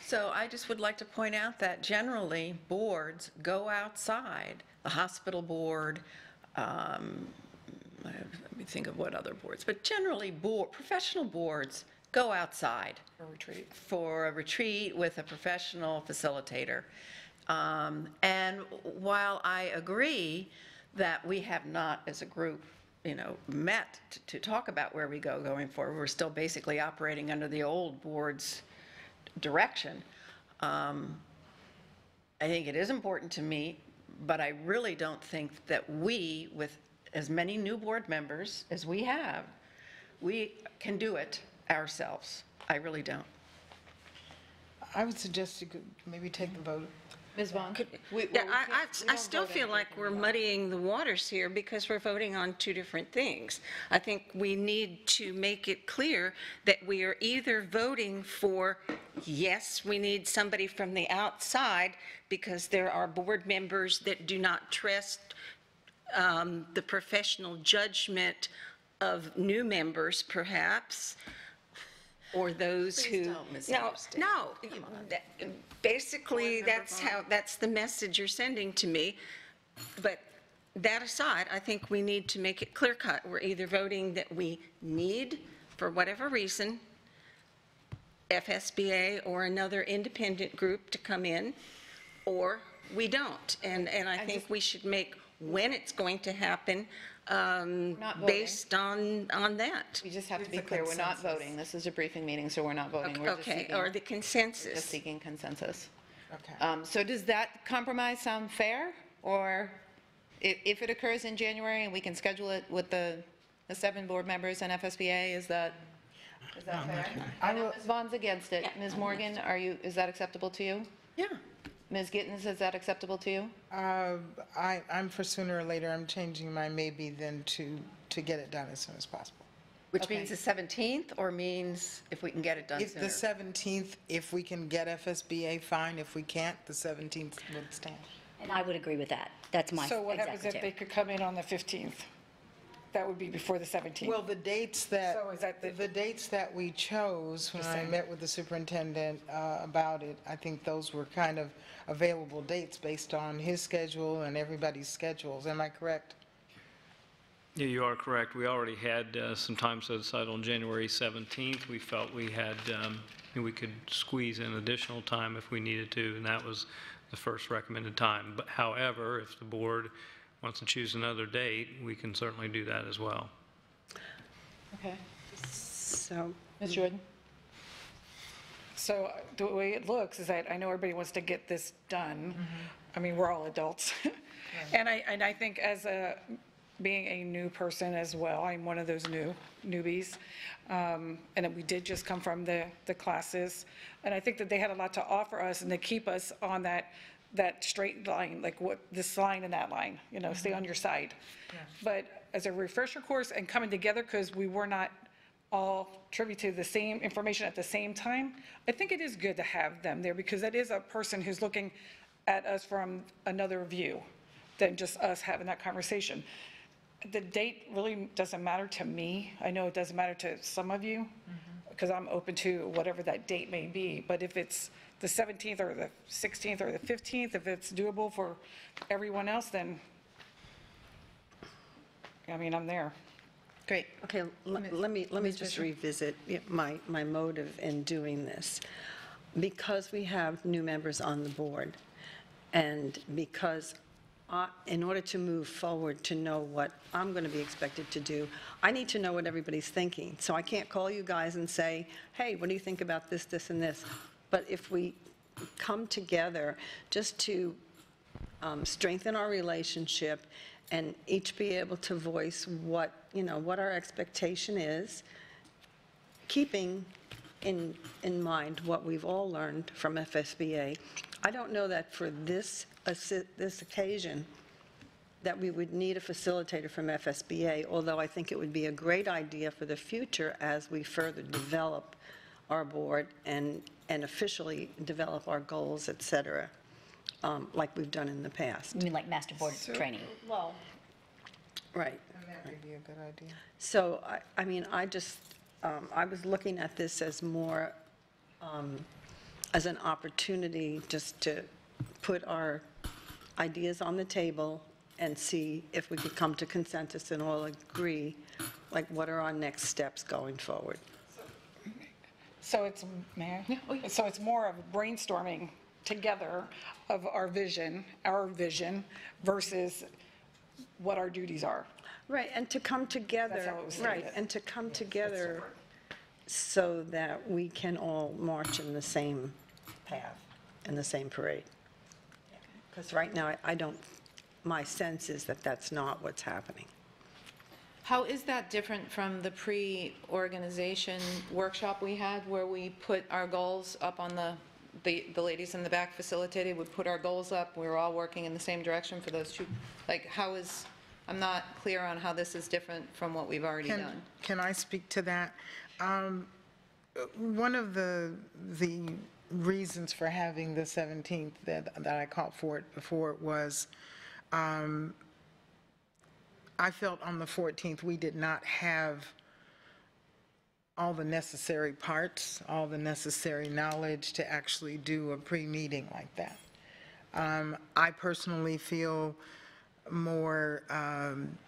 Speaker 9: So I just would like to point out that generally boards go outside. The hospital board, let me think of what other boards, but generally professional boards go outside. For a retreat with a professional facilitator. And while I agree that we have not as a group, met to talk about where we go going forward, we're still basically operating under the old board's direction. I think it is important to me, but I really don't think that we, with as many new board members as we have, we can do it ourselves. I really don't.
Speaker 4: I would suggest you could maybe take the vote
Speaker 6: Ms. Vaughn?
Speaker 15: Yeah, I still feel like we're muddying the waters here because we're voting on two different things. I think we need to make it clear that we are either voting for, yes, we need somebody from the outside because there are board members that do not trust the professional judgment of new members, perhaps, or those
Speaker 9: Please
Speaker 15: who...
Speaker 9: don't misunderstand.
Speaker 15: Basically, that's the message you're sending to me. But that aside, I think we need to make it clear cut. We're either voting that we need, for whatever reason, FSBA or another independent group to come in, or we don't. And I think we should make when it's going to happen based on that.
Speaker 6: We just have to be clear, we're not voting. This is a briefing meeting, so we're not voting. We're just
Speaker 15: Okay,
Speaker 6: seeking-
Speaker 15: or the consensus.
Speaker 6: Just seeking consensus.
Speaker 4: Okay.
Speaker 6: So does that compromise sound fair? Or if it occurs in January and we can schedule it with the 7 board members and FSBA, is that fair? I know Ms. Vaughn's against it. Ms. Morgan, is that acceptable to you?
Speaker 15: Yeah.
Speaker 6: Ms. Gittens, is that acceptable to you?
Speaker 4: I'm for sooner or later. I'm changing my maybe then to get it done as soon as possible.
Speaker 9: Which means the 17th, or means if we can get it done
Speaker 4: If
Speaker 9: sooner?
Speaker 4: the 17th, if we can get FSBA, fine. If we can't, the 17th would stand.
Speaker 20: And I would agree with that. That's my
Speaker 1: So what
Speaker 20: exact
Speaker 1: happens if
Speaker 20: tip.
Speaker 1: they could come in on the 15th? That would be before the 17th.
Speaker 4: Well, the dates that,
Speaker 1: So is that
Speaker 4: the dates that we chose when I met with the superintendent about it, I think those were kind of available dates based on his schedule and everybody's schedules. Am I correct?
Speaker 7: Yeah, you are correct. We already had some time set aside on January 17th. We felt we had, we could squeeze in additional time if we needed to, and that was the first recommended time. But however, if the board wants to choose another date, we can certainly do that as well.
Speaker 6: Okay.
Speaker 12: So,
Speaker 6: Ms. Jordan?
Speaker 1: So the way it looks is that I know everybody wants to get this done. I mean, we're all adults. And I think being a new person as well, I'm one of those newbies. And we did just come from the classes. And I think that they had a lot to offer us and to keep us on that straight line, like this line and that line, stay on your side. But as a refresher course and coming together, because we were not all privy to the same information at the same time, I think it is good to have them there because that is a person who's looking at us from another view than just us having that conversation. The date really doesn't matter to me. I know it doesn't matter to some of you because I'm open to whatever that date may be. But if it's the 17th or the 16th or the 15th, if it's doable for everyone else, then, I'm there.
Speaker 6: Great.
Speaker 12: okay, let me just revisit my motive in doing this. Because we have new members on the board, and because in order to move forward to know what I'm going to be expected to do, I need to know what everybody's thinking. So I can't call you guys and say, hey, what do you think about this, this, and this? But if we come together just to strengthen our relationship and each be able to voice what our expectation is, keeping in mind what we've all learned from FSBA. I don't know that for this occasion that we would need a facilitator from FSBA, although I think it would be a great idea for the future as we further develop our board and officially develop our goals, et cetera, like we've done in the past.
Speaker 20: You mean like master board training?
Speaker 12: Well, right.
Speaker 4: That would be a good idea.
Speaker 12: So, I was looking at this as more as an opportunity just to put our ideas on the table and see if we could come to consensus and all agree, like what are our next steps going forward.
Speaker 1: So it's, so it's more of brainstorming together of our vision versus what our duties are.
Speaker 12: Right, and to come together.
Speaker 1: That's how it was
Speaker 12: Right,
Speaker 1: stated.
Speaker 12: and to come together so that we can all march in the same path, in the same parade. Because right now, my sense is that that's not what's happening.
Speaker 6: How is that different from the pre-organization workshop we had where we put our goals up on the ladies in the back facilitated, would put our goals up, we were all working in the same direction for those two, like, how is, I'm not clear on how this is different from what we've already done.
Speaker 4: Can I speak to that? One of the reasons for having the 17th that I called for it before was, I felt on the 14th we did not have all the necessary parts, all the necessary knowledge to actually do a pre-meeting like that. I personally feel more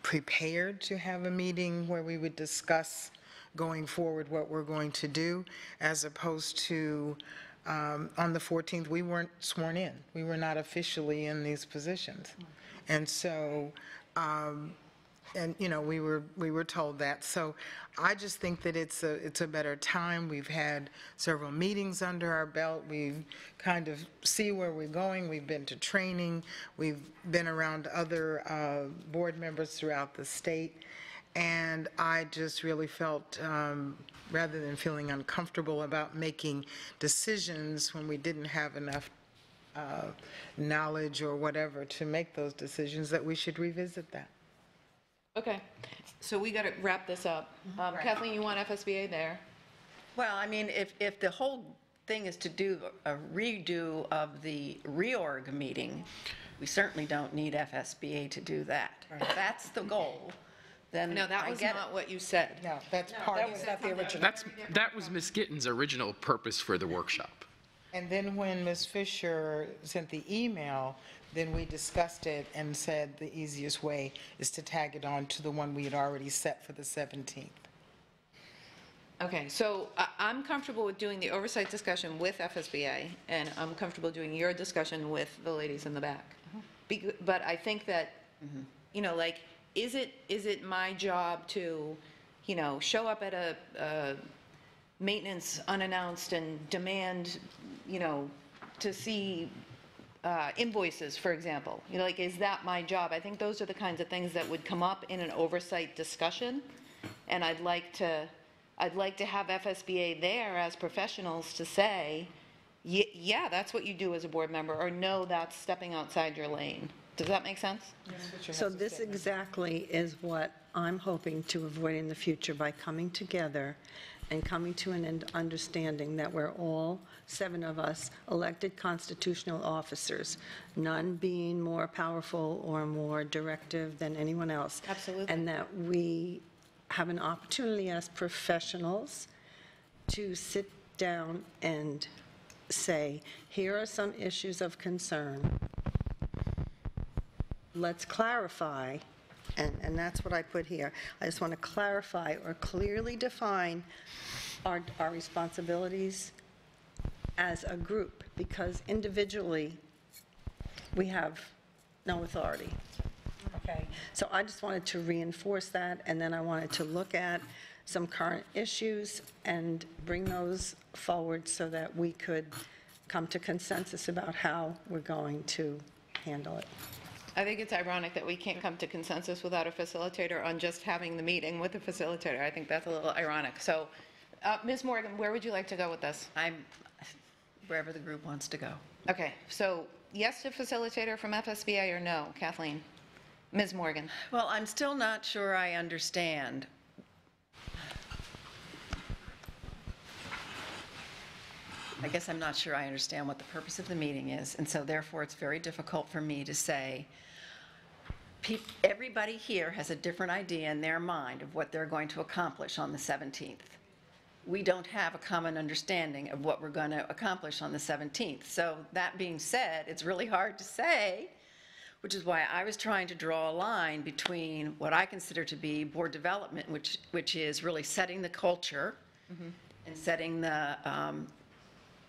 Speaker 4: prepared to have a meeting where we would discuss going forward what we're going to do, as opposed to on the 14th, we weren't sworn in. We were not officially in these positions. And so, and you know, we were told that. So I just think that it's a better time. We've had several meetings under our belt. We kind of see where we're going. We've been to training. We've been around other board members throughout the state. And I just really felt, rather than feeling uncomfortable about making decisions when we didn't have enough knowledge or whatever to make those decisions, that we should revisit that.
Speaker 6: Okay, so we got to wrap this up. Kathleen, you want FSBA there?
Speaker 9: Well, I mean, if the whole thing is to do a redo of the reorg meeting, we certainly don't need FSBA to do that. If that's the goal, then
Speaker 6: No, that
Speaker 9: I
Speaker 6: was
Speaker 9: get
Speaker 6: not
Speaker 9: it.
Speaker 6: what you said.
Speaker 4: No, that's part of it.
Speaker 1: the original.
Speaker 11: That was Ms. Gitten's original purpose for the workshop.
Speaker 4: And then when Ms. Fisher sent the email, then we discussed it and said the easiest way is to tag it on to the one we had already set for the 17th.
Speaker 6: Okay, so I'm comfortable with doing the oversight discussion with FSBA, and I'm comfortable doing your discussion with the ladies in the back. But I think that, you know, like, is it my job to, you know, show up at a maintenance unannounced and demand, you know, to see invoices, for example? You know, like, is that my job? I think those are the kinds of things that would come up in an oversight discussion, and I'd like to have FSBA there as professionals to say, yeah, that's what you do as a board member, or no, that's stepping outside your lane. Does that make sense?
Speaker 12: So this exactly is what I'm hoping to avoid in the future by coming together and coming to an understanding that we're all, 7 of us, elected constitutional officers, none being more powerful or more directive than anyone else.
Speaker 6: Absolutely.
Speaker 12: And that we have an opportunity as professionals to sit down and say, here are some issues of concern. Let's clarify, and that's what I put here. I just want to clarify or clearly define our responsibilities as a group, because individually, we have no authority. Okay, so I just wanted to reinforce that, and then I wanted to look at some current issues and bring those forward so that we could come to consensus about how we're going to handle it.
Speaker 6: I think it's ironic that we can't come to consensus without a facilitator on just having the meeting with a facilitator. I think that's a little ironic. So, Ms. Morgan, where would you like to go with this?
Speaker 9: Wherever the group wants to go.
Speaker 6: Okay, so yes to facilitator from FSBA or no? Kathleen? Ms. Morgan?
Speaker 9: Well, I'm still not sure I understand. I guess I'm not sure I understand what the purpose of the meeting is, and so therefore it's very difficult for me to say, everybody here has a different idea in their mind of what they're going to accomplish on the 17th. We don't have a common understanding of what we're going to accomplish on the 17th. So that being said, it's really hard to say, which is why I was trying to draw a line between what I consider to be board development, which is really setting the culture and setting the,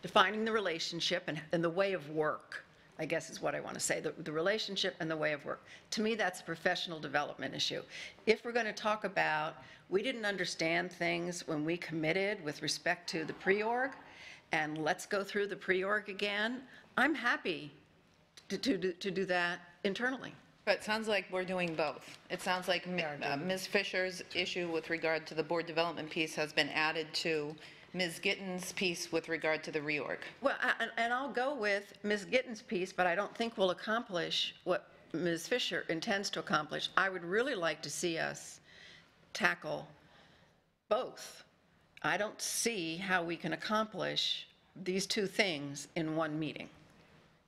Speaker 9: defining the relationship and the way of work, I guess is what I want to say, the relationship and the way of work. To me, that's a professional development issue. If we're going to talk about, we didn't understand things when we committed with respect to the pre-org, and let's go through the pre-org again, I'm happy to do that internally.
Speaker 6: But it sounds like we're doing both. It sounds like Ms. Fisher's issue with regard to the board development piece has been added to Ms. Gittens' piece with regard to the reorg.
Speaker 9: Well, and I'll go with Ms. Gittens' piece, but I don't think we'll accomplish what Ms. Fisher intends to accomplish. I would really like to see us tackle both. I don't see how we can accomplish these two things in one meeting,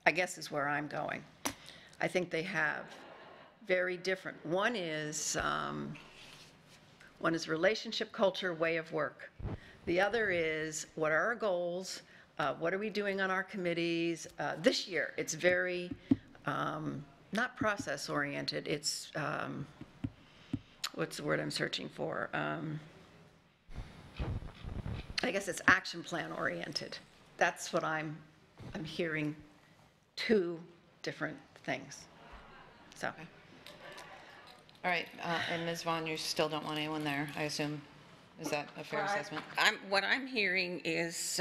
Speaker 9: I guess is where I'm going. I think they have very different. One is relationship, culture, way of work. The other is, what are our goals? What are we doing on our committees? This year, it's very, not process-oriented, it's, what's the word I'm searching for? I guess it's action plan-oriented. That's what I'm hearing, two different things. So.
Speaker 6: All right, and Ms. Vaughn, you still don't want anyone there, I assume. Is that a fair assessment?
Speaker 15: What I'm hearing is,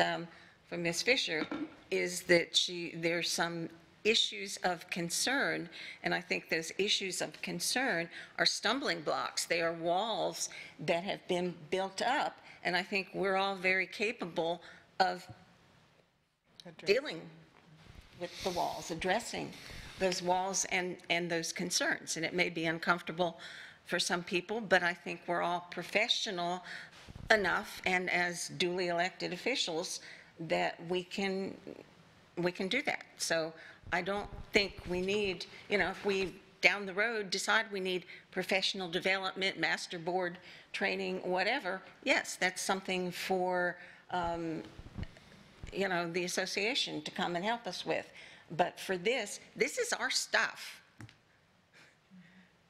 Speaker 15: from Ms. Fisher, is that there's some issues of concern, and I think those issues of concern are stumbling blocks. They are walls that have been built up, and I think we're all very capable of dealing with the walls, addressing those walls and those concerns. And it may be uncomfortable for some people, but I think we're all professional enough and as duly elected officials that we can do that. So I don't think we need, if we down the road decide we need professional development, master board training, whatever, yes, that's something for the association to come and help us with. But for this is our stuff.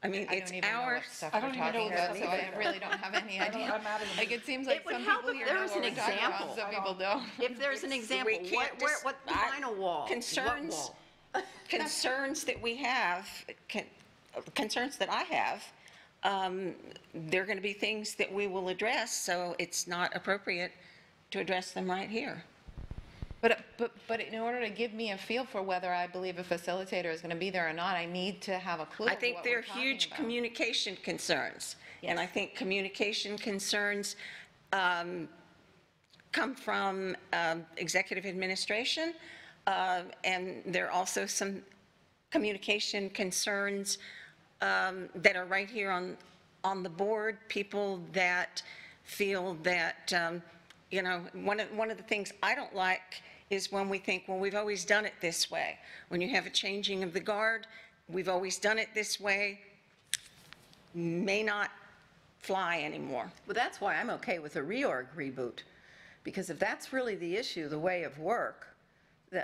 Speaker 15: I mean, it's our stuff we're talking about, so I really don't have any idea. Like, it seems like some people here know what we're talking about, some people don't.
Speaker 9: If there's an example, what kind of wall?
Speaker 15: Concerns that we have, concerns that I have, they're going to be things that we will address, so it's not appropriate to address them right here.
Speaker 6: But in order to give me a feel for whether I believe a facilitator is going to be there or not, I need to have a clue.
Speaker 15: I think there are huge communication concerns. Yes. And I think communication concerns come from executive administration, and there are also some communication concerns that are right here on the board, people that feel that, one of the things I don't like is when we think, well, we've always done it this way. When you have a changing of the guard, we've always done it this way, may not fly anymore.
Speaker 9: Well, that's why I'm okay with a reorg reboot, because if that's really the issue, the way of work,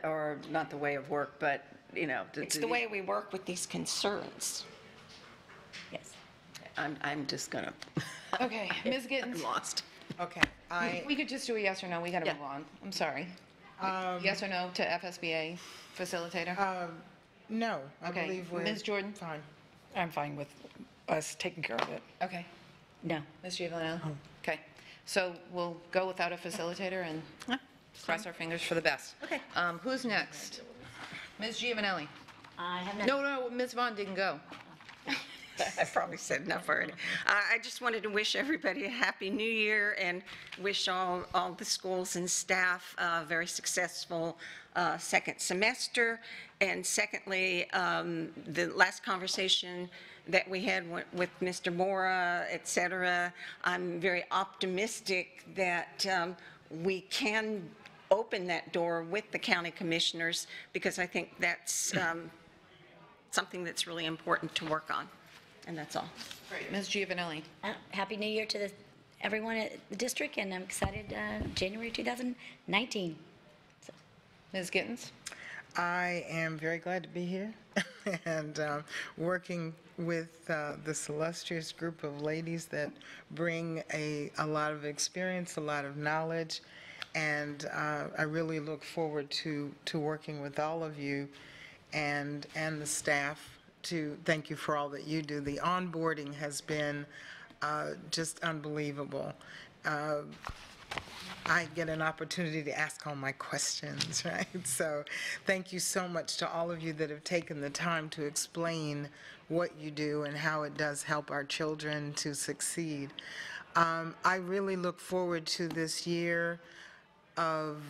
Speaker 9: or not the way of work, but,
Speaker 15: it's the way we work with these concerns.
Speaker 9: Yes. I'm just gonna.
Speaker 6: Okay, Ms. Gittens.
Speaker 9: I'm lost.
Speaker 4: Okay.
Speaker 6: We could just do a yes or no, we got to move on. I'm sorry. Yes or no to FSBA facilitator?
Speaker 4: No, I
Speaker 6: Okay.
Speaker 4: believe we're.
Speaker 6: Ms. Jordan?
Speaker 4: Fine.
Speaker 1: I'm fine with us taking care of it.
Speaker 6: Okay.
Speaker 20: No.
Speaker 6: Ms. Giovanelli? Okay. So we'll go without a facilitator and cross our fingers for the best.
Speaker 9: Okay.
Speaker 6: Who's next? Ms. Giovanelli?
Speaker 20: I have
Speaker 6: No, Ms. Vaughn didn't go.
Speaker 15: I probably said enough already. I just wanted to wish everybody a happy new year and wish all the schools and staff a very successful second semester. And secondly, the last conversation that we had with Mr. Mora, et cetera, I'm very optimistic that we can open that door with the county commissioners, because I think that's something that's really important to work on. And that's all.
Speaker 6: Great. Ms. Giovanelli?
Speaker 20: Happy New Year to everyone at the district, and I'm excited, January 2019. So.
Speaker 6: Ms. Gittens?
Speaker 4: I am very glad to be here and working with this illustrious group of ladies that bring a lot of experience, a lot of knowledge, and I really look forward to working with all of you and the staff to thank you for all that you do. The onboarding has been just unbelievable. I get an opportunity to ask all my questions, right? So thank you so much to all of you that have taken the time to explain what you do and how it does help our children to succeed. I really look forward to this year of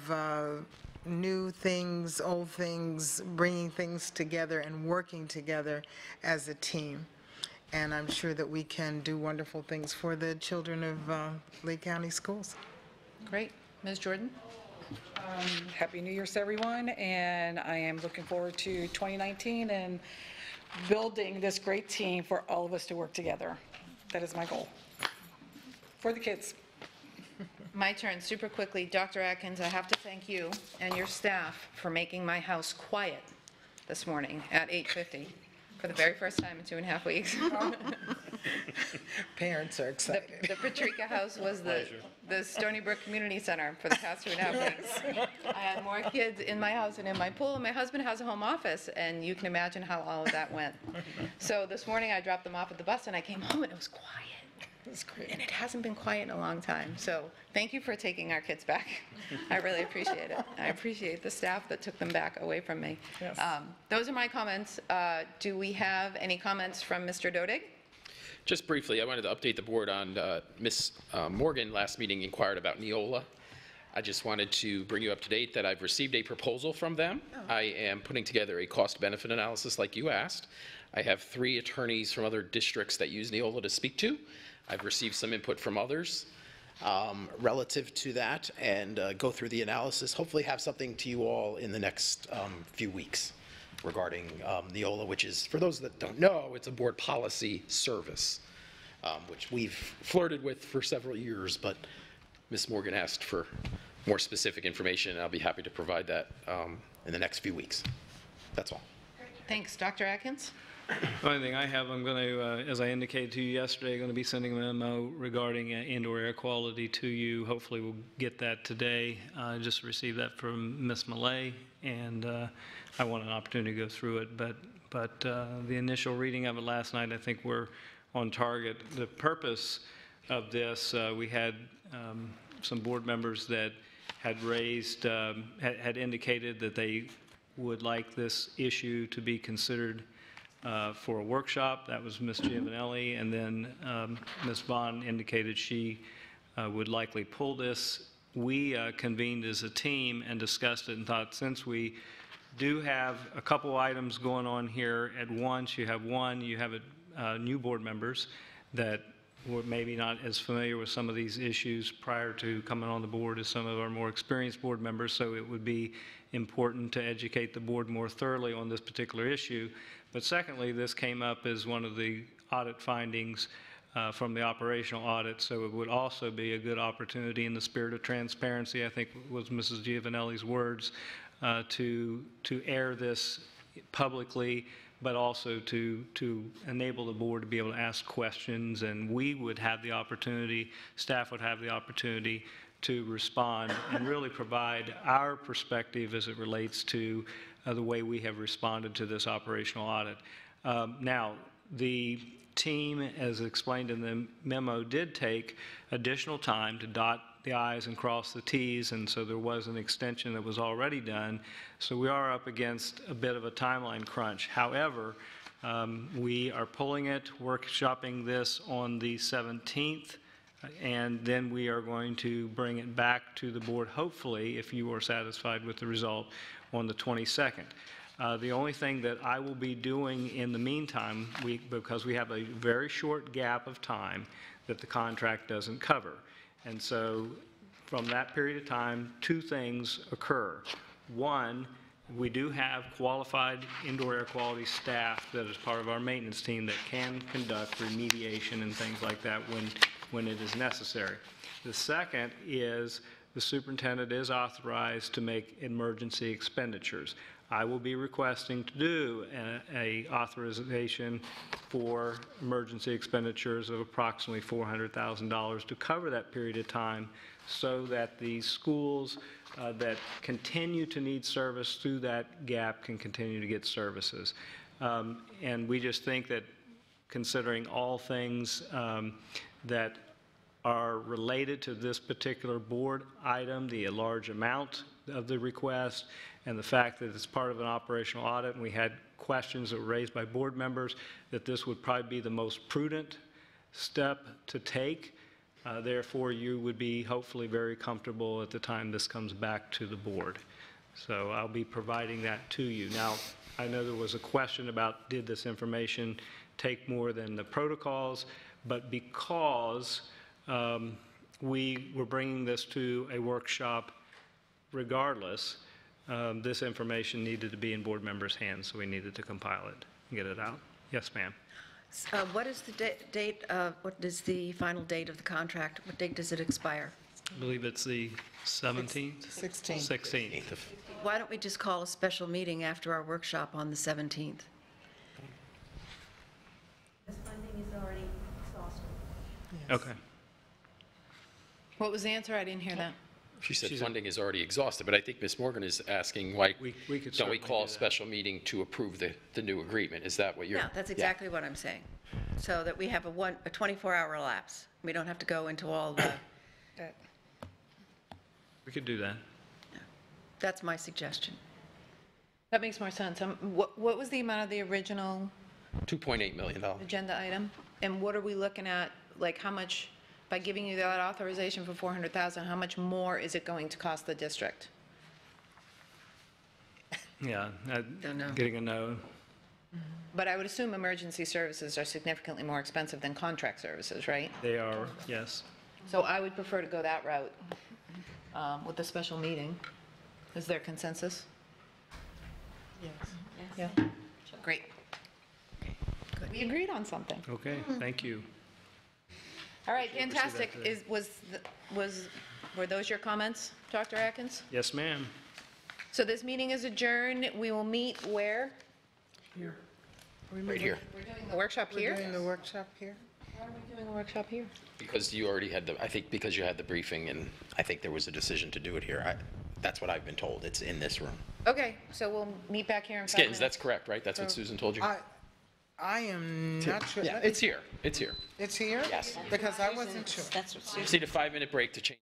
Speaker 4: new things, old things, bringing things together and working together as a team. And I'm sure that we can do wonderful things for the children of Lee County Schools.
Speaker 6: Great. Ms. Jordan?
Speaker 1: Happy New Year's to everyone, and I am looking forward to 2019 and building this great team for all of us to work together. That is my goal. For the kids.
Speaker 6: My turn, super quickly. Dr. Atkins, I have to thank you and your staff for making my house quiet this morning at 8:50 for the very first time in 2.5 weeks.
Speaker 4: Parents are excited.
Speaker 6: The Patrica House was the Stony Brook Community Center for the past 2.5 weeks. I had more kids in my house and in my pool. My husband has a home office, and you can imagine how all of that went. So this morning I dropped them off at the bus, and I came home, and it was quiet.
Speaker 4: That's great.
Speaker 6: And it hasn't been quiet in a long time. So thank you for taking our kids back. I really appreciate it. I appreciate the staff that took them back away from me.
Speaker 1: Yes.
Speaker 6: Those are my comments. Do we have any comments from Mr. Dodig?
Speaker 11: Just briefly, I wanted to update the board on Ms. Morgan last meeting inquired about Neola. I just wanted to bring you up to date that I've received a proposal from them. I am putting together a cost-benefit analysis like you asked. I have 3 attorneys from other districts that use Neola to speak to. I've received some input from others relative to that and go through the analysis. Hopefully have something to you all in the next few weeks regarding Neola, which is, for those that don't know, it's a board policy service, which we've flirted with for several years, but Ms. Morgan asked for more specific information, and I'll be happy to provide that in the next few weeks. That's all.
Speaker 6: Thanks. Dr. Atkins?
Speaker 7: The only thing I have, I'm going to, as I indicated to you yesterday, going to be sending a memo regarding indoor air quality to you. Hopefully we'll get that today. I just received that from Ms. Millay, and I want an opportunity to go through it. But the initial reading of it last night, I think we're on target. The purpose of this, we had some board members that had raised, had indicated that they would like this issue to be considered for a workshop. That was Ms. Giovanelli, and then Ms. Vaughn indicated she would likely pull this. We convened as a team and discussed it and thought, since we do have a couple items going on here at once, you have new board members that were maybe not as familiar with some of these issues prior to coming on the board as some of our more experienced board members, so it would be important to educate the board more thoroughly on this particular issue. But secondly, this came up as one of the audit findings from the operational audit, so it would also be a good opportunity in the spirit of transparency, I think was Mrs. Giovanelli's words, to air this publicly, but also to enable the board to be able to ask questions, and we would have the opportunity, staff would have the opportunity to respond and really provide our perspective as it relates to the way we have responded to this operational audit. Now, the team, as explained in the memo, did take additional time to dot the I's and cross the T's, and so there was an extension that was already done. So we are up against a bit of a timeline crunch. However, we are pulling it, workshopping this on the 17th, and then we are going to bring it back to the board, hopefully, if you are satisfied with the result, on the 22nd. The only thing that I will be doing in the meantime, because we have a very short gap of time that the contract doesn't cover. And so from that period of time, 2 things occur. One, we do have qualified indoor air quality staff that is part of our maintenance team that can conduct remediation and things like that when it is necessary. The second is the superintendent is authorized to make emergency expenditures. I will be requesting to do a authorization for emergency expenditures of approximately $400,000 to cover that period of time, so that the schools that continue to need service through that gap can continue to get services. And we just think that, considering all things that are related to this particular board item, the large amount of the request, and the fact that it's part of an operational audit, and we had questions that were raised by board members, that this would probably be the most prudent step to take Therefore, you would be hopefully very comfortable at the time this comes back to the board. So I'll be providing that to you. Now, I know there was a question about did this information take more than the protocols, but because we were bringing this to a workshop regardless, this information needed to be in board members' hands, so we needed to compile it and get it out. Yes, ma'am.
Speaker 9: What is the date, what is the final date of the contract? What date does it expire?
Speaker 7: I believe it's the 17th?
Speaker 4: 16th.
Speaker 7: 16th.
Speaker 9: Why don't we just call a special meeting after our workshop on the 17th?
Speaker 2: This funding is already exhausted.
Speaker 7: Okay.
Speaker 6: What was the answer? I didn't hear that.
Speaker 5: She said funding is already exhausted, but I think Ms. Morgan is asking, why
Speaker 7: We could
Speaker 5: don't we
Speaker 7: certainly
Speaker 5: call
Speaker 7: do
Speaker 5: a
Speaker 7: that.
Speaker 5: special meeting to approve the new agreement? Is that what you're?
Speaker 9: Yeah, that's exactly what I'm saying. So that we have a 24-hour lapse. We don't have to go into all the,
Speaker 7: We could do that.
Speaker 9: that's my suggestion.
Speaker 6: That makes more sense. What was the amount of the original
Speaker 5: $2.8 million.
Speaker 6: agenda item? And what are we looking at, like how much, by giving you that authorization for 400,000, how much more is it going to cost the district?
Speaker 7: Yeah,
Speaker 9: Don't know.
Speaker 7: getting a no.
Speaker 6: But I would assume emergency services are significantly more expensive than contract services, right?
Speaker 7: They are, yes.
Speaker 6: So I would prefer to go that route with the special meeting. Is there consensus?
Speaker 4: Yes.
Speaker 6: Yeah. Great. We agreed on something.
Speaker 7: Okay, thank you.
Speaker 6: All right,
Speaker 7: Appreciate that
Speaker 6: fantastic.
Speaker 7: today.
Speaker 6: Were those your comments, Dr. Atkins?
Speaker 7: Yes, ma'am.
Speaker 6: So this meeting is adjourned. We will meet where?
Speaker 4: Here.
Speaker 5: Right here.
Speaker 6: We're doing the workshop
Speaker 4: We're
Speaker 6: here?
Speaker 4: doing the workshop here?
Speaker 6: Why are we doing a workshop here?
Speaker 5: Because you already had I think because you had the briefing, and I think there was a decision to do it here. That's what I've been told. It's in this room.
Speaker 6: Okay, so we'll meet back here in 5
Speaker 5: Skittens,
Speaker 6: minutes.
Speaker 5: that's correct, right? That's what Susan told you?
Speaker 4: I am not sure.
Speaker 5: Yeah, it's here. It's here.
Speaker 4: It's here?
Speaker 5: Yes.
Speaker 4: Because I wasn't sure.
Speaker 5: Just need a 5-minute break to change.